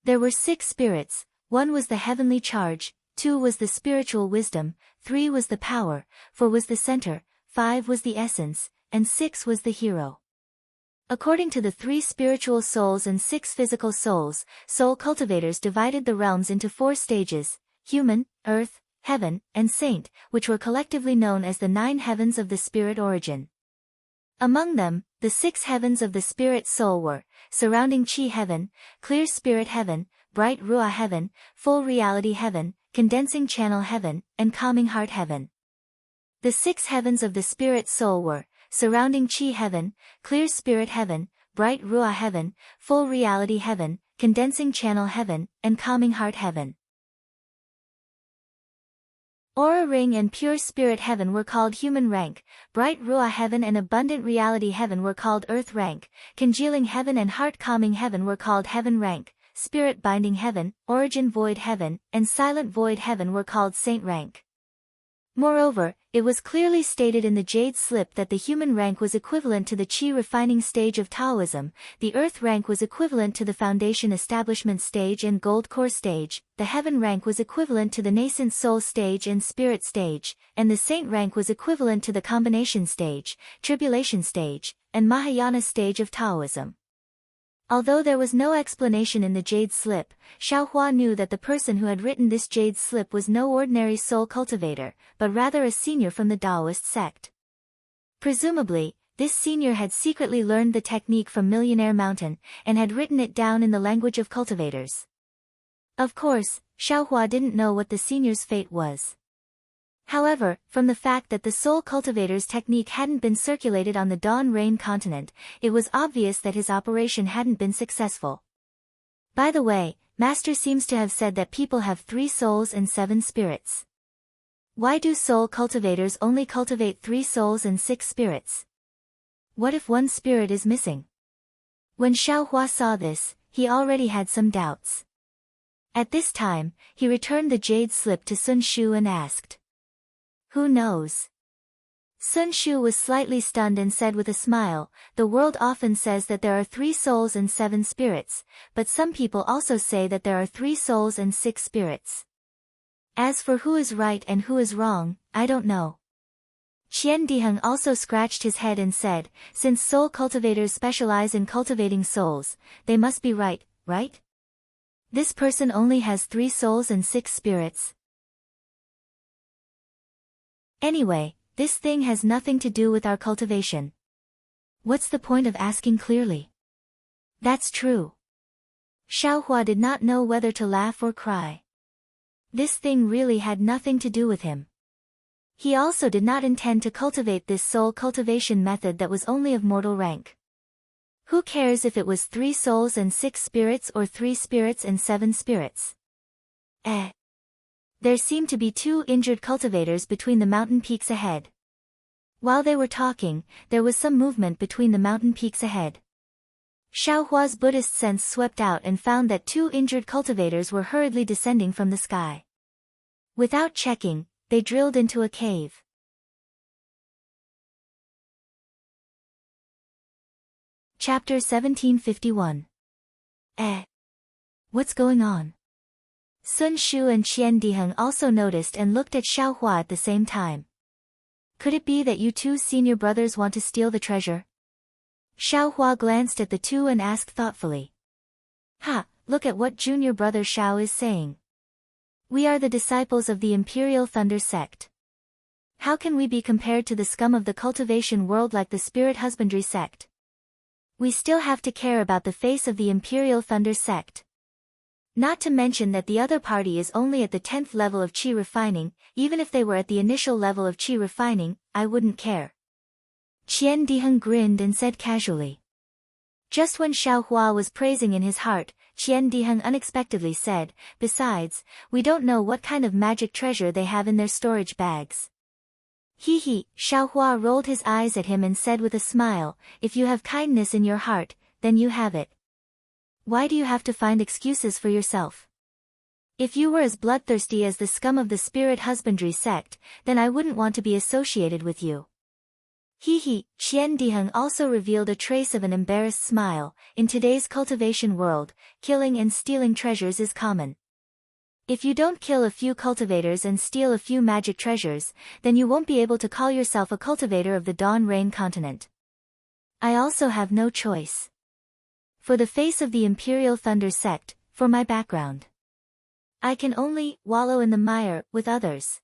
There were 6 spirits, 1 was the heavenly charge, 2 was the spiritual wisdom, 3 was the power, 4 was the center, 5 was the essence, and 6 was the hero. According to the 3 spiritual souls and 6 physical souls, soul cultivators divided the realms into 4 stages: human, earth, heaven, and saint, which were collectively known as the 9 heavens of the spirit origin. Among them, the 6 heavens of the spirit soul were surrounding chi heaven, clear spirit heaven, bright ruah heaven, full reality heaven, condensing channel heaven, and calming heart heaven. The 6 heavens of the spirit soul were surrounding chi heaven, clear spirit heaven, bright ruah heaven, full reality heaven, condensing channel heaven, and calming heart heaven. Aura ring and pure spirit heaven were called human rank, bright Ruah heaven and abundant reality heaven were called earth rank, congealing heaven and heart calming heaven were called heaven rank, spirit binding heaven, origin void heaven, and silent void heaven were called saint rank. Moreover, it was clearly stated in the jade slip that the human rank was equivalent to the chi refining stage of Taoism, the earth rank was equivalent to the foundation establishment stage and gold core stage, the heaven rank was equivalent to the nascent soul stage and spirit stage, and the saint rank was equivalent to the combination stage, tribulation stage, and Mahayana stage of Taoism. Although there was no explanation in the jade slip, Xiaohua knew that the person who had written this jade slip was no ordinary soul cultivator, but rather a senior from the Taoist sect. Presumably, this senior had secretly learned the technique from Millionaire Mountain, and had written it down in the language of cultivators. Of course, Xiaohua didn't know what the senior's fate was. However, from the fact that the soul cultivator's technique hadn't been circulated on the Dawn Rain continent, it was obvious that his operation hadn't been successful. By the way, Master seems to have said that people have 3 souls and 7 spirits. Why do soul cultivators only cultivate 3 souls and 6 spirits? What if one spirit is missing? When Xiaohua saw this, he already had some doubts. At this time, he returned the jade slip to Sun Shu and asked, "Who knows?" Sun Shu was slightly stunned and said with a smile, "The world often says that there are 3 souls and 7 spirits, but some people also say that there are 3 souls and 6 spirits. As for who is right and who is wrong, I don't know." Qian Diheng also scratched his head and said, "Since soul cultivators specialize in cultivating souls, they must be right, right? This person only has 3 souls and 6 spirits. Anyway, this thing has nothing to do with our cultivation. What's the point of asking clearly?" That's true. Xiaohua did not know whether to laugh or cry. This thing really had nothing to do with him. He also did not intend to cultivate this soul cultivation method that was only of mortal rank. Who cares if it was 3 souls and 6 spirits or 3 spirits and 7 spirits? There seemed to be 2 injured cultivators between the mountain peaks ahead. While they were talking, there was some movement between the mountain peaks ahead. Xiaohua's Buddhist sense swept out and found that 2 injured cultivators were hurriedly descending from the sky. Without checking, they drilled into a cave. Chapter 1751. What's going on? Sun Shu and Qian Diheng also noticed and looked at Xiaohua at the same time. Could it be that you 2 senior brothers want to steal the treasure? Xiaohua glanced at the 2 and asked thoughtfully. Look at what junior brother Xiao is saying. We are the disciples of the Imperial Thunder sect. How can we be compared to the scum of the cultivation world like the Spirit Husbandry sect? We still have to care about the face of the Imperial Thunder sect. Not to mention that the other party is only at the 10th level of chi refining, even if they were at the initial level of chi refining, I wouldn't care. Qian Diheng grinned and said casually. Just when Xiaohua was praising in his heart, Qian Diheng unexpectedly said, "Besides, we don't know what kind of magic treasure they have in their storage bags." Xiaohua rolled his eyes at him and said with a smile, "If you have kindness in your heart, then you have it. Why do you have to find excuses for yourself? If you were as bloodthirsty as the scum of the Spirit Husbandry sect, then I wouldn't want to be associated with you." Qian Diheng also revealed a trace of an embarrassed smile. In today's cultivation world, killing and stealing treasures is common. If you don't kill a few cultivators and steal a few magic treasures, then you won't be able to call yourself a cultivator of the Dawn Rain continent. I also have no choice. For the face of the Imperial Thunder sect, for my background, I can only wallow in the mire with others.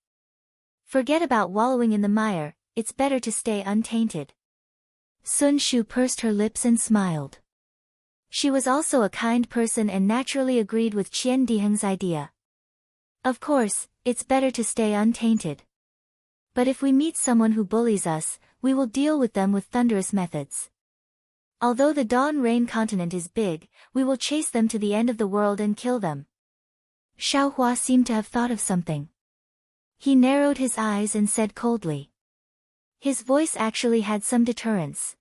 Forget about wallowing in the mire, it's better to stay untainted. Sun Shu pursed her lips and smiled. She was also a kind person and naturally agreed with Qian Diheng's idea. Of course, it's better to stay untainted. But if we meet someone who bullies us, we will deal with them with thunderous methods. Although the Dawn Rain continent is big, we will chase them to the end of the world and kill them. Xiaohua seemed to have thought of something. He narrowed his eyes and said coldly. His voice actually had some deterrence.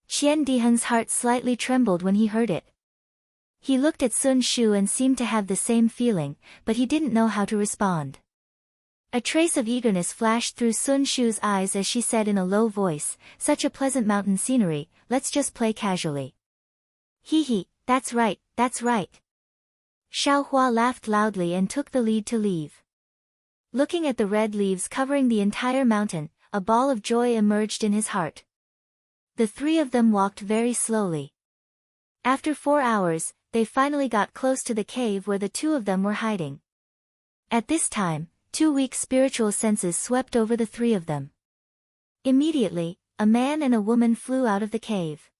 Qian Diheng's heart slightly trembled when he heard it. He looked at Sun Shu and seemed to have the same feeling, but he didn't know how to respond. A trace of eagerness flashed through Sun Shu's eyes as she said in a low voice, "Such a pleasant mountain scenery, let's just play casually." Hee, that's right, that's right. Xiaohua laughed loudly and took the lead to leave. Looking at the red leaves covering the entire mountain, a ball of joy emerged in his heart. The three of them walked very slowly. After 4 hours, they finally got close to the cave where the two of them were hiding. At this time, 2 weak spiritual senses swept over the three of them. Immediately, a man and a woman flew out of the cave.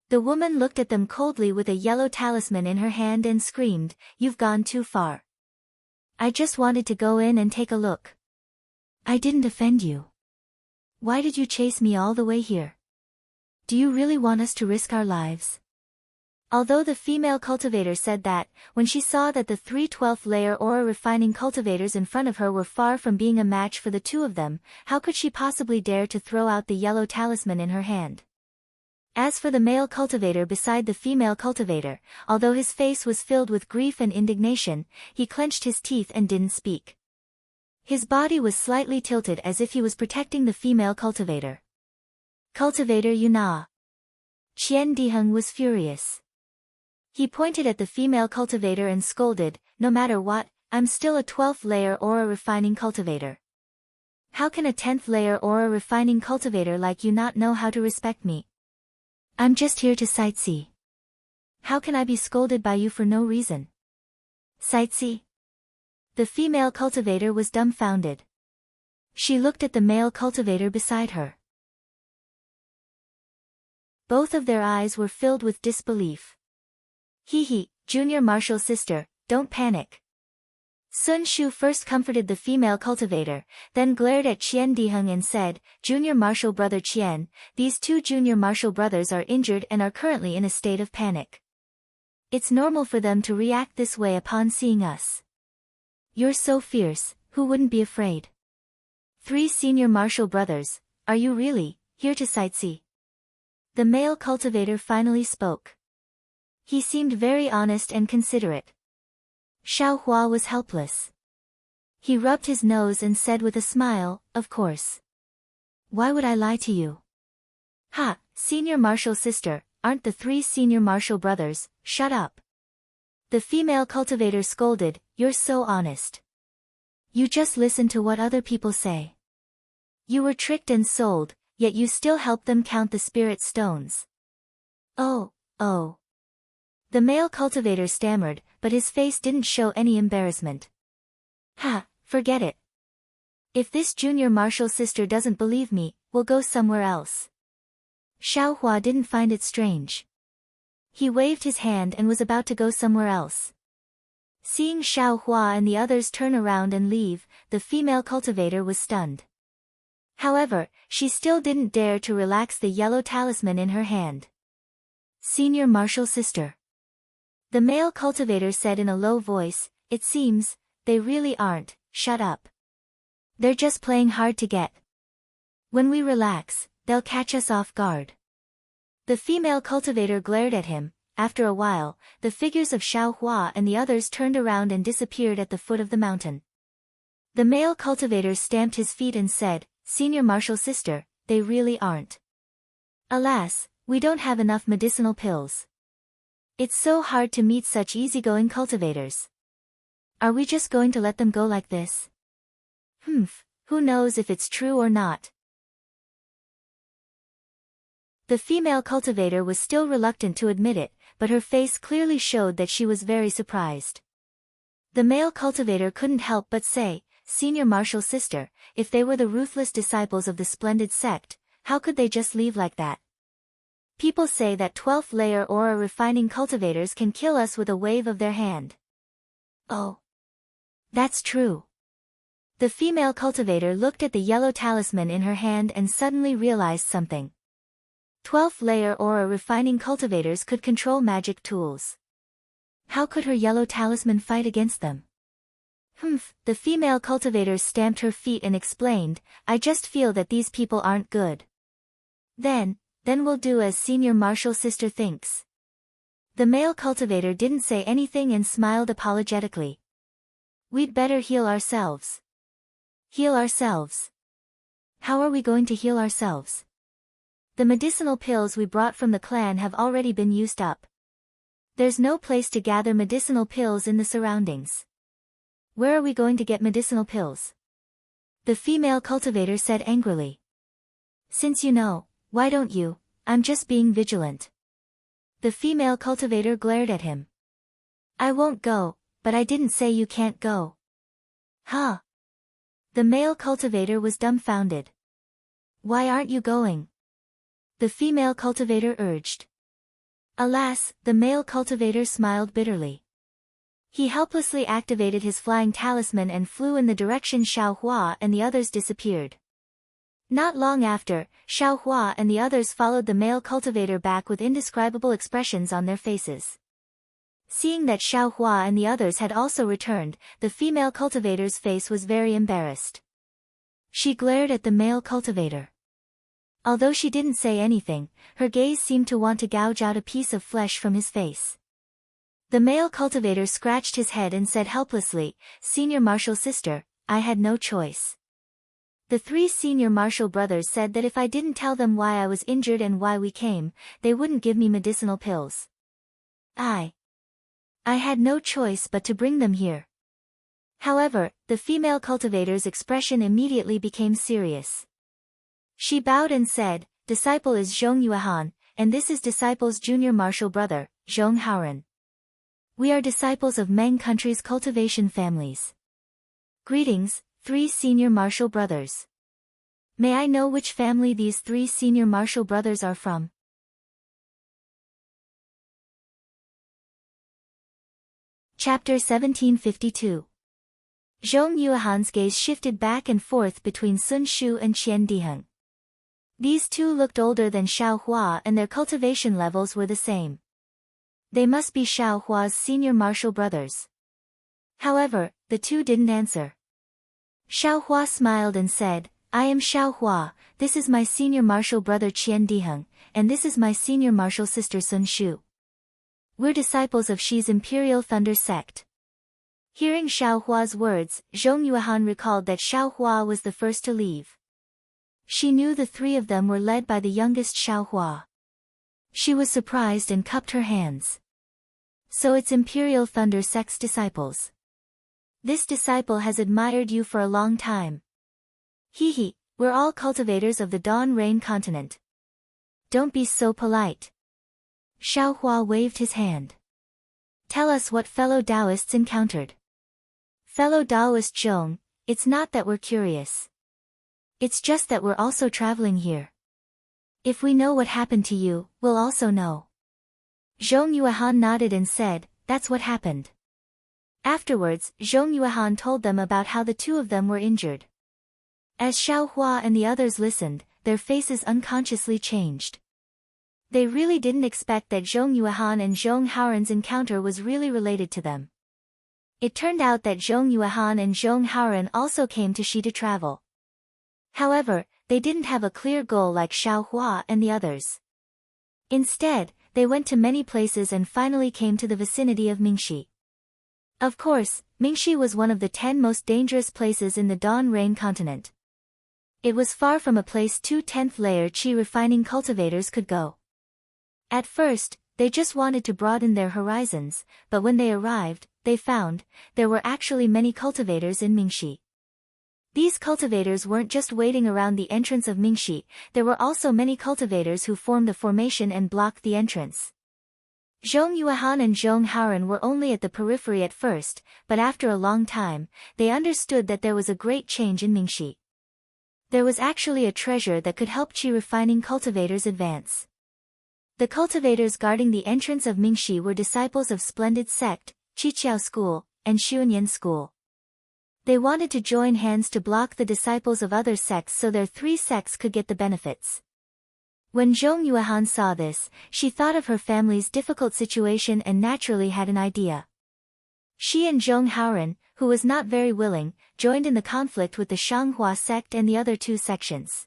The woman looked at them coldly with a yellow talisman in her hand and screamed, "You've gone too far. I just wanted to go in and take a look. I didn't offend you. Why did you chase me all the way here? Do you really want us to risk our lives?" Although the female cultivator said that, when she saw that the 3 12th layer aura refining cultivators in front of her were far from being a match for the two of them, how could she possibly dare to throw out the yellow talisman in her hand? As for the male cultivator beside the female cultivator, although his face was filled with grief and indignation, he clenched his teeth and didn't speak. His body was slightly tilted as if he was protecting the female cultivator. "Cultivator Yuna." Qian Diheng was furious. He pointed at the female cultivator and scolded, "No matter what, I'm still a 12th layer aura refining cultivator. How can a 10th layer aura refining cultivator like you not know how to respect me? I'm just here to sightsee. How can I be scolded by you for no reason?" "Sightsee?" The female cultivator was dumbfounded. She looked at the male cultivator beside her. Both of their eyes were filled with disbelief. "Hee, junior martial sister, don't panic." Sun Shu first comforted the female cultivator, then glared at Qian Diheng and said, "Junior martial brother Qian, these 2 junior martial brothers are injured and are currently in a state of panic. It's normal for them to react this way upon seeing us. You're so fierce, who wouldn't be afraid? 3 senior martial brothers, are you really here to sightsee?" The male cultivator finally spoke. He seemed very honest and considerate. Xiaohua was helpless. He rubbed his nose and said with a smile, "Of course. Why would I lie to you?" "Ha, senior martial sister, aren't the 3 senior martial brothers, shut up." The female cultivator scolded, "You're so honest. You just listen to what other people say. You were tricked and sold, yet you still help them count the spirit stones." Oh. The male cultivator stammered, but his face didn't show any embarrassment. "Ha, forget it. If this junior martial sister doesn't believe me, we'll go somewhere else." Xiaohua didn't find it strange. He waved his hand and was about to go somewhere else. Seeing Xiaohua and the others turn around and leave, the female cultivator was stunned. However, she still didn't dare to relax the yellow talisman in her hand. "Senior martial sister," the male cultivator said in a low voice, "it seems, they really aren't, shut up. They're just playing hard to get. When we relax, they'll catch us off guard." The female cultivator glared at him. After a while, the figures of Xiaohua and the others turned around and disappeared at the foot of the mountain. The male cultivator stamped his feet and said, "Senior martial sister, they really aren't. Alas, we don't have enough medicinal pills. It's so hard to meet such easygoing cultivators. Are we just going to let them go like this? Who knows if it's true or not." The female cultivator was still reluctant to admit it, but her face clearly showed that she was very surprised. The male cultivator couldn't help but say, "Senior martial sister, if they were the ruthless disciples of the splendid sect, how could they just leave like that? People say that 12th layer aura refining cultivators can kill us with a wave of their hand." "Oh. That's true." The female cultivator looked at the yellow talisman in her hand and suddenly realized something. 12th layer aura refining cultivators could control magic tools. How could her yellow talisman fight against them? Humph, the female cultivator stamped her feet and explained, I just feel that these people aren't good. Then we'll do as Senior Marshal Sister thinks. The male cultivator didn't say anything and smiled apologetically. We'd better heal ourselves. Heal ourselves. How are we going to heal ourselves? The medicinal pills we brought from the clan have already been used up. There's no place to gather medicinal pills in the surroundings. Where are we going to get medicinal pills? The female cultivator said angrily. Since you know, why don't you? I'm just being vigilant. The female cultivator glared at him. I won't go, but I didn't say you can't go. Huh? The male cultivator was dumbfounded. Why aren't you going? The female cultivator urged. Alas, the male cultivator smiled bitterly. He helplessly activated his flying talisman and flew in the direction Xiaohua and the others disappeared. Not long after, Xiaohua and the others followed the male cultivator back with indescribable expressions on their faces. Seeing that Xiaohua and the others had also returned, the female cultivator's face was very embarrassed. She glared at the male cultivator. Although she didn't say anything, her gaze seemed to want to gouge out a piece of flesh from his face. The male cultivator scratched his head and said helplessly, Senior Marshal Sister, I had no choice. The 3 senior marshal brothers said that if I didn't tell them why I was injured and why we came, they wouldn't give me medicinal pills. I had no choice but to bring them here. However, the female cultivator's expression immediately became serious. She bowed and said, Disciple is Zhong Yuehan, and this is Disciple's junior marshal brother, Zhong Haoren. We are disciples of Meng country's cultivation families. Greetings, 3 senior marshal brothers. May I know which family these 3 senior marshal brothers are from? Chapter 1752. Zhong Yuehan's gaze shifted back and forth between Sun Shu and Qian Diheng. These 2 looked older than Xiaohua and their cultivation levels were the same. They must be Xiaohua's senior marshal brothers. However, the 2 didn't answer. Xiaohua smiled and said, I am Xiaohua, this is my senior marshal brother Qian Diheng, and this is my senior marshal sister Sun Shu. We're disciples of Shi's Imperial Thunder sect. Hearing Xiaohua's words, Zhong Yuehan recalled that Xiaohua was the first to leave. She knew the 3 of them were led by the youngest Xiaohua. She was surprised and cupped her hands. So it's Imperial Thunder sect's disciples. This disciple has admired you for a long time. Hee, we're all cultivators of the Dawn Rain continent. Don't be so polite. Xiaohua waved his hand. Tell us what fellow Taoists encountered. Fellow Taoist Zhong, it's not that we're curious. It's just that we're also traveling here. If we know what happened to you, we'll also know. Zhong Yuehan nodded and said, that's what happened. Afterwards, Zhong Yuehan told them about how the 2 of them were injured. As Xiaohua and the others listened, their faces unconsciously changed. They really didn't expect that Zhong Yuehan and Zhong Haoren's encounter was really related to them. It turned out that Zhong Yuehan and Zhong Haoren also came to Shi to travel. However, they didn't have a clear goal like Xiaohua and the others. Instead, they went to many places and finally came to the vicinity of Mingxi. Of course, Mingxi was one of the 10 most dangerous places in the Dawn Rain continent. It was far from a place 2 10th layer qi refining cultivators could go. At first, they just wanted to broaden their horizons, but when they arrived, they found there were actually many cultivators in Mingxi. These cultivators weren't just waiting around the entrance of Mingxi, there were also many cultivators who formed a formation and blocked the entrance. Zhong Yuehan and Zhong Haoren were only at the periphery at first, but after a long time, they understood that there was a great change in Mingxi. There was actually a treasure that could help qi refining cultivators advance. The cultivators guarding the entrance of Mingxi were disciples of Splendid Sect, Qiqiao School, and Xuanyan School. They wanted to join hands to block the disciples of other sects so their 3 sects could get the benefits. When Zhong Yuehan saw this, she thought of her family's difficult situation and naturally had an idea. She and Zhong Haoren, who was not very willing, joined in the conflict with the Shanghua sect and the other two sections.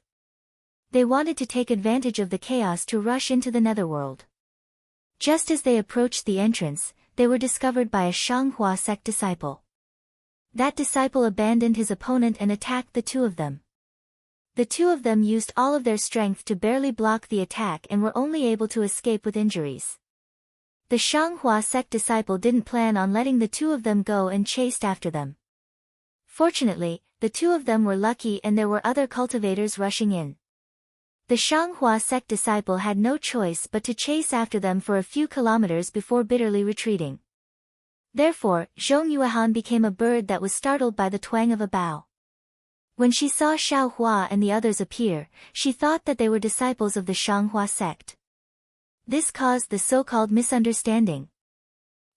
They wanted to take advantage of the chaos to rush into the netherworld. Just as they approached the entrance, they were discovered by a Shanghua sect disciple. That disciple abandoned his opponent and attacked the two of them. The two of them used all of their strength to barely block the attack and were only able to escape with injuries. The Shanghua sect disciple didn't plan on letting the two of them go and chased after them. Fortunately, the two of them were lucky and there were other cultivators rushing in. The Shanghua sect disciple had no choice but to chase after them for a few kilometers before bitterly retreating. Therefore, Zhong Yuehan became a bird that was startled by the twang of a bow. When she saw Xiaohua and the others appear, she thought that they were disciples of the Shanghua sect. This caused the so-called misunderstanding.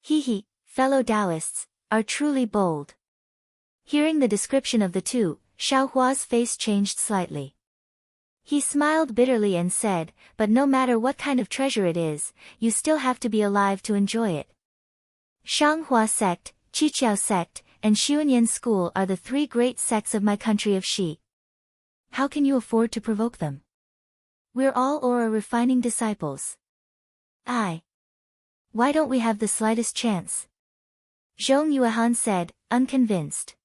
He, fellow Taoists, are truly bold. Hearing the description of the two, Xiaohua's face changed slightly. He smiled bitterly and said, but no matter what kind of treasure it is, you still have to be alive to enjoy it. Shanghua sect, Qiqiao sect, and Xuanyan school are the three great sects of my country of Xi. How can you afford to provoke them? We're all aura refining disciples. Why don't we have the slightest chance? Zhong Yuehan said, unconvinced.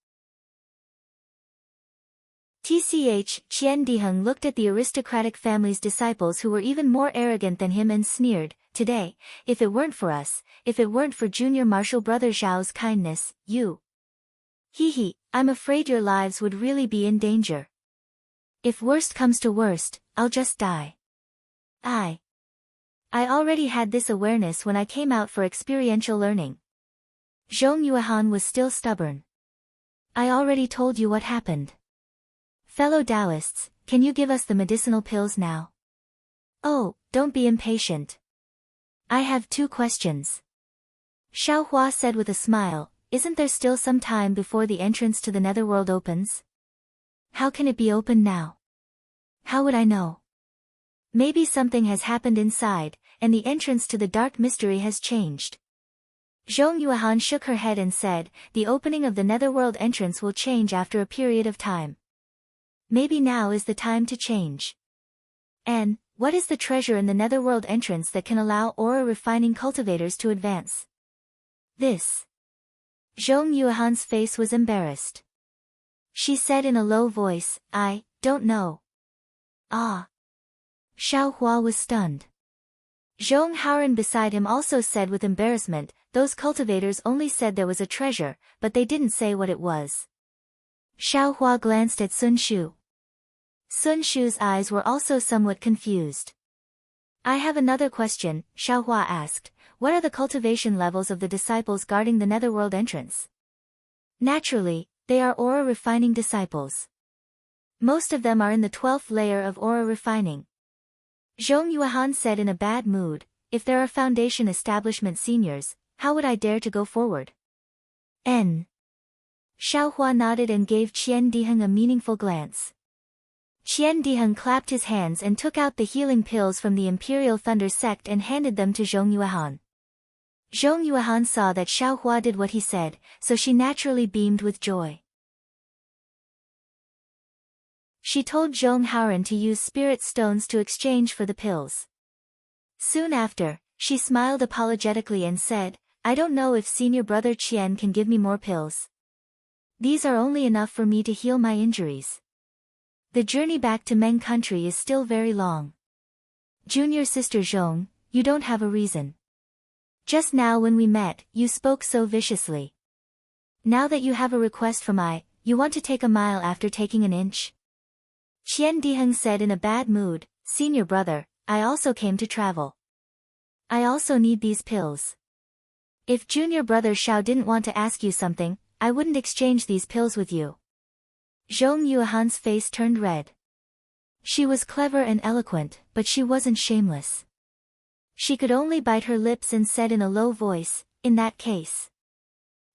Qian Diheng looked at the aristocratic family's disciples who were even more arrogant than him and sneered, today, if it weren't for us, if it weren't for junior marshal brother Zhao's kindness, you. I'm afraid your lives would really be in danger. If worst comes to worst, I'll just die. I already had this awareness when I came out for experiential learning. Zhong Yuehan was still stubborn. I already told you what happened. Fellow Taoists, can you give us the medicinal pills now? Oh, don't be impatient. I have 2 questions. Xiaohua said with a smile, isn't there still some time before the entrance to the netherworld opens? How can it be open now? How would I know? Maybe something has happened inside, and the entrance to the dark mystery has changed. Zhong Yuehan shook her head and said, the opening of the netherworld entrance will change after a period of time. Maybe now is the time to change. And, what is the treasure in the netherworld entrance that can allow aura refining cultivators to advance? This. Zhong Yuehan's face was embarrassed. She said in a low voice, I don't know. Xiaohua was stunned. Zhong Haoran beside him also said with embarrassment, those cultivators only said there was a treasure, but they didn't say what it was. Xiaohua glanced at Sun Shu. Sun Shu's eyes were also somewhat confused. I have another question, Xiaohua asked. What are the cultivation levels of the disciples guarding the netherworld entrance? Naturally, they are aura refining disciples. Most of them are in the 12th layer of aura refining. Zhong Yuehan said in a bad mood, if there are foundation establishment seniors, how would I dare to go forward? Xiaohua nodded and gave Qian Diheng a meaningful glance. Qian Diheng clapped his hands and took out the healing pills from the Imperial Thunder sect and handed them to Zhong Yuehan. Zhong Yuehan saw that Xiaohua did what he said, so she naturally beamed with joy. She told Zhong Haoran to use spirit stones to exchange for the pills. Soon after, she smiled apologetically and said, I don't know if senior brother Qian can give me more pills. These are only enough for me to heal my injuries. The journey back to Meng country is still very long. Junior sister Zhong, you don't have a reason. Just now when we met, you spoke so viciously. Now that you have a request from you want to take a mile after taking an inch? Qian Diheng said in a bad mood, senior brother, I also came to travel. I also need these pills. If junior brother Xiao didn't want to ask you something, I wouldn't exchange these pills with you. Zhong Yuehan's face turned red. She was clever and eloquent, but she wasn't shameless. She could only bite her lips and said in a low voice, in that case.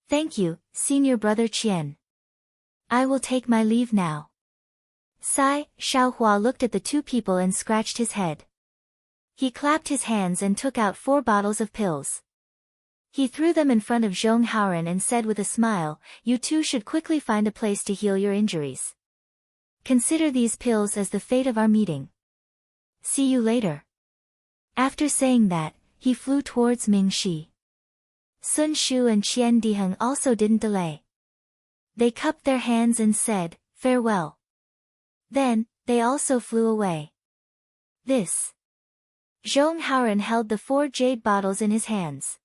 Thank you, senior brother Qian. I will take my leave now. Xiaohua looked at the two people and scratched his head. He clapped his hands and took out 4 bottles of pills. He threw them in front of Zhong Haoran and said with a smile, "You two should quickly find a place to heal your injuries. Consider these pills as the fate of our meeting. See you later." After saying that, he flew towards Mingxi. Sun Shu and Qian Diheng also didn't delay. They cupped their hands and said, "Farewell." Then, they also flew away. This. Zhong Haoran held the 4 jade bottles in his hands.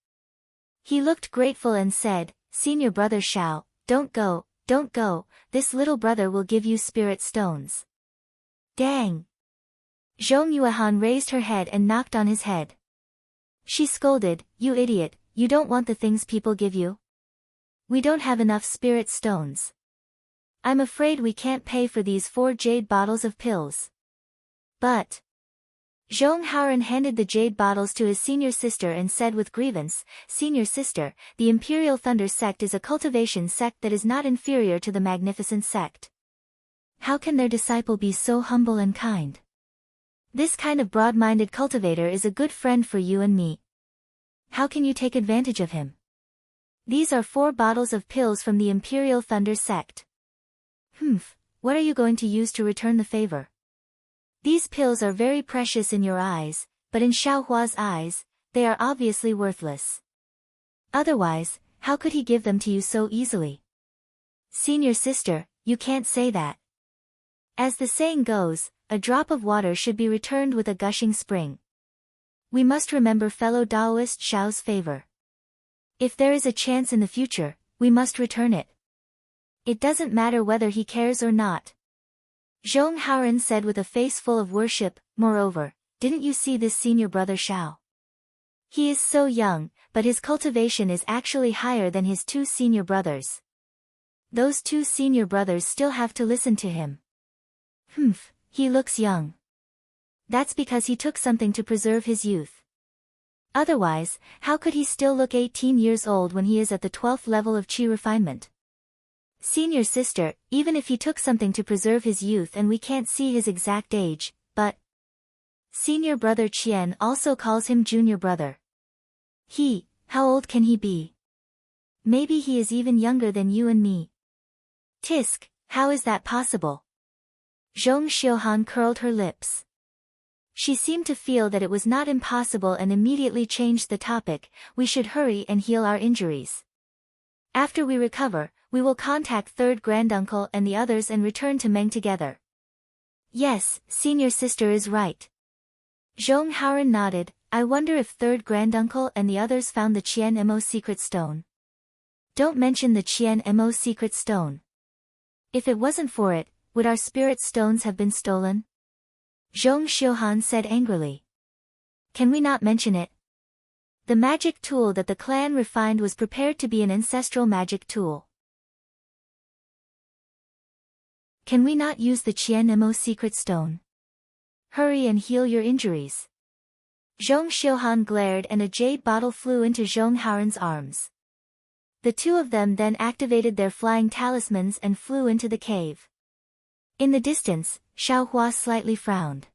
He looked grateful and said, "Senior brother Shao, don't go, don't go, this little brother will give you spirit stones." Dang! Zhong Yuehan raised her head and knocked on his head. She scolded, "You idiot, you don't want the things people give you? We don't have enough spirit stones. I'm afraid we can't pay for these 4 jade bottles of pills." But Zhong Haoran handed the jade bottles to his senior sister and said with grievance, "Senior sister, the Imperial Thunder sect is a cultivation sect that is not inferior to the Magnificent sect. How can their disciple be so humble and kind? This kind of broad-minded cultivator is a good friend for you and me. How can you take advantage of him? These are 4 bottles of pills from the Imperial Thunder sect. What are you going to use to return the favor? These pills are very precious in your eyes, but in Xiaohua's eyes, they are obviously worthless. Otherwise, how could he give them to you so easily?" "Senior sister, you can't say that. As the saying goes, a drop of water should be returned with a gushing spring. We must remember fellow Taoist Xiao's favor. If there is a chance in the future, we must return it. It doesn't matter whether he cares or not." Zhong Haoran said with a face full of worship, "Moreover, didn't you see this senior brother Xiao? He is so young, but his cultivation is actually higher than his 2 senior brothers. Those 2 senior brothers still have to listen to him. He looks young. That's because he took something to preserve his youth. Otherwise, how could he still look 18 years old when he is at the 12th level of qi refinement? Senior sister, even if he took something to preserve his youth and we can't see his exact age, but senior brother Qian also calls him junior brother. How old can he be? Maybe he is even younger than you and me. Tisk, how is that possible?" Zhong Xiuhan curled her lips. She seemed to feel that it was not impossible and immediately changed the topic, "We should hurry and heal our injuries. After we recover, we will contact third granduncle and the others and return to Meng together." "Yes, senior sister is right." Zhong Haoran nodded. "I wonder if third granduncle and the others found the Qian Mo secret stone." "Don't mention the Qian Mo secret stone. If it wasn't for it, would our spirit stones have been stolen?" Zhong Xiuhan said angrily. "Can we not mention it? The magic tool that the clan refined was prepared to be an ancestral magic tool. Can we not use the Qian Mo secret stone? Hurry and heal your injuries." Zhong Xiuhan glared and a jade bottle flew into Zhong Haoran's arms. The 2 of them then activated their flying talismans and flew into the cave. In the distance, Xiaohua slightly frowned.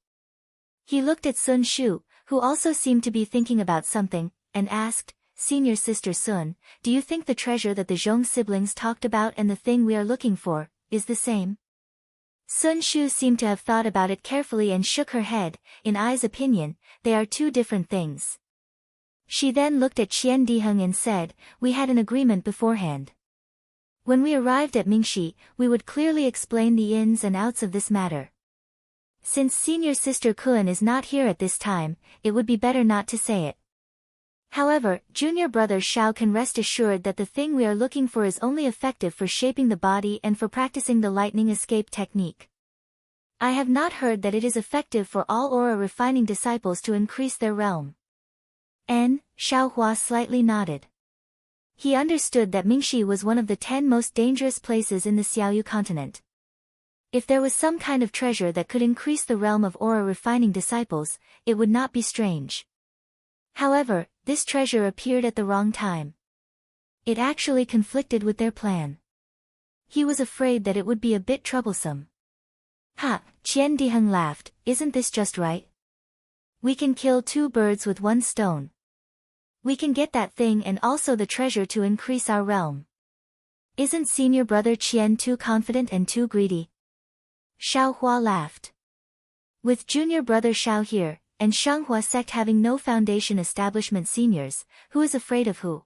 He looked at Sun Shu, who also seemed to be thinking about something, and asked, "Senior sister Sun, do you think the treasure that the Zhong siblings talked about and the thing we are looking for, is the same?" Sun Shu seemed to have thought about it carefully and shook her head. "In I's opinion, they are 2 different things." She then looked at Qian Diheng and said, "We had an agreement beforehand. When we arrived at Mingxi, we would clearly explain the ins and outs of this matter. Since senior sister Kun is not here at this time, it would be better not to say it. However, junior brother Shao can rest assured that the thing we are looking for is only effective for shaping the body and for practicing the lightning escape technique. I have not heard that it is effective for all aura refining disciples to increase their realm." Xiaohua slightly nodded. He understood that Mingxi was one of the 10 most dangerous places in the Xiaoyu continent. If there was some kind of treasure that could increase the realm of aura refining disciples, it would not be strange. However, this treasure appeared at the wrong time. It actually conflicted with their plan. He was afraid that it would be a bit troublesome. Qian Diheng laughed, "Isn't this just right? We can kill 2 birds with 1 stone. We can get that thing and also the treasure to increase our realm. Isn't senior brother Qian too confident and too greedy? Xiaohua laughed. With junior brother Xiao here, and Shenghua sect having no foundation establishment seniors, who is afraid of who?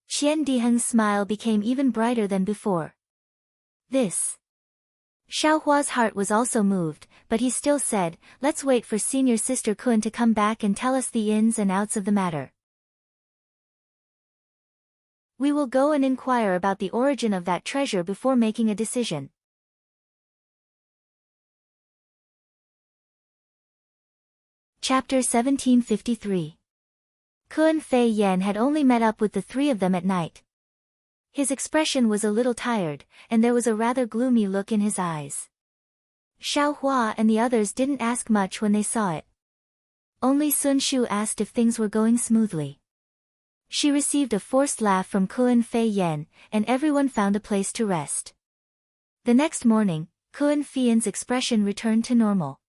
Qian Diheng's smile became even brighter than before. This. Xiaohua's heart was also moved, but he still said, let's wait for senior sister Kun to come back and tell us the ins and outs of the matter. We will go and inquire about the origin of that treasure before making a decision. Chapter 1753. Kun Fei Yan had only met up with the three of them at night. His expression was a little tired, and there was a rather gloomy look in his eyes. Xiaohua and the others didn't ask much when they saw it. Only Sun Shu asked if things were going smoothly. She received a forced laugh from Kun Fei Yan, and everyone found a place to rest. The next morning, Kun Feiyan's expression returned to normal.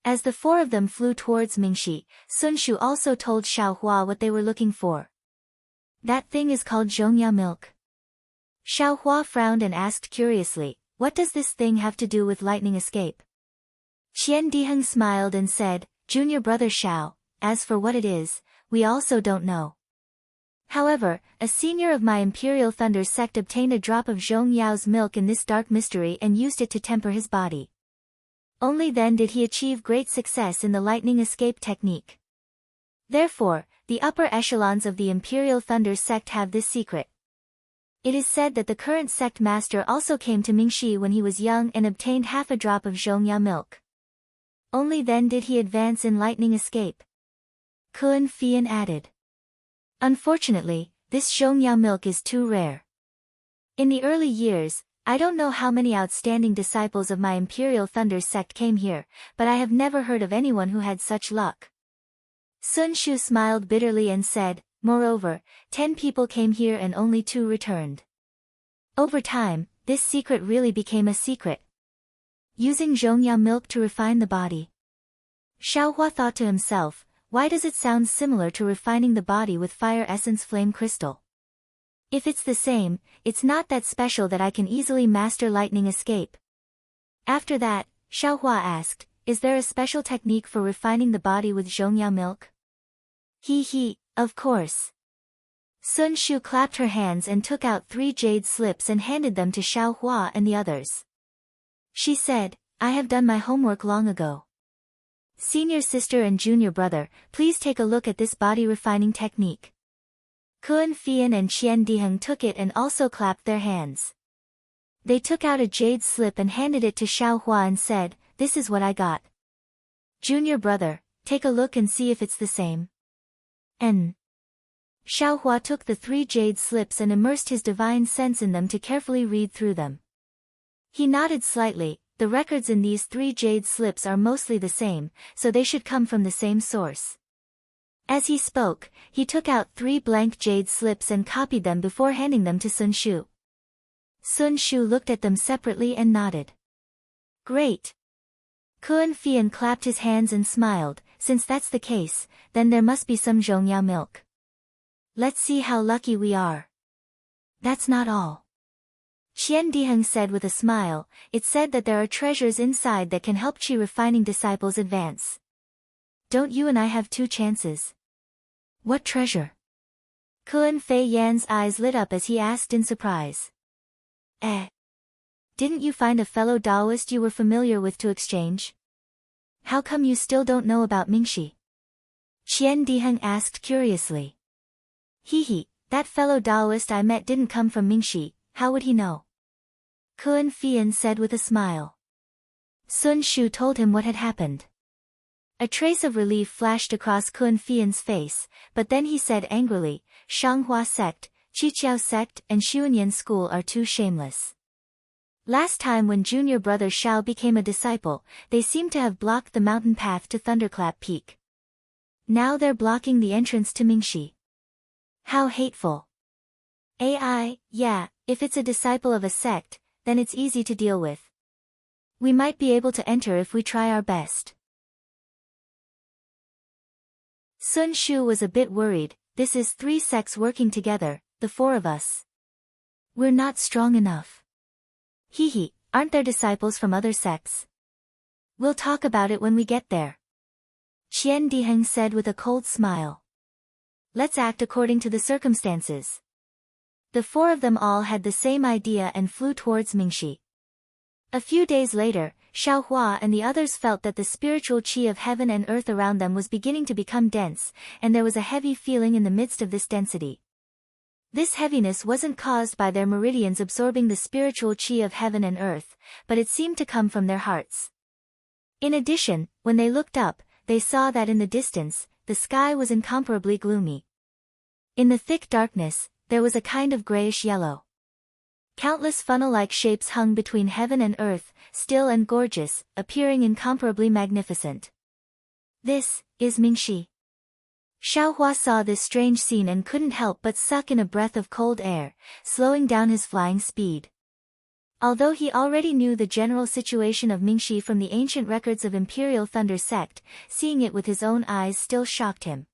As the four of them flew towards Mingxi, Sun Shu also told Xiaohua what they were looking for. That thing is called Zhongyao milk. Xiaohua frowned and asked curiously, what does this thing have to do with lightning escape? Qian Diheng smiled and said, Junior brother Xiao, as for what it is, we also don't know. However, a senior of my Imperial Thunder sect obtained a drop of Zhongyao's milk in this dark mystery and used it to temper his body. Only then did he achieve great success in the lightning escape technique. Therefore, the upper echelons of the Imperial Thunder sect have this secret. It is said that the current sect master also came to Mingxi when he was young and obtained half a drop of Zhongyao milk. Only then did he advance in lightning escape. Kun Feiyan added. Unfortunately, this Zhongyao milk is too rare. In the early years, I don't know how many outstanding disciples of my Imperial Thunder sect came here, but I have never heard of anyone who had such luck. Sun Shu smiled bitterly and said, moreover, 10 people came here and only 2 returned. Over time, this secret really became a secret. Using Zhongyao milk to refine the body. Xiaohua thought to himself, why does it sound similar to refining the body with fire essence flame crystal? If it's the same, it's not that special that I can easily master lightning escape. After that, Xiaohua asked, is there a special technique for refining the body with Zhongyao milk? He, of course. Sun Shu clapped her hands and took out 3 jade slips and handed them to Xiaohua and the others. She said, I have done my homework long ago. Senior sister and junior brother, please take a look at this body refining technique. Kun Feiyan and Qian Diheng took it and also clapped their hands. They took out a jade slip and handed it to Xiaohua and said, this is what I got. Junior brother, take a look and see if it's the same. Xiaohua took the 3 jade slips and immersed his divine sense in them to carefully read through them. He nodded slightly. The records in these 3 jade slips are mostly the same, so they should come from the same source. As he spoke, he took out 3 blank jade slips and copied them before handing them to Sun Shu. Sun Shu looked at them separately and nodded. Great! Kun Feiyan clapped his hands and smiled, since that's the case, then there must be some Zhongyao milk. Let's see how lucky we are. That's not all. Qian Diheng said with a smile, it said that there are treasures inside that can help Qi refining disciples advance. Don't you and I have 2 chances? What treasure? Kun Fei Yan's eyes lit up as he asked in surprise. Didn't you find a fellow Taoist you were familiar with to exchange? How come you still don't know about Mingxi? Qian Diheng asked curiously. That fellow Taoist I met didn't come from Mingxi, how would he know? Kun Feiyan said with a smile. Sun Shu told him what had happened. A trace of relief flashed across Kun Feiyan's face, but then he said angrily, Shanghua sect, Qiqiao sect and Xuanyan school are too shameless. Last time when junior brother Xiao became a disciple, they seemed to have blocked the mountain path to Thunderclap Peak. Now they're blocking the entrance to Mingxi. How hateful. Yeah, if it's a disciple of a sect, then it's easy to deal with. We might be able to enter if we try our best. Sun Shu was a bit worried. this is 3 sects working together, the 4 of us. We're not strong enough. Hee, aren't there disciples from other sects? We'll talk about it when we get there. Qian Diheng said with a cold smile. Let's act according to the circumstances. The 4 of them all had the same idea and flew towards Mingxi. A few days later, Xiaohua and the others felt that the spiritual qi of heaven and earth around them was beginning to become dense, and there was a heavy feeling in the midst of this density. This heaviness wasn't caused by their meridians absorbing the spiritual qi of heaven and earth, but it seemed to come from their hearts. In addition, when they looked up, they saw that in the distance, the sky was incomparably gloomy. In the thick darkness, there was a kind of grayish yellow. Countless funnel-like shapes hung between heaven and earth, still and gorgeous, appearing incomparably magnificent. This is Mingxi. Xiaohua saw this strange scene and couldn't help but suck in a breath of cold air, slowing down his flying speed. Although he already knew the general situation of Mingxi from the ancient records of Imperial Thunder Sect, seeing it with his own eyes still shocked him.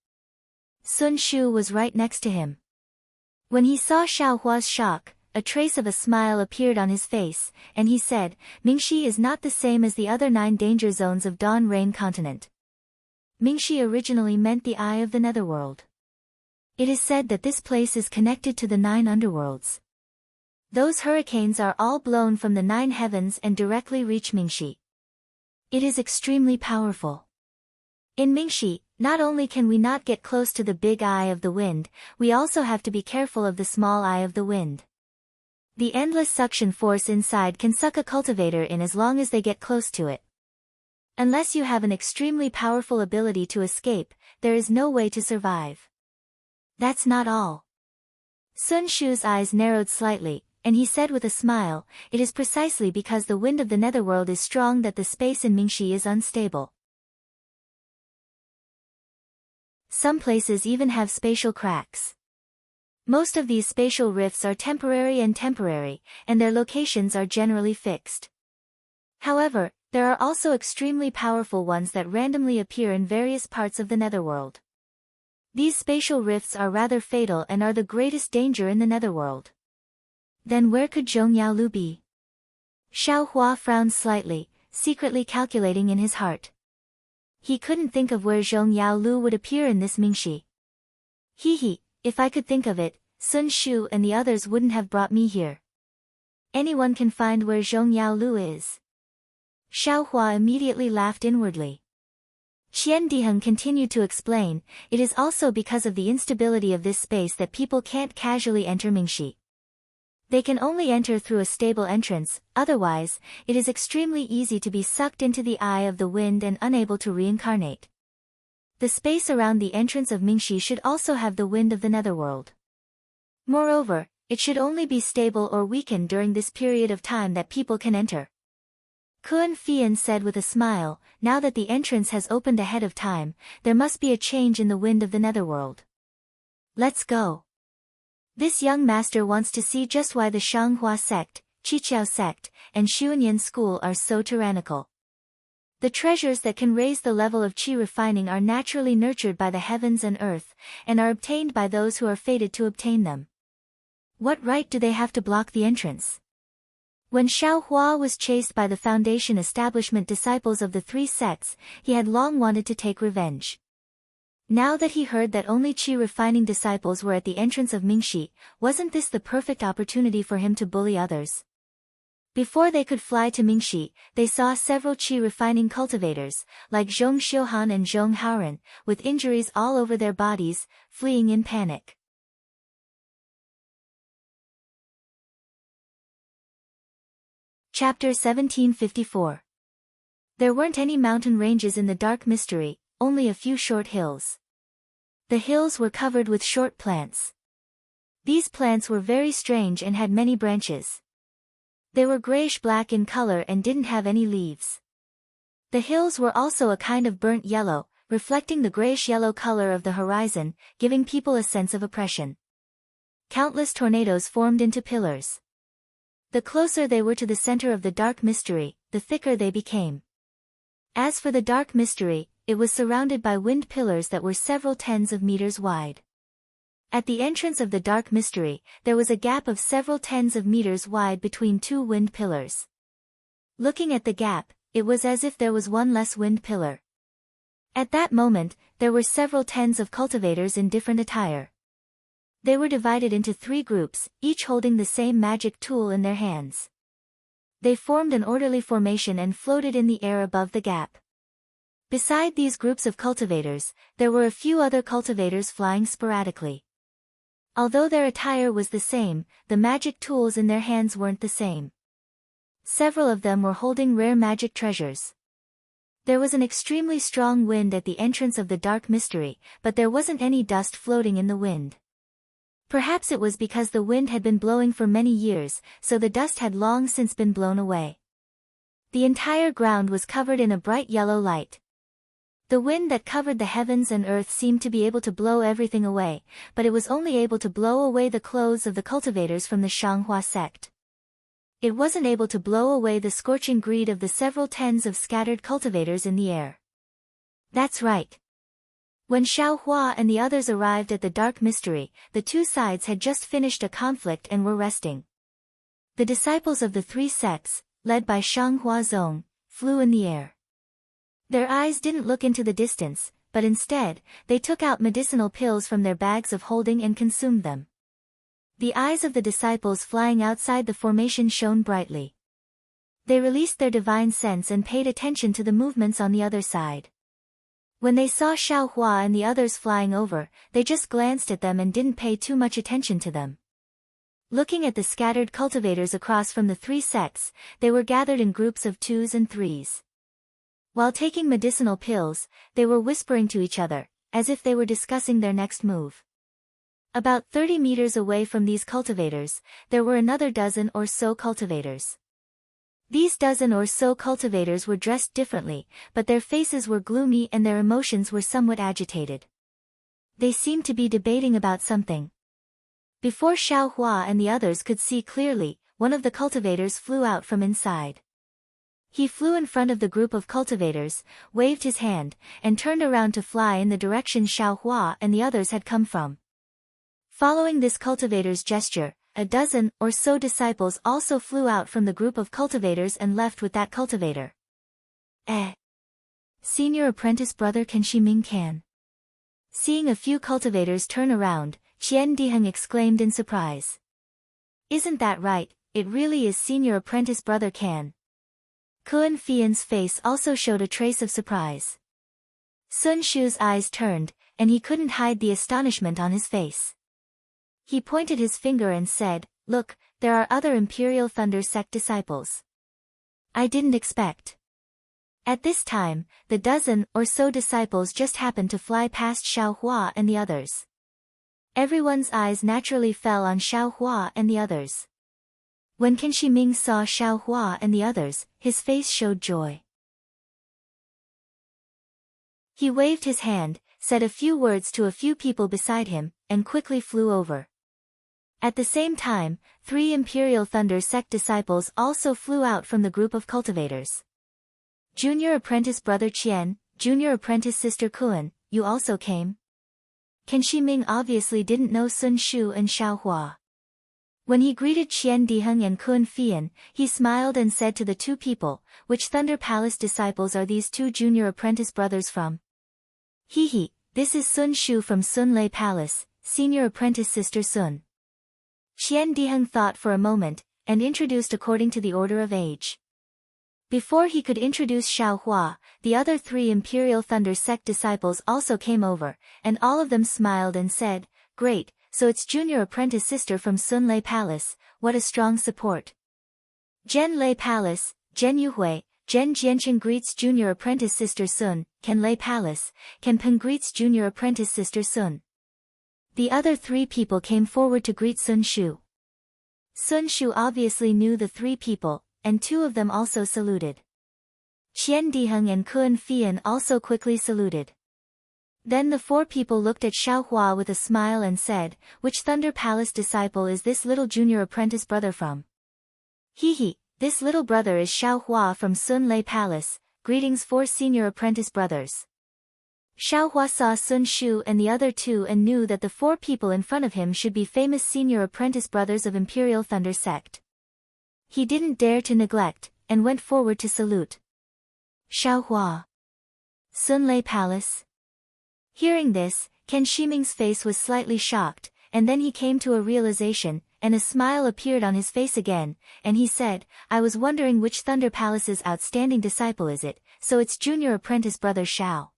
Sun Shu was right next to him. When he saw Xiaohua's shock, a trace of a smile appeared on his face, and he said, Mingxi is not the same as the other 9 danger zones of Dawn Rain Continent. Mingxi originally meant the Eye of the Netherworld. It is said that this place is connected to the 9 underworlds. Those hurricanes are all blown from the 9 heavens and directly reach Mingxi. It is extremely powerful. In Mingxi, not only can we not get close to the big eye of the wind, we also have to be careful of the small eye of the wind. The endless suction force inside can suck a cultivator in as long as they get close to it. Unless you have an extremely powerful ability to escape, there is no way to survive. That's not all. Sun Shu's eyes narrowed slightly, and he said with a smile, it is precisely because the wind of the netherworld is strong that the space in Mingxi is unstable. Some places even have spatial cracks. Most of these spatial rifts are temporary, and their locations are generally fixed. However, there are also extremely powerful ones that randomly appear in various parts of the netherworld. These spatial rifts are rather fatal and are the greatest danger in the netherworld. Then where could Zhongyaolu be? Xiaohua frowned slightly, secretly calculating in his heart. He couldn't think of where Zhongyaolu would appear in this Mingxi. Hee, if I could think of it, Sun Shu and the others wouldn't have brought me here. Anyone can find where Zhongyaolu is. Xiaohua immediately laughed inwardly. Qian Diheng continued to explain, it is also because of the instability of this space that people can't casually enter Mingxi. They can only enter through a stable entrance, otherwise, it is extremely easy to be sucked into the eye of the wind and unable to reincarnate. The space around the entrance of Mingxi should also have the wind of the netherworld. Moreover, it should only be stable or weakened during this period of time that people can enter. Kuan Fian said with a smile, now that the entrance has opened ahead of time, there must be a change in the wind of the netherworld. Let's go. This young master wants to see just why the Shanghua sect, Qiqiao sect, and Xuanyan school are so tyrannical. The treasures that can raise the level of qi refining are naturally nurtured by the heavens and earth, and are obtained by those who are fated to obtain them. What right do they have to block the entrance? When Xiaohua was chased by the Foundation establishment disciples of the 3 sects, he had long wanted to take revenge. Now that he heard that only qi refining disciples were at the entrance of Mingxi, wasn't this the perfect opportunity for him to bully others? Before they could fly to Mingxi, they saw several qi refining cultivators, like Zhong Xiuhan and Zhong Haoren, with injuries all over their bodies, fleeing in panic. Chapter 1754. There weren't any mountain ranges in the dark mystery, only a few short hills. The hills were covered with short plants. These plants were very strange and had many branches. They were grayish-black in color and didn't have any leaves. The hills were also a kind of burnt yellow, reflecting the grayish-yellow color of the horizon, giving people a sense of oppression. Countless tornadoes formed into pillars. The closer they were to the center of the dark mystery, the thicker they became. As for the dark mystery, it was surrounded by wind pillars that were several tens of meters wide. At the entrance of the dark mystery, there was a gap of several tens of meters wide between two wind pillars. Looking at the gap, it was as if there was one less wind pillar. At that moment, there were several tens of cultivators in different attire. They were divided into 3 groups, each holding the same magic tool in their hands. They formed an orderly formation and floated in the air above the gap. Beside these groups of cultivators, there were a few other cultivators flying sporadically. Although their attire was the same, the magic tools in their hands weren't the same. Several of them were holding rare magic treasures. There was an extremely strong wind at the entrance of the dark mystery, but there wasn't any dust floating in the wind. Perhaps it was because the wind had been blowing for many years, so the dust had long since been blown away. The entire ground was covered in a bright yellow light. The wind that covered the heavens and earth seemed to be able to blow everything away, but it was only able to blow away the clothes of the cultivators from the Shanghua sect. It wasn't able to blow away the scorching greed of the several tens of scattered cultivators in the air. That's right. When Xiaohua and the others arrived at the dark mystery, the 2 sides had just finished a conflict and were resting. The disciples of the 3 sects, led by Shanghua Zong, flew in the air. Their eyes didn't look into the distance, but instead, they took out medicinal pills from their bags of holding and consumed them. The eyes of the disciples flying outside the formation shone brightly. They released their divine sense and paid attention to the movements on the other side. When they saw Xiaohua and the others flying over, they just glanced at them and didn't pay too much attention to them. Looking at the scattered cultivators across from the 3 sects, they were gathered in groups of 2s and 3s. While taking medicinal pills, they were whispering to each other, as if they were discussing their next move. About 30 meters away from these cultivators, there were another dozen or so cultivators. These dozen or so cultivators were dressed differently, but their faces were gloomy and their emotions were somewhat agitated. They seemed to be debating about something. Before Xiaohua and the others could see clearly, one of the cultivators flew out from inside. He flew in front of the group of cultivators, waved his hand, and turned around to fly in the direction Xiaohua and the others had come from. Following this cultivator's gesture, a dozen or so disciples also flew out from the group of cultivators and left with that cultivator. Senior apprentice brother Can Shiming can. Seeing a few cultivators turn around, Qian Diheng exclaimed in surprise. Isn't that right, it really is senior apprentice brother Can. Kun Fian's face also showed a trace of surprise. Sun Shu's eyes turned, and he couldn't hide the astonishment on his face. He pointed his finger and said, "Look, there are other Imperial Thunder Sect disciples. I didn't expect." At this time, the dozen or so disciples just happened to fly past Xiaohua and the others. Everyone's eyes naturally fell on Xiaohua and the others. When Qin Shiming saw Xiaohua and the others, his face showed joy. He waved his hand, said a few words to a few people beside him, and quickly flew over. At the same time, 3 Imperial Thunder Sect disciples also flew out from the group of cultivators. Junior apprentice brother Qian, junior apprentice sister Kun, you also came? Qin Shiming obviously didn't know Sun Shu and Xiaohua. When he greeted Qian Diheng and Kun Fian, he smiled and said to the 2 people, "Which Thunder Palace disciples are these 2 junior apprentice brothers from?" "He, this is Sun Shu from Sun Lei Palace, senior apprentice sister Sun." Qian Diheng thought for a moment, and introduced according to the order of age. Before he could introduce Xiaohua, the other 3 Imperial Thunder Sect disciples also came over, and all of them smiled and said, "Great, so it's junior apprentice sister from Sun Lei Palace, what a strong support." Zhen Lei Palace, Zhen Yuhui, Zhen Jianchen greets junior apprentice sister Sun, Ken Lei Palace, Ken Peng greets junior apprentice sister Sun. The other 3 people came forward to greet Sun Shu. Sun Shu obviously knew the 3 people, and 2 of them also saluted. Qian Diheng and Kun Fian also quickly saluted. Then the 4 people looked at Xiaohua with a smile and said, "Which Thunder Palace disciple is this little junior apprentice brother from?" "He, this little brother is Xiaohua from Sun Lei Palace, greetings 4 senior apprentice brothers." Xiaohua saw Sun Shu and the other two and knew that the four people in front of him should be famous senior apprentice brothers of Imperial Thunder Sect. He didn't dare to neglect, and went forward to salute. Xiaohua. Sunlei Palace. Hearing this, Ken Shiming's face was slightly shocked, and then he came to a realization, and a smile appeared on his face again, and he said, I was wondering which Thunder Palace's outstanding disciple is it, so it's junior apprentice brother Xiao.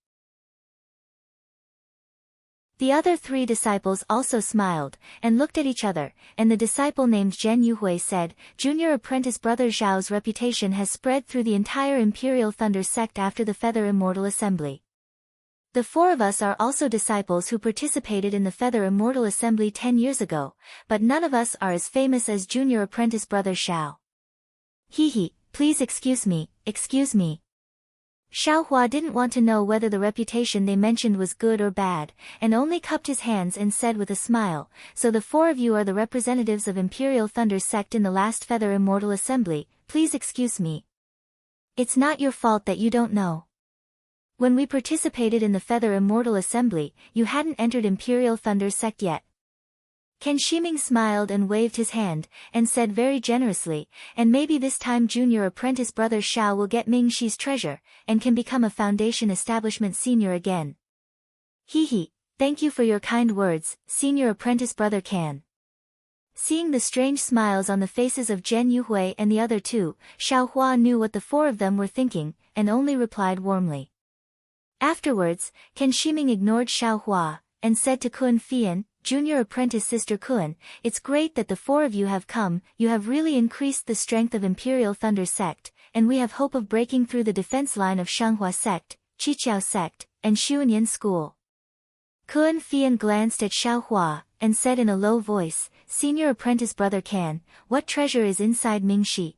The other three disciples also smiled, and looked at each other, and the disciple named Zhen Yuhui said, Junior apprentice brother Zhao's reputation has spread through the entire Imperial Thunder Sect after the Feather Immortal Assembly. The four of us are also disciples who participated in the Feather Immortal Assembly 10 years ago, but none of us are as famous as junior apprentice brother Xiao. Hehe, please excuse me, excuse me. Xiaohua didn't want to know whether the reputation they mentioned was good or bad, and only cupped his hands and said with a smile, so the four of you are the representatives of Imperial Thunder Sect in the last Feather Immortal Assembly, please excuse me. It's not your fault that you don't know. When we participated in the Feather Immortal Assembly, you hadn't entered Imperial Thunder Sect yet. Ken Shiming smiled and waved his hand, and said very generously, and maybe this time junior apprentice brother Xiao will get Ming Shi's treasure, and can become a Foundation Establishment senior again. Hehe, thank you for your kind words, senior apprentice brother Can. Seeing the strange smiles on the faces of Zhen Yuhui and the other two, Xiaohua knew what the four of them were thinking, and only replied warmly. Afterwards, Ken Shiming ignored Xiaohua, and said to Kun Fian, Junior apprentice sister Kun, it's great that the four of you have come, you have really increased the strength of Imperial Thunder Sect, and we have hope of breaking through the defense line of Shanghua Sect, Qiqiao Sect, and Xuanyan School. Kun Fian glanced at Xiaohua, and said in a low voice, Senior apprentice brother Can, what treasure is inside Ming Shi?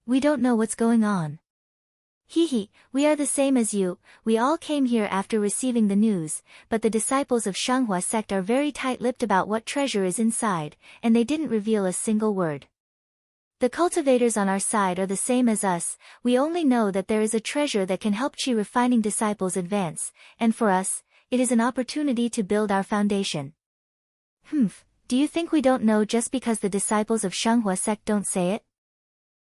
We don't know what's going on. Hehe, we are the same as you, we all came here after receiving the news, but the disciples of Shanghua Sect are very tight-lipped about what treasure is inside, and they didn't reveal a single word. The cultivators on our side are the same as us, we only know that there is a treasure that can help Qi refining disciples advance, and for us, it is an opportunity to build our foundation. Do you think we don't know just because the disciples of Shanghua Sect don't say it?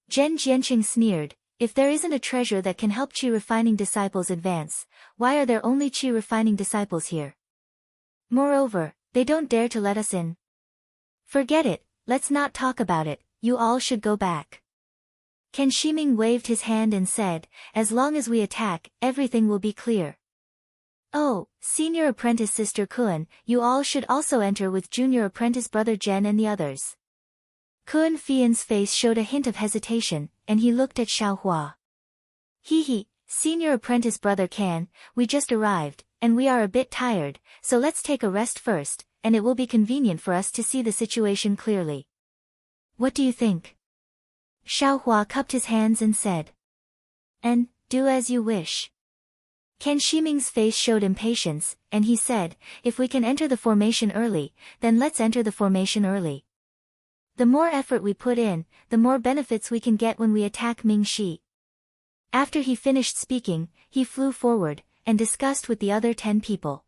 Zhen Jianqing sneered. If there isn't a treasure that can help Qi refining disciples advance, why are there only Qi refining disciples here? Moreover, they don't dare to let us in. Forget it, let's not talk about it, you all should go back. Ken Shiming waved his hand and said, as long as we attack, everything will be clear. Oh, senior apprentice sister Kun, you all should also enter with junior apprentice brother Zhen and the others. Kun Fian's face showed a hint of hesitation, and he looked at Xiaohua. Hehe, senior apprentice brother Can, we just arrived, and we are a bit tired, so let's take a rest first, and it will be convenient for us to see the situation clearly. What do you think? Xiaohua cupped his hands and said. And, do as you wish. Ken Shiming's face showed impatience, and he said, if we can enter the formation early, then let's enter the formation early. The more effort we put in, the more benefits we can get when we attack Ming Shi. After he finished speaking, he flew forward, and discussed with the other 10 people.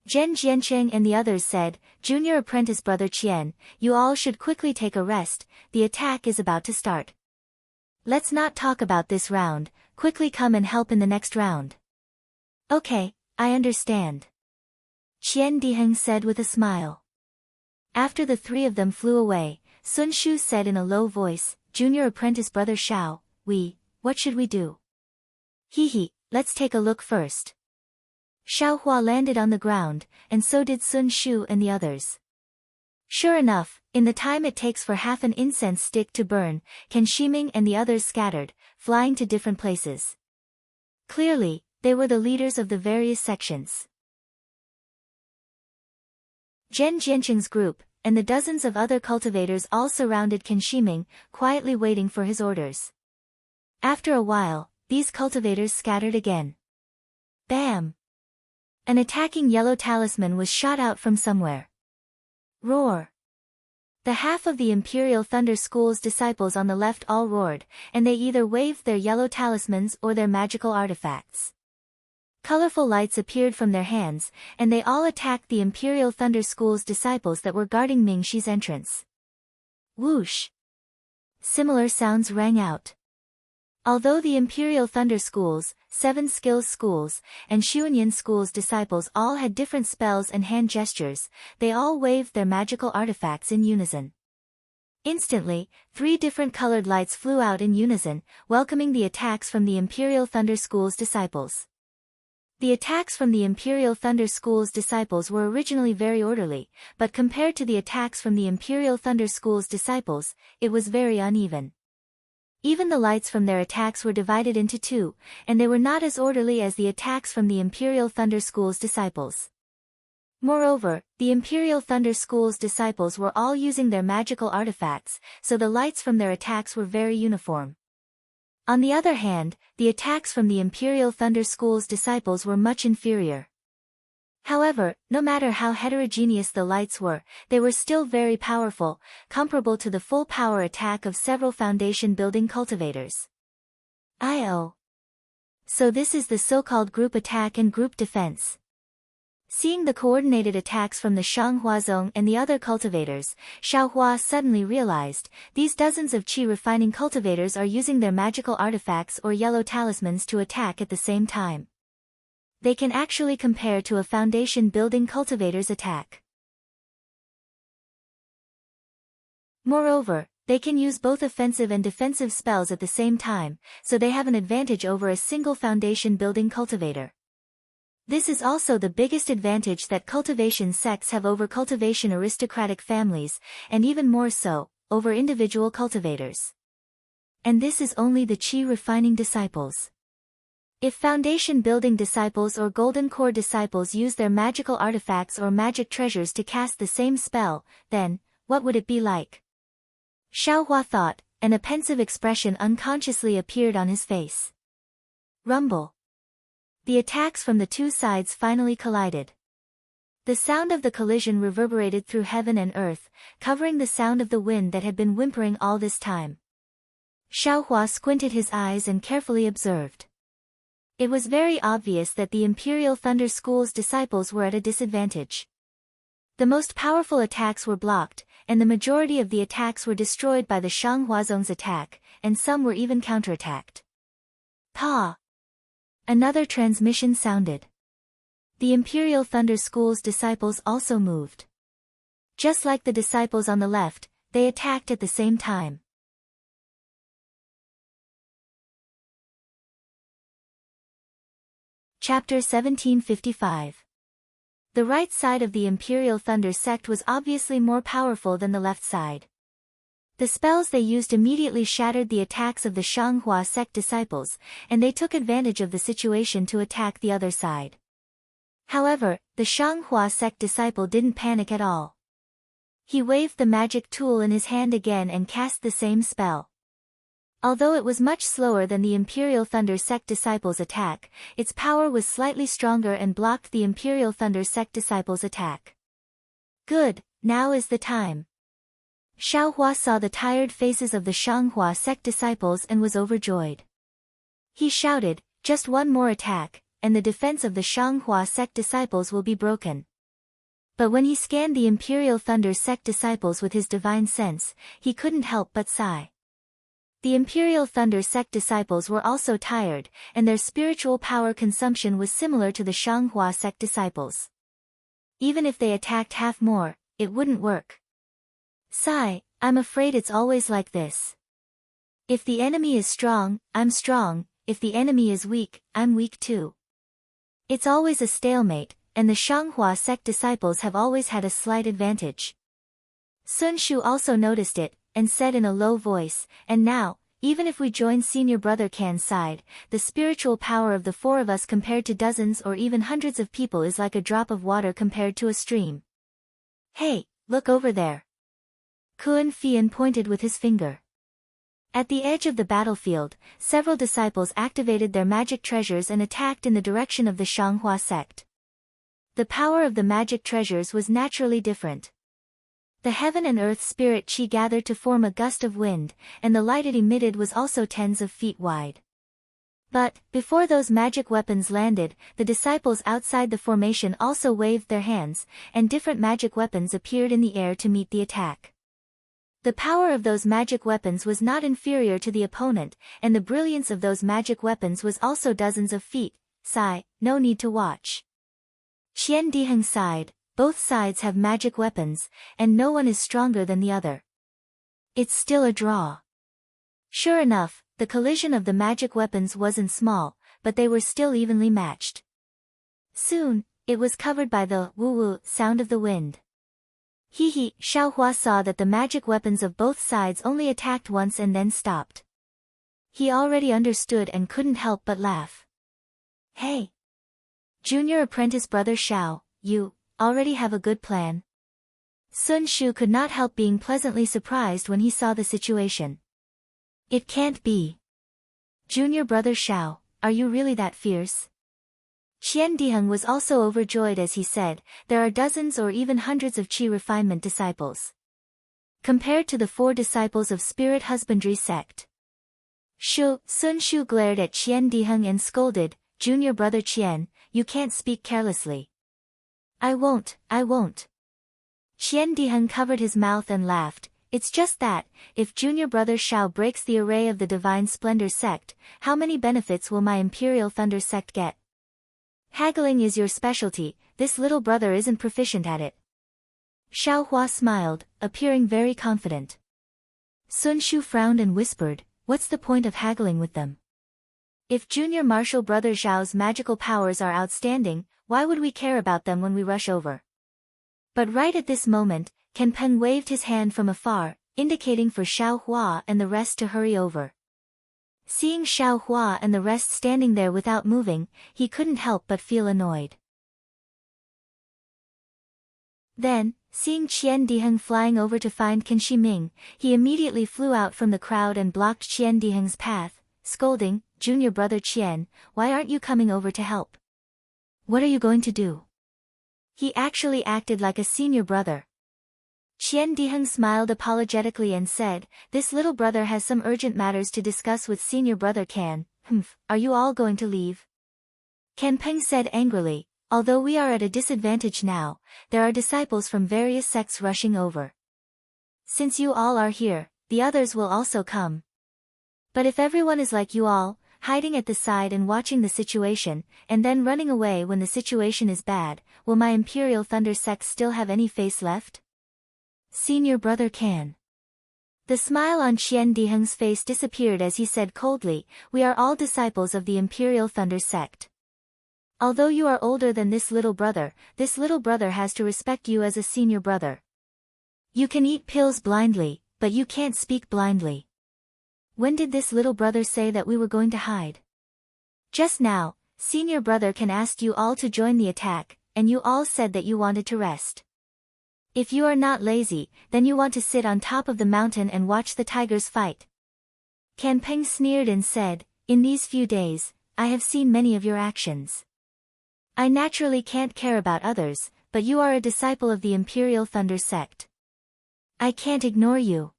Zhen Jiancheng and the others said, Junior apprentice brother Qian, you all should quickly take a rest, the attack is about to start. Let's not talk about this round, quickly come and help in the next round. Okay, I understand. Qian Diheng said with a smile. After the three of them flew away, Sun Shu said in a low voice, Junior apprentice brother Xiao, what should we do? Hehe, let's take a look first. Xiaohua landed on the ground, and so did Sun Shu and the others. Sure enough, in the time it takes for half an incense stick to burn, Ken Shiming and the others scattered, flying to different places. Clearly, they were the leaders of the various sections. Zhen Jianqing's group, and the dozens of other cultivators all surrounded Ken Shiming, quietly waiting for his orders. After a while, these cultivators scattered again. Bam! An attacking yellow talisman was shot out from somewhere. Roar! The half of the Imperial Thunder School's disciples on the left all roared, and they either waved their yellow talismans or their magical artifacts. Colorful lights appeared from their hands, and they all attacked the Imperial Thunder School's disciples that were guarding Ming-Shi's entrance. Whoosh! Similar sounds rang out. Although the Imperial Thunder School's, 7 Skills Schools, and Xuanyan School's disciples all had different spells and hand gestures, they all waved their magical artifacts in unison. Instantly, 3 different colored lights flew out in unison, welcoming the attacks from the Imperial Thunder School's disciples. The attacks from the Imperial Thunder School's disciples were originally very orderly, but compared to the attacks from the Imperial Thunder School's disciples, it was very uneven. Even the lights from their attacks were divided into 2, and they were not as orderly as the attacks from the Imperial Thunder School's disciples. Moreover, the Imperial Thunder School's disciples were all using their magical artifacts, so the lights from their attacks were very uniform. On the other hand, the attacks from the Imperial Thunder School's disciples were much inferior. However, no matter how heterogeneous the lights were, they were still very powerful, comparable to the full power attack of several foundation-building cultivators. I.O. So this is the so-called group attack and group defense. Seeing the coordinated attacks from the Shanghuazong and the other cultivators, Xiaohua suddenly realized, these dozens of qi-refining cultivators are using their magical artifacts or yellow talismans to attack at the same time. They can actually compare to a foundation-building cultivator's attack. Moreover, they can use both offensive and defensive spells at the same time, so they have an advantage over a single foundation-building cultivator. This is also the biggest advantage that cultivation sects have over cultivation aristocratic families, and even more so, over individual cultivators. And this is only the qi-refining disciples. If foundation-building disciples or golden core disciples use their magical artifacts or magic treasures to cast the same spell, then, what would it be like? Xiaohua thought, and a pensive expression unconsciously appeared on his face. Rumble. The attacks from the 2 sides finally collided. The sound of the collision reverberated through heaven and earth, covering the sound of the wind that had been whimpering all this time. Xiaohua squinted his eyes and carefully observed. It was very obvious that the Imperial Thunder School's disciples were at a disadvantage. The most powerful attacks were blocked, and the majority of the attacks were destroyed by the Shanghuazong's attack, and some were even counterattacked. Pa! Another transmission sounded. The Imperial Thunder School's disciples also moved. Just like the disciples on the left, they attacked at the same time. Chapter 1755. The right side of the Imperial Thunder sect was obviously more powerful than the left side. The spells they used immediately shattered the attacks of the Shanghua sect disciples, and they took advantage of the situation to attack the other side. However, the Shanghua sect disciple didn't panic at all. He waved the magic tool in his hand again and cast the same spell. Although it was much slower than the Imperial Thunder sect disciples' attack, its power was slightly stronger and blocked the Imperial Thunder sect disciples' attack. Good, now is the time. Xiaohua saw the tired faces of the Shanghua sect disciples and was overjoyed. He shouted, just one more attack, and the defense of the Shanghua sect disciples will be broken. But when he scanned the Imperial Thunder sect disciples with his divine sense, he couldn't help but sigh. The Imperial Thunder sect disciples were also tired, and their spiritual power consumption was similar to the Shanghua sect disciples. Even if they attacked half more, it wouldn't work. Sigh, I'm afraid it's always like this. If the enemy is strong, I'm strong, if the enemy is weak, I'm weak too. It's always a stalemate, and the Shanghua sect disciples have always had a slight advantage. Sun Shu also noticed it, and said in a low voice, and now, even if we join senior brother Kan's side, the spiritual power of the 4 of us compared to dozens or even hundreds of people is like a drop of water compared to a stream. Hey, look over there. Kun Fian pointed with his finger. At the edge of the battlefield, several disciples activated their magic treasures and attacked in the direction of the Shanghua sect. The power of the magic treasures was naturally different. The heaven and earth spirit qi gathered to form a gust of wind, and the light it emitted was also tens of feet wide. But, before those magic weapons landed, the disciples outside the formation also waved their hands, and different magic weapons appeared in the air to meet the attack. The power of those magic weapons was not inferior to the opponent, and the brilliance of those magic weapons was also dozens of feet. Sigh, no need to watch. Qian Diheng sighed, both sides have magic weapons, and no one is stronger than the other. It's still a draw. Sure enough, the collision of the magic weapons wasn't small, but they were still evenly matched. Soon, it was covered by the woo-woo sound of the wind. Hee, Xiaohua saw that the magic weapons of both sides only attacked once and then stopped. He already understood and couldn't help but laugh. Hey! Junior apprentice brother Xiao, you already have a good plan. Sun Shu could not help being pleasantly surprised when he saw the situation. It can't be. Junior brother Xiao, are you really that fierce? Qian Diheng was also overjoyed as he said, there are dozens or even hundreds of qi refinement disciples. Compared to the 4 disciples of spirit husbandry sect. Sun Shu glared at Qian Diheng and scolded, Junior brother Qian, you can't speak carelessly. I won't. Qian Diheng covered his mouth and laughed. It's just that, if Junior brother Xiao breaks the array of the Divine Splendor sect, how many benefits will my Imperial Thunder sect get? Haggling is your specialty, this little brother isn't proficient at it. Xiaohua smiled, appearing very confident. Sun Shu frowned and whispered, what's the point of haggling with them? If Junior Martial brother Zhao's magical powers are outstanding, why would we care about them when we rush over? But right at this moment, Ken Peng waved his hand from afar, indicating for Xiaohua and the rest to hurry over. Seeing Xiaohua and the rest standing there without moving, he couldn't help but feel annoyed. Then, seeing Qian Diheng flying over to find Qin Shiming, he immediately flew out from the crowd and blocked Qian Diheng's path, scolding, Junior brother Qian, why aren't you coming over to help? What are you going to do? He actually acted like a senior brother. Qian Diheng smiled apologetically and said, this little brother has some urgent matters to discuss with senior brother Can. Are you all going to leave? Ken Peng said angrily, although we are at a disadvantage now, there are disciples from various sects rushing over. Since you all are here, the others will also come. But if everyone is like you all, hiding at the side and watching the situation, and then running away when the situation is bad, will my Imperial Thunder sect still have any face left? Senior brother Can. The smile on Qian Diheng's face disappeared as he said coldly, we are all disciples of the Imperial Thunder sect. Although you are older than this little brother has to respect you as a senior brother. You can eat pills blindly, but you can't speak blindly. When did this little brother say that we were going to hide? Just now, senior brother Can asked you all to join the attack, and you all said that you wanted to rest. If you are not lazy, then you want to sit on top of the mountain and watch the tigers fight. Can Peng sneered and said, in these few days, I have seen many of your actions. I naturally can't care about others, but you are a disciple of the Imperial Thunder sect. I can't ignore you.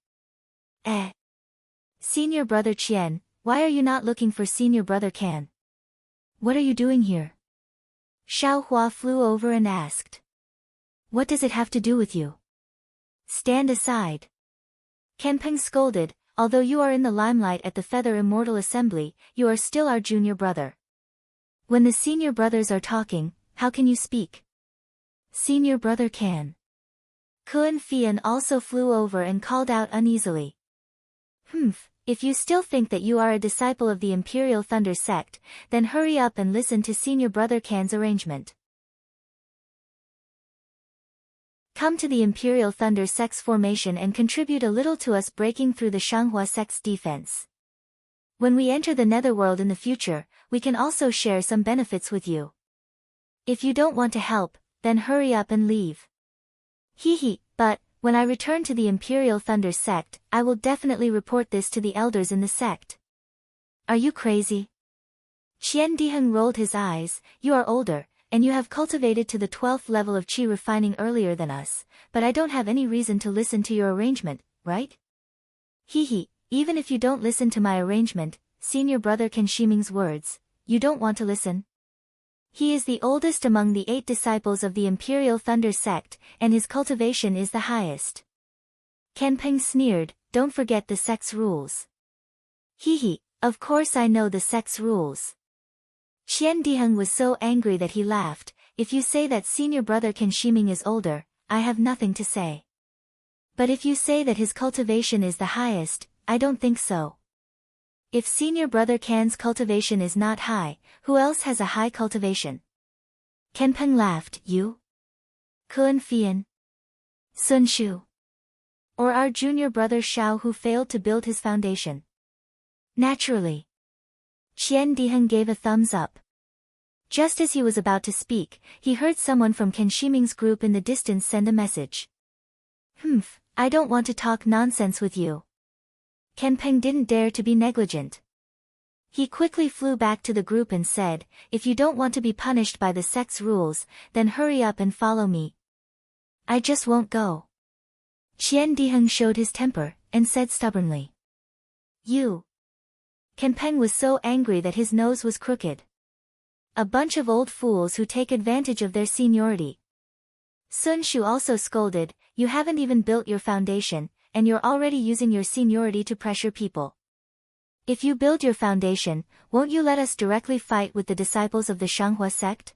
Senior brother Qian, why are you not looking for senior brother Can? What are you doing here? Xiaohua flew over and asked. What does it have to do with you? Stand aside. Ken Peng scolded, although you are in the limelight at the Feather Immortal Assembly, you are still our junior brother. When the senior brothers are talking, how can you speak? Senior brother Can. Kuan Fian also flew over and called out uneasily. If you still think that you are a disciple of the Imperial Thunder sect, then hurry up and listen to senior brother Can's arrangement. Come to the Imperial Thunder sect's formation and contribute a little to us breaking through the Shanghua sect's defense. When we enter the Netherworld in the future, we can also share some benefits with you. If you don't want to help, then hurry up and leave. But, when I return to the Imperial Thunder sect, I will definitely report this to the elders in the sect. Are you crazy? Qian Diheng rolled his eyes, you are older, and you have cultivated to the 12th level of qi refining earlier than us, but I don't have any reason to listen to your arrangement, right? Even if you don't listen to my arrangement, senior brother Ken Shiming's words, you don't want to listen? He is the oldest among the 8 disciples of the Imperial Thunder sect, and his cultivation is the highest. Ken Peng sneered, don't forget the sect's rules. Hee, of course I know the sect's rules. Qian Diheng was so angry that he laughed, if you say that senior brother Ken Shiming is older, I have nothing to say. But if you say that his cultivation is the highest, I don't think so. If senior brother Can's cultivation is not high, who else has a high cultivation? Ken Peng laughed, you? Kun Fian? Sun Shu? Or our junior brother Xiao who failed to build his foundation? Naturally. Qian Diheng gave a thumbs up. Just as he was about to speak, he heard someone from Ken Shiming's group in the distance send a message. I don't want to talk nonsense with you. Ken Peng didn't dare to be negligent. He quickly flew back to the group and said, if you don't want to be punished by the sect's rules, then hurry up and follow me. I just won't go. Qian Diheng showed his temper, and said stubbornly. You. Ken Peng was so angry that his nose was crooked. A bunch of old fools who take advantage of their seniority. Sun Shu also scolded, you haven't even built your foundation, and you're already using your seniority to pressure people. If you build your foundation, won't you let us directly fight with the disciples of the Shanghua sect?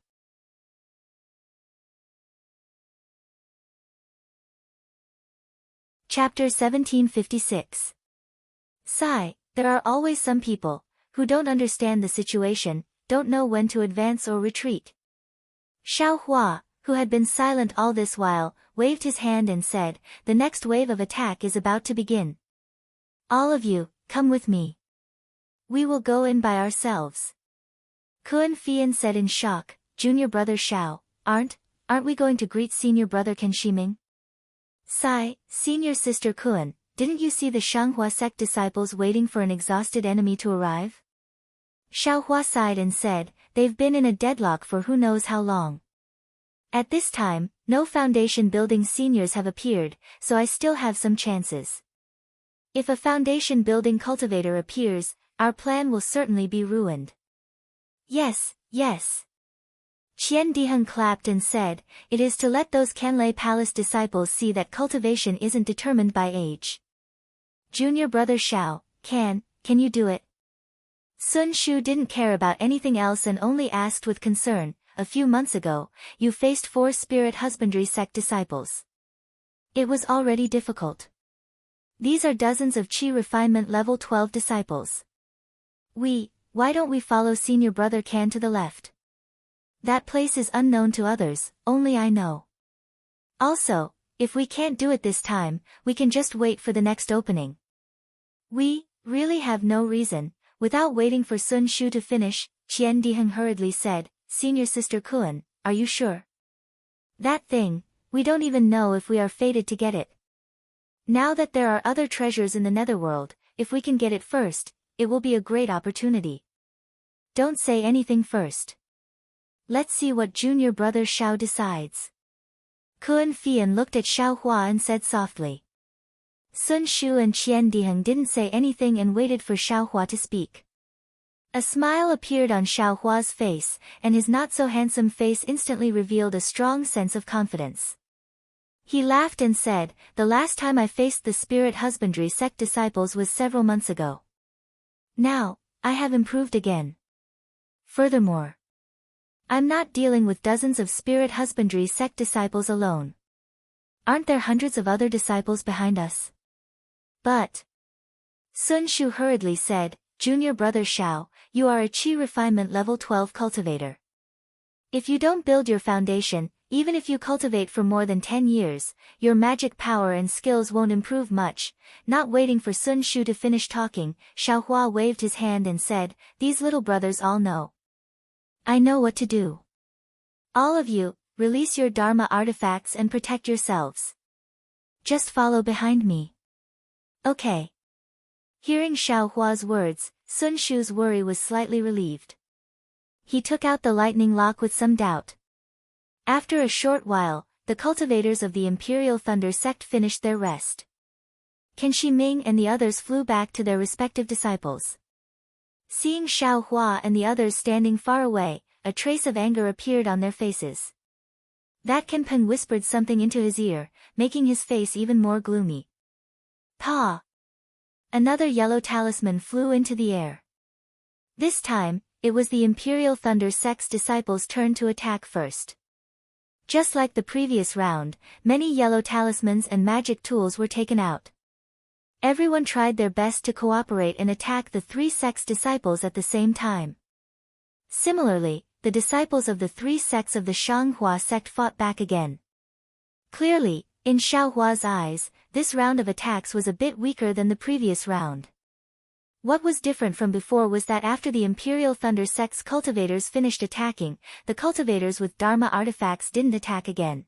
Chapter 1756. Sigh, there are always some people, who don't understand the situation, don't know when to advance or retreat. Xiao Hua, who had been silent all this while, waved his hand and said, the next wave of attack is about to begin. All of you, come with me. We will go in by ourselves. Kun Fian said in shock, junior brother Xiao, aren't we going to greet senior brother Ken Shiming? Sigh, senior sister Kun, didn't you see the Shanghua sect disciples waiting for an exhausted enemy to arrive? Xiao Hua sighed and said, they've been in a deadlock for who knows how long. At this time, no foundation building seniors have appeared, so I still have some chances. If a foundation building cultivator appears, our plan will certainly be ruined. Yes. Qian Diheng clapped and said, it is to let those Canlei Palace disciples see that cultivation isn't determined by age. Junior brother Xiao, can you do it? Sun Shu didn't care about anything else and only asked with concern, a few months ago, you faced 4 spirit husbandry sect disciples. It was already difficult. These are dozens of Qi refinement level 12 disciples. Why don't we follow senior brother Can to the left? That place is unknown to others, only I know. Also, if we can't do it this time, we can just wait for the next opening. We really have no reason. Without waiting for Sun Shu to finish, Qian Diheng hurriedly said, senior sister Kun, are you sure? That thing, we don't even know if we are fated to get it. Now that there are other treasures in the netherworld, if we can get it first, it will be a great opportunity. Don't say anything first. Let's see what junior brother Xiao decides. Kun Fian looked at Xiao Hua and said softly. Sun Shu and Qian Diheng didn't say anything and waited for Xiao Hua to speak. A smile appeared on Xiao Hua's face, and his not-so-handsome face instantly revealed a strong sense of confidence. He laughed and said, the last time I faced the spirit husbandry sect disciples was several months ago. Now, I have improved again. Furthermore, I'm not dealing with dozens of spirit husbandry sect disciples alone. Aren't there hundreds of other disciples behind us? But Sun Shu hurriedly said, junior brother Xiao, you are a Qi refinement level 12 cultivator. If you don't build your foundation, even if you cultivate for more than 10 years, your magic power and skills won't improve much. Not waiting for Sun Shu to finish talking, Xiao Hua waved his hand and said, these little brothers all know. I know what to do. All of you, release your Dharma artifacts and protect yourselves. Just follow behind me. Okay. Hearing Xiao Hua's words, Sun Shu's worry was slightly relieved. He took out the lightning lock with some doubt. After a short while, the cultivators of the Imperial Thunder sect finished their rest. Ken Shiming and the others flew back to their respective disciples. Seeing Xiaohua and the others standing far away, a trace of anger appeared on their faces. That Kenpeng whispered something into his ear, making his face even more gloomy. Pa! Another yellow talisman flew into the air. This time, it was the Imperial Thunder Sect's disciples' turn to attack first. Just like the previous round, many yellow talismans and magic tools were taken out. Everyone tried their best to cooperate and attack the three sects' disciples at the same time. Similarly, the disciples of the three sects of the Shanghua sect fought back again. Clearly, in Xiaohua's eyes, this round of attacks was a bit weaker than the previous round. What was different from before was that after the Imperial Thunder Sect's cultivators finished attacking, the cultivators with Dharma artifacts didn't attack again.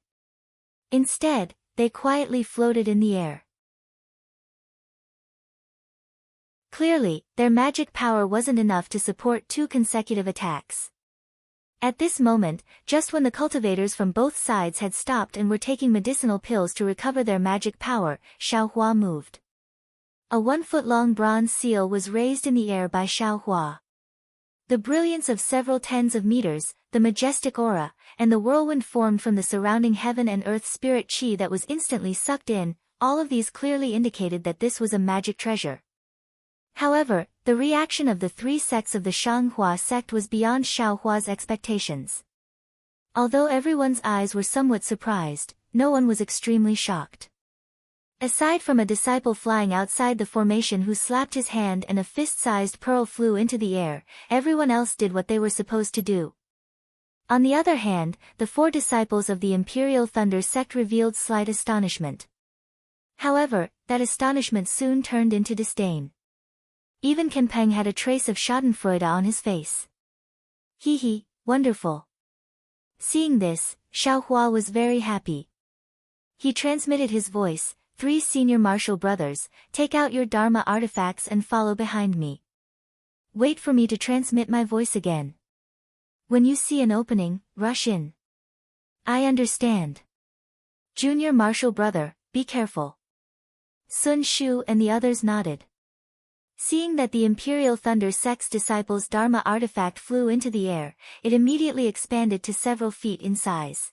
Instead, they quietly floated in the air. Clearly, their magic power wasn't enough to support 2 consecutive attacks. At this moment, just when the cultivators from both sides had stopped and were taking medicinal pills to recover their magic power, Xiaohua moved. A 1-foot-long bronze seal was raised in the air by Xiaohua. The brilliance of several tens of meters, the majestic aura, and the whirlwind formed from the surrounding heaven and earth spirit chi that was instantly sucked in, all of these clearly indicated that this was a magic treasure. However, the reaction of the three sects of the Shanghua sect was beyond Xiaohua's expectations. Although everyone's eyes were somewhat surprised, no one was extremely shocked. Aside from a disciple flying outside the formation who slapped his hand and a fist-sized pearl flew into the air, everyone else did what they were supposed to do. On the other hand, the 4 disciples of the Imperial Thunder sect revealed slight astonishment. However, that astonishment soon turned into disdain. Even Kenpeng had a trace of schadenfreude on his face. Hee, wonderful. Seeing this, Xiaohua was very happy. He transmitted his voice, 3 senior martial brothers, take out your Dharma artifacts and follow behind me. Wait for me to transmit my voice again. When you see an opening, rush in. I understand. Junior martial brother, be careful. Sun Shu and the others nodded. Seeing that the Imperial Thunder Sect's disciples' Dharma artifact flew into the air, it immediately expanded to several feet in size.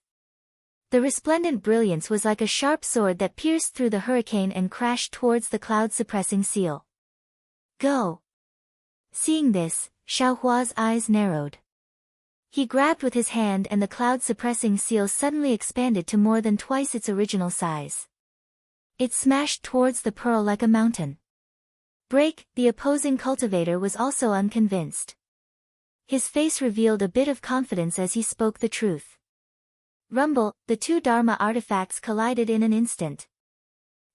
The resplendent brilliance was like a sharp sword that pierced through the hurricane and crashed towards the cloud-suppressing seal. Go! Seeing this, Xiaohua's eyes narrowed. He grabbed with his hand and the cloud-suppressing seal suddenly expanded to more than twice its original size. It smashed towards the pearl like a mountain. Break, the opposing cultivator was also unconvinced. His face revealed a bit of confidence as he spoke the truth. Rumble, the 2 Dharma artifacts collided in an instant.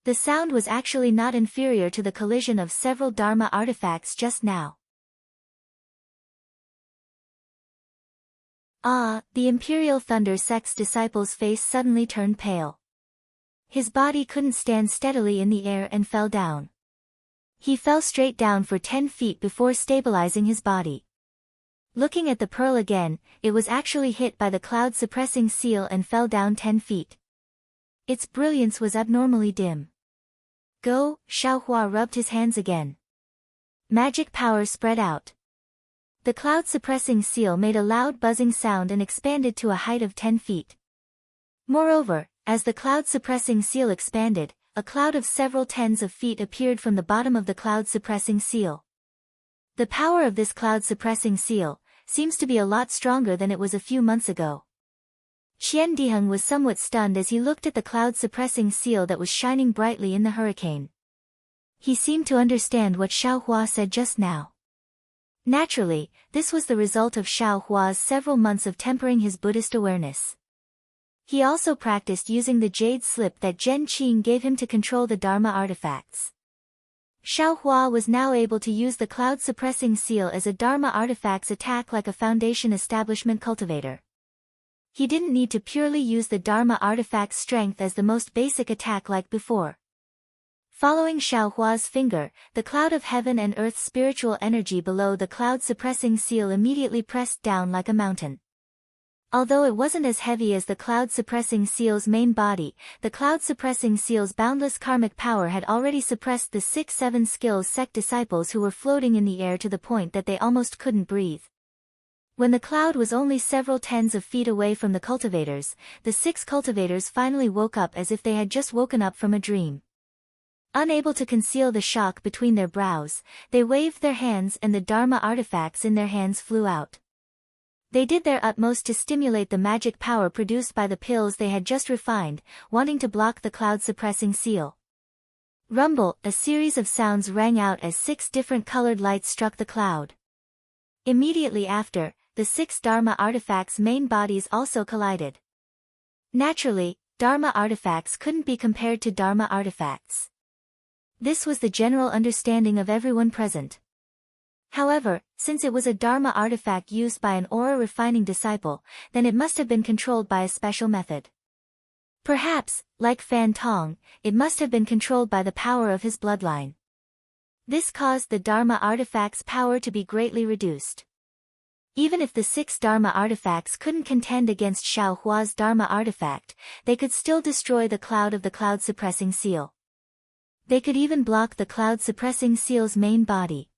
The sound was actually not inferior to the collision of several Dharma artifacts just now. The Imperial Thunder Sect's disciple's face suddenly turned pale. His body couldn't stand steadily in the air and fell down. He fell straight down for 10 feet before stabilizing his body. Looking at the pearl again, it was actually hit by the cloud-suppressing seal and fell down 10 feet. Its brilliance was abnormally dim. Go, Xiaohua rubbed his hands again. Magic power spread out. The cloud-suppressing seal made a loud buzzing sound and expanded to a height of 10 feet. Moreover, as the cloud-suppressing seal expanded, a cloud of several tens of feet appeared from the bottom of the cloud-suppressing seal. The power of this cloud-suppressing seal seems to be a lot stronger than it was a few months ago. Qian Diheng was somewhat stunned as he looked at the cloud-suppressing seal that was shining brightly in the hurricane. He seemed to understand what Xiaohua said just now. Naturally, this was the result of Xiaohua's several months of tempering his Buddhist awareness. He also practiced using the jade slip that Zhen Qing gave him to control the Dharma artifacts. Xiaohua was now able to use the cloud-suppressing seal as a Dharma artifact's attack like a foundation establishment cultivator. He didn't need to purely use the Dharma artifact's strength as the most basic attack like before. Following Xiaohua's finger, the cloud of heaven and earth spiritual energy below the cloud-suppressing seal immediately pressed down like a mountain. Although it wasn't as heavy as the cloud-suppressing seal's main body, the cloud-suppressing seal's boundless karmic power had already suppressed the 6-7 skills sect disciples who were floating in the air to the point that they almost couldn't breathe. When the cloud was only several tens of feet away from the cultivators, the 6 cultivators finally woke up as if they had just woken up from a dream. Unable to conceal the shock between their brows, they waved their hands and the Dharma artifacts in their hands flew out. They did their utmost to stimulate the magic power produced by the pills they had just refined, wanting to block the cloud-suppressing seal. Rumble, a series of sounds rang out as 6 different colored lights struck the cloud. Immediately after, the 6 Dharma artifacts' main bodies also collided. Naturally, Dharma artifacts couldn't be compared to Dharma artifacts. This was the general understanding of everyone present. However, since it was a Dharma artifact used by an aura-refining disciple, then it must have been controlled by a special method. Perhaps, like Fan Tong, it must have been controlled by the power of his bloodline. This caused the Dharma artifact's power to be greatly reduced. Even if the 6 Dharma artifacts couldn't contend against Xiao Hua's Dharma artifact, they could still destroy the cloud of the cloud-suppressing seal. They could even block the cloud-suppressing seal's main body.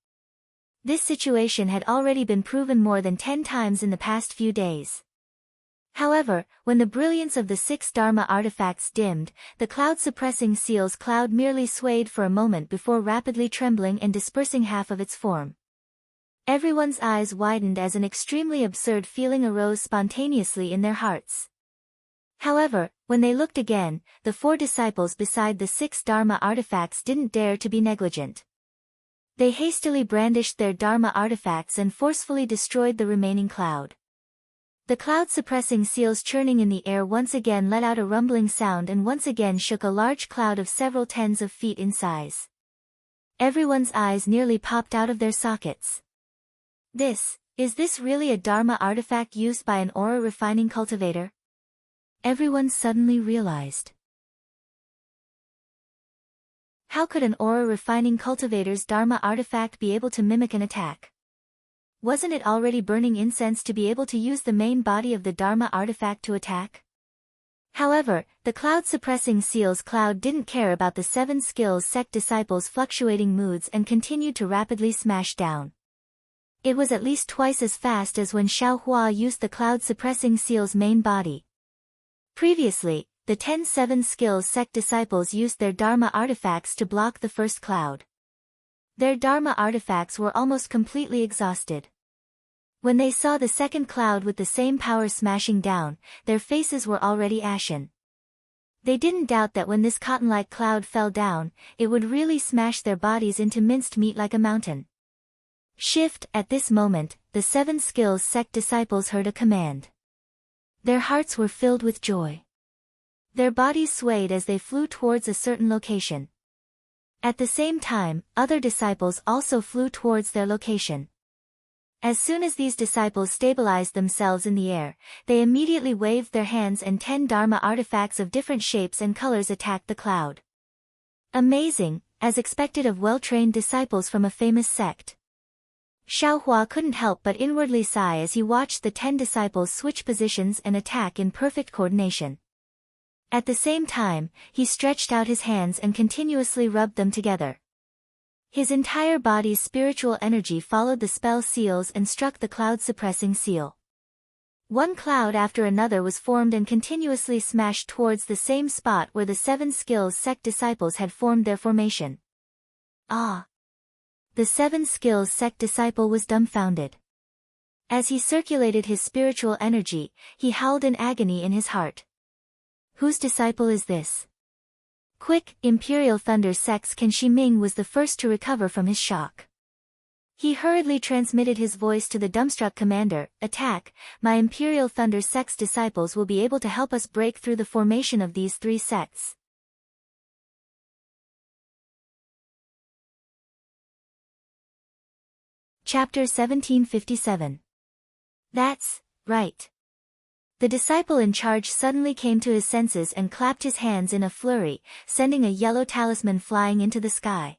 This situation had already been proven more than 10 times in the past few days. However, when the brilliance of the 6 Dharma artifacts dimmed, the cloud-suppressing seal's cloud merely swayed for a moment before rapidly trembling and dispersing half of its form. Everyone's eyes widened as an extremely absurd feeling arose spontaneously in their hearts. However, when they looked again, the 4 disciples beside the 6 Dharma artifacts didn't dare to be negligent. They hastily brandished their Dharma artifacts and forcefully destroyed the remaining cloud. The cloud-suppressing seals churning in the air once again let out a rumbling sound and once again shook a large cloud of several tens of feet in size. Everyone's eyes nearly popped out of their sockets. Is this really a Dharma artifact used by an aura-refining cultivator? Everyone suddenly realized. How could an aura-refining cultivator's Dharma artifact be able to mimic an attack? Wasn't it already burning incense to be able to use the main body of the Dharma artifact to attack? However, the cloud-suppressing seal's cloud didn't care about the 7 skills sect disciples' fluctuating moods and continued to rapidly smash down. It was at least twice as fast as when Xiao Hua used the cloud-suppressing seal's main body. Previously, the 10-7 skills sect disciples used their Dharma artifacts to block the first cloud. Their Dharma artifacts were almost completely exhausted. When they saw the second cloud with the same power smashing down, their faces were already ashen. They didn't doubt that when this cotton-like cloud fell down, it would really smash their bodies into minced meat like a mountain. Shift. At this moment, the 7 skills sect disciples heard a command. Their hearts were filled with joy. Their bodies swayed as they flew towards a certain location. At the same time, other disciples also flew towards their location. As soon as these disciples stabilized themselves in the air, they immediately waved their hands and 10 Dharma artifacts of different shapes and colors attacked the cloud. Amazing, as expected of well-trained disciples from a famous sect. Xiao Hua couldn't help but inwardly sigh as he watched the 10 disciples switch positions and attack in perfect coordination. At the same time, he stretched out his hands and continuously rubbed them together. His entire body's spiritual energy followed the spell seals and struck the cloud-suppressing seal. One cloud after another was formed and continuously smashed towards the same spot where the 7 skills sect disciples had formed their formation. Ah! The 7 skills sect disciple was dumbfounded. As he circulated his spiritual energy, he howled in agony in his heart. Whose disciple is this? Quick, Imperial Thunder Sect's Kan Shi Ming was the first to recover from his shock. He hurriedly transmitted his voice to the dumbstruck commander, "Attack, my Imperial Thunder Sect's disciples will be able to help us break through the formation of these 3 sects." Chapter 1757. That's right. The disciple in charge suddenly came to his senses and clapped his hands in a flurry, sending a yellow talisman flying into the sky.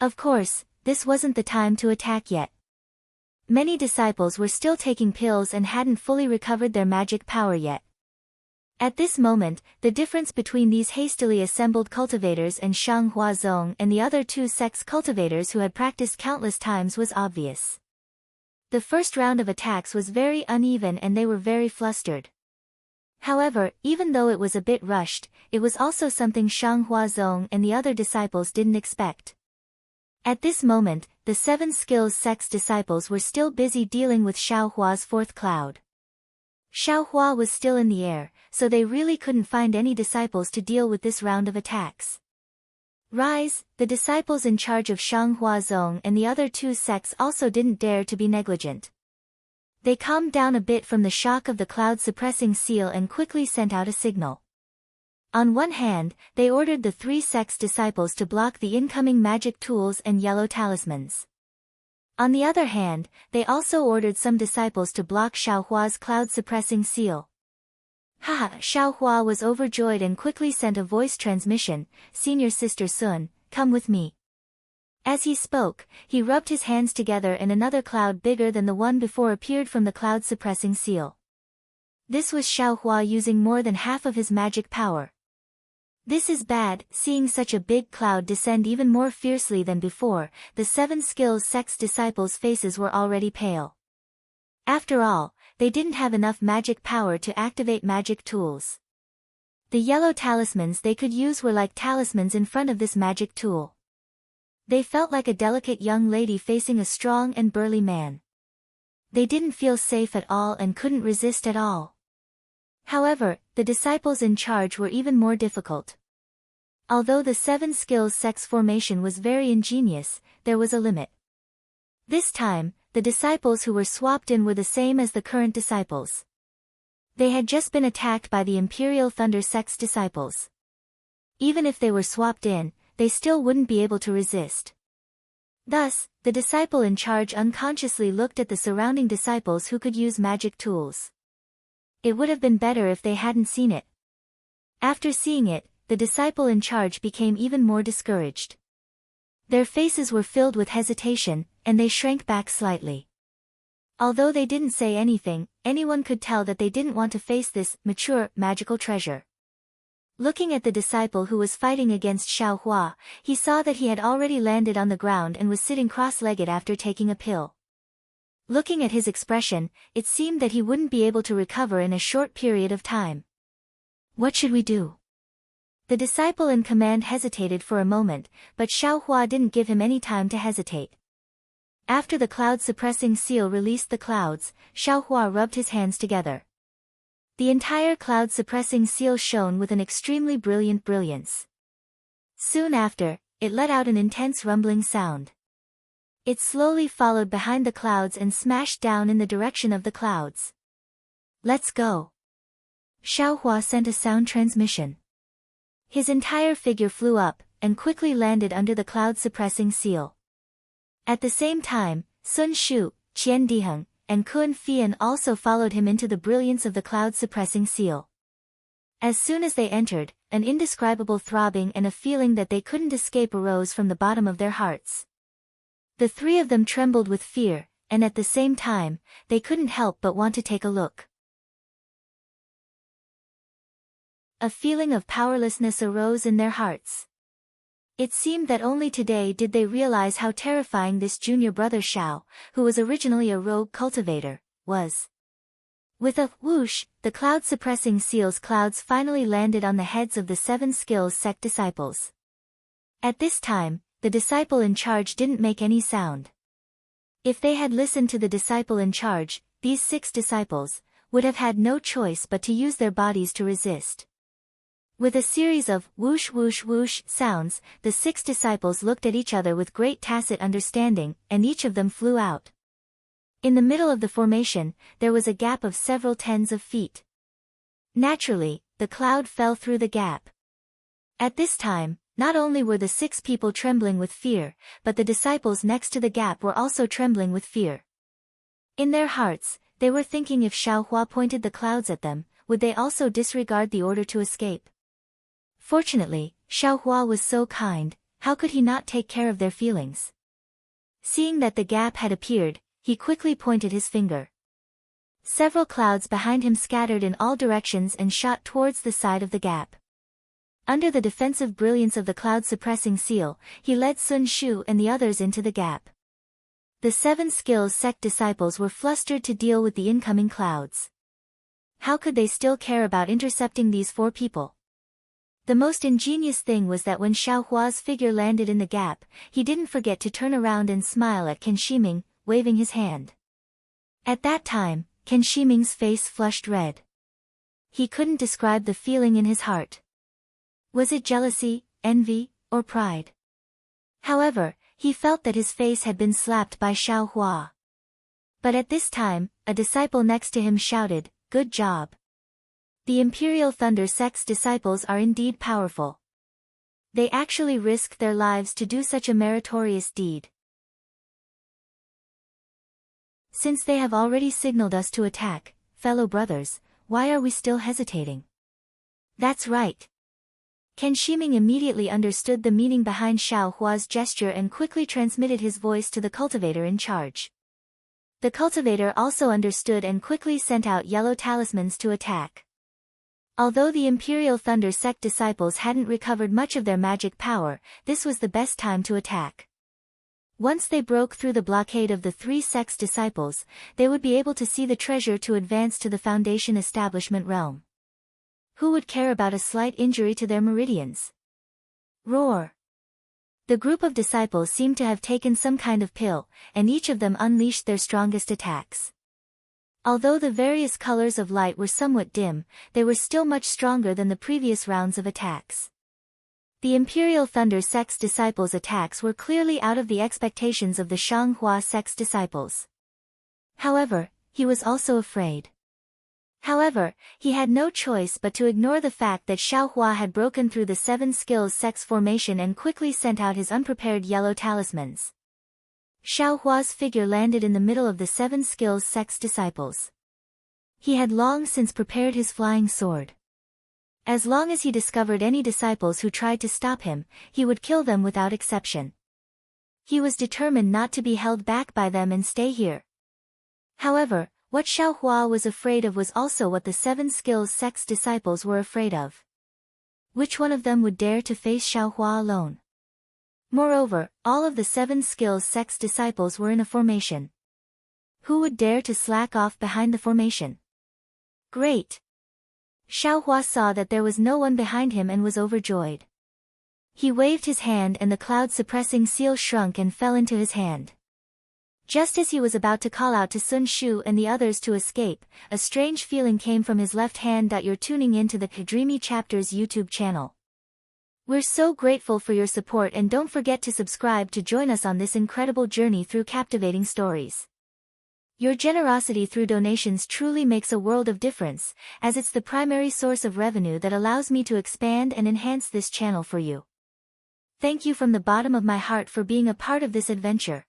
Of course, this wasn't the time to attack yet. Many disciples were still taking pills and hadn't fully recovered their magic power yet. At this moment, the difference between these hastily assembled cultivators and Shang Huazong and the other two sects cultivators who had practiced countless times was obvious. The first round of attacks was very uneven and they were very flustered. However, even though it was a bit rushed, it was also something Shang Huazong and the other disciples didn't expect. At this moment, the 7 Skills sect's disciples were still busy dealing with Xiaohua's fourth cloud. Xiaohua was still in the air, so they really couldn't find any disciples to deal with this round of attacks. Rise, the disciples in charge of Shang Huazong and the other two sects also didn't dare to be negligent. They calmed down a bit from the shock of the cloud-suppressing seal and quickly sent out a signal. On one hand, they ordered the 3 sects' disciples to block the incoming magic tools and yellow talismans. On the other hand, they also ordered some disciples to block Xiaohua's cloud-suppressing seal. Haha, Xiaohua was overjoyed and quickly sent a voice transmission, "Senior Sister Sun, come with me." As he spoke, he rubbed his hands together and another cloud bigger than the one before appeared from the cloud-suppressing seal. This was Xiaohua using more than half of his magic power. This is bad. Seeing such a big cloud descend even more fiercely than before, the 7 Skills sect's disciples' faces were already pale. After all, they didn't have enough magic power to activate magic tools. The yellow talismans they could use were like talismans in front of this magic tool. They felt like a delicate young lady facing a strong and burly man. They didn't feel safe at all and couldn't resist at all. However, the disciples in charge were even more difficult. Although the 7 Skills sect's formation was very ingenious, there was a limit. This time, the disciples who were swapped in were the same as the current disciples. They had just been attacked by the Imperial Thunder sect's disciples. Even if they were swapped in, they still wouldn't be able to resist. Thus, the disciple in charge unconsciously looked at the surrounding disciples who could use magic tools. It would have been better if they hadn't seen it. After seeing it, the disciple in charge became even more discouraged. Their faces were filled with hesitation, and they shrank back slightly. Although they didn't say anything, anyone could tell that they didn't want to face this mature, magical treasure. Looking at the disciple who was fighting against Xiaohua, he saw that he had already landed on the ground and was sitting cross-legged after taking a pill. Looking at his expression, it seemed that he wouldn't be able to recover in a short period of time. What should we do? The disciple in command hesitated for a moment, but Xiaohua didn't give him any time to hesitate. After the cloud-suppressing seal released the clouds, Xiaohua rubbed his hands together. The entire cloud-suppressing seal shone with an extremely brilliant brilliance. Soon after, it let out an intense rumbling sound. It slowly followed behind the clouds and smashed down in the direction of the clouds. Let's go. Xiaohua sent a sound transmission. His entire figure flew up, and quickly landed under the cloud-suppressing seal. At the same time, Sun Shu, Qian Diheng, and Kun Fian also followed him into the brilliance of the cloud-suppressing seal. As soon as they entered, an indescribable throbbing and a feeling that they couldn't escape arose from the bottom of their hearts. The 3 of them trembled with fear, and at the same time, they couldn't help but want to take a look. A feeling of powerlessness arose in their hearts. It seemed that only today did they realize how terrifying this junior brother Xiao, who was originally a rogue cultivator, was. With a whoosh, the cloud-suppressing seal's clouds finally landed on the heads of the 7 Skills sect disciples. At this time, the disciple in charge didn't make any sound. If they had listened to the disciple in charge, these 6 disciples would have had no choice but to use their bodies to resist. With a series of whoosh whoosh whoosh sounds, the 6 disciples looked at each other with great tacit understanding, and each of them flew out. In the middle of the formation, there was a gap of several tens of feet. Naturally, the cloud fell through the gap. At this time, not only were the 6 people trembling with fear, but the disciples next to the gap were also trembling with fear. In their hearts, they were thinking if Xiaohua pointed the clouds at them, would they also disregard the order to escape? Fortunately, Xiaohua was so kind, how could he not take care of their feelings? Seeing that the gap had appeared, He quickly pointed his finger. Several clouds behind him scattered in all directions and shot towards the side of the gap. Under the defensive brilliance of the cloud-suppressing seal, he led Sun Shu and the others into the gap. The 7 skills sect disciples were flustered to deal with the incoming clouds. How could they still care about intercepting these 4 people? The most ingenious thing was that when Xiaohua's figure landed in the gap, he didn't forget to turn around and smile at Qin Shiming, waving his hand. At that time, Qin Shiming's face flushed red. He couldn't describe the feeling in his heart. Was it jealousy, envy, or pride? However, he felt that his face had been slapped by Xiaohua. But at this time, a disciple next to him shouted, "Good job." The Imperial Thunder Sect's disciples are indeed powerful. They actually risked their lives to do such a meritorious deed. Since they have already signaled us to attack, fellow brothers, why are we still hesitating? That's right. Qin Shiming immediately understood the meaning behind Xiaohua's gesture and quickly transmitted his voice to the cultivator in charge. The cultivator also understood and quickly sent out yellow talismans to attack. Although the Imperial Thunder Sect disciples hadn't recovered much of their magic power, this was the best time to attack. Once they broke through the blockade of the 3 sects' disciples, they would be able to see the treasure to advance to the Foundation Establishment realm. Who would care about a slight injury to their meridians? Roar! The group of disciples seemed to have taken some kind of pill, and each of them unleashed their strongest attacks. Although the various colors of light were somewhat dim, they were still much stronger than the previous rounds of attacks. The Imperial Thunder Sect's disciples' attacks were clearly out of the expectations of the Shanghua Sect's disciples. However, he was also afraid. However, he had no choice but to ignore the fact that Xiaohua had broken through the 7 skills sect's formation and quickly sent out his unprepared yellow talismans. Xiaohua's figure landed in the middle of the 7 skills sect's disciples. He had long since prepared his flying sword. As long as he discovered any disciples who tried to stop him, he would kill them without exception. He was determined not to be held back by them and stay here. However, what Xiaohua was afraid of was also what the 7 skills sect's disciples were afraid of. Which one of them would dare to face Xiaohua alone? Moreover, all of the 7 skills sect's disciples were in a formation. Who would dare to slack off behind the formation? Great! Xiaohua saw that there was no one behind him and was overjoyed. He waved his hand and the cloud-suppressing seal shrunk and fell into his hand. Just as he was about to call out to Sun Shu and the others to escape, a strange feeling came from his left hand. You're tuning in to the Dreamy Chapters YouTube channel. We're so grateful for your support and don't forget to subscribe to join us on this incredible journey through captivating stories. Your generosity through donations truly makes a world of difference, as it's the primary source of revenue that allows me to expand and enhance this channel for you. Thank you from the bottom of my heart for being a part of this adventure.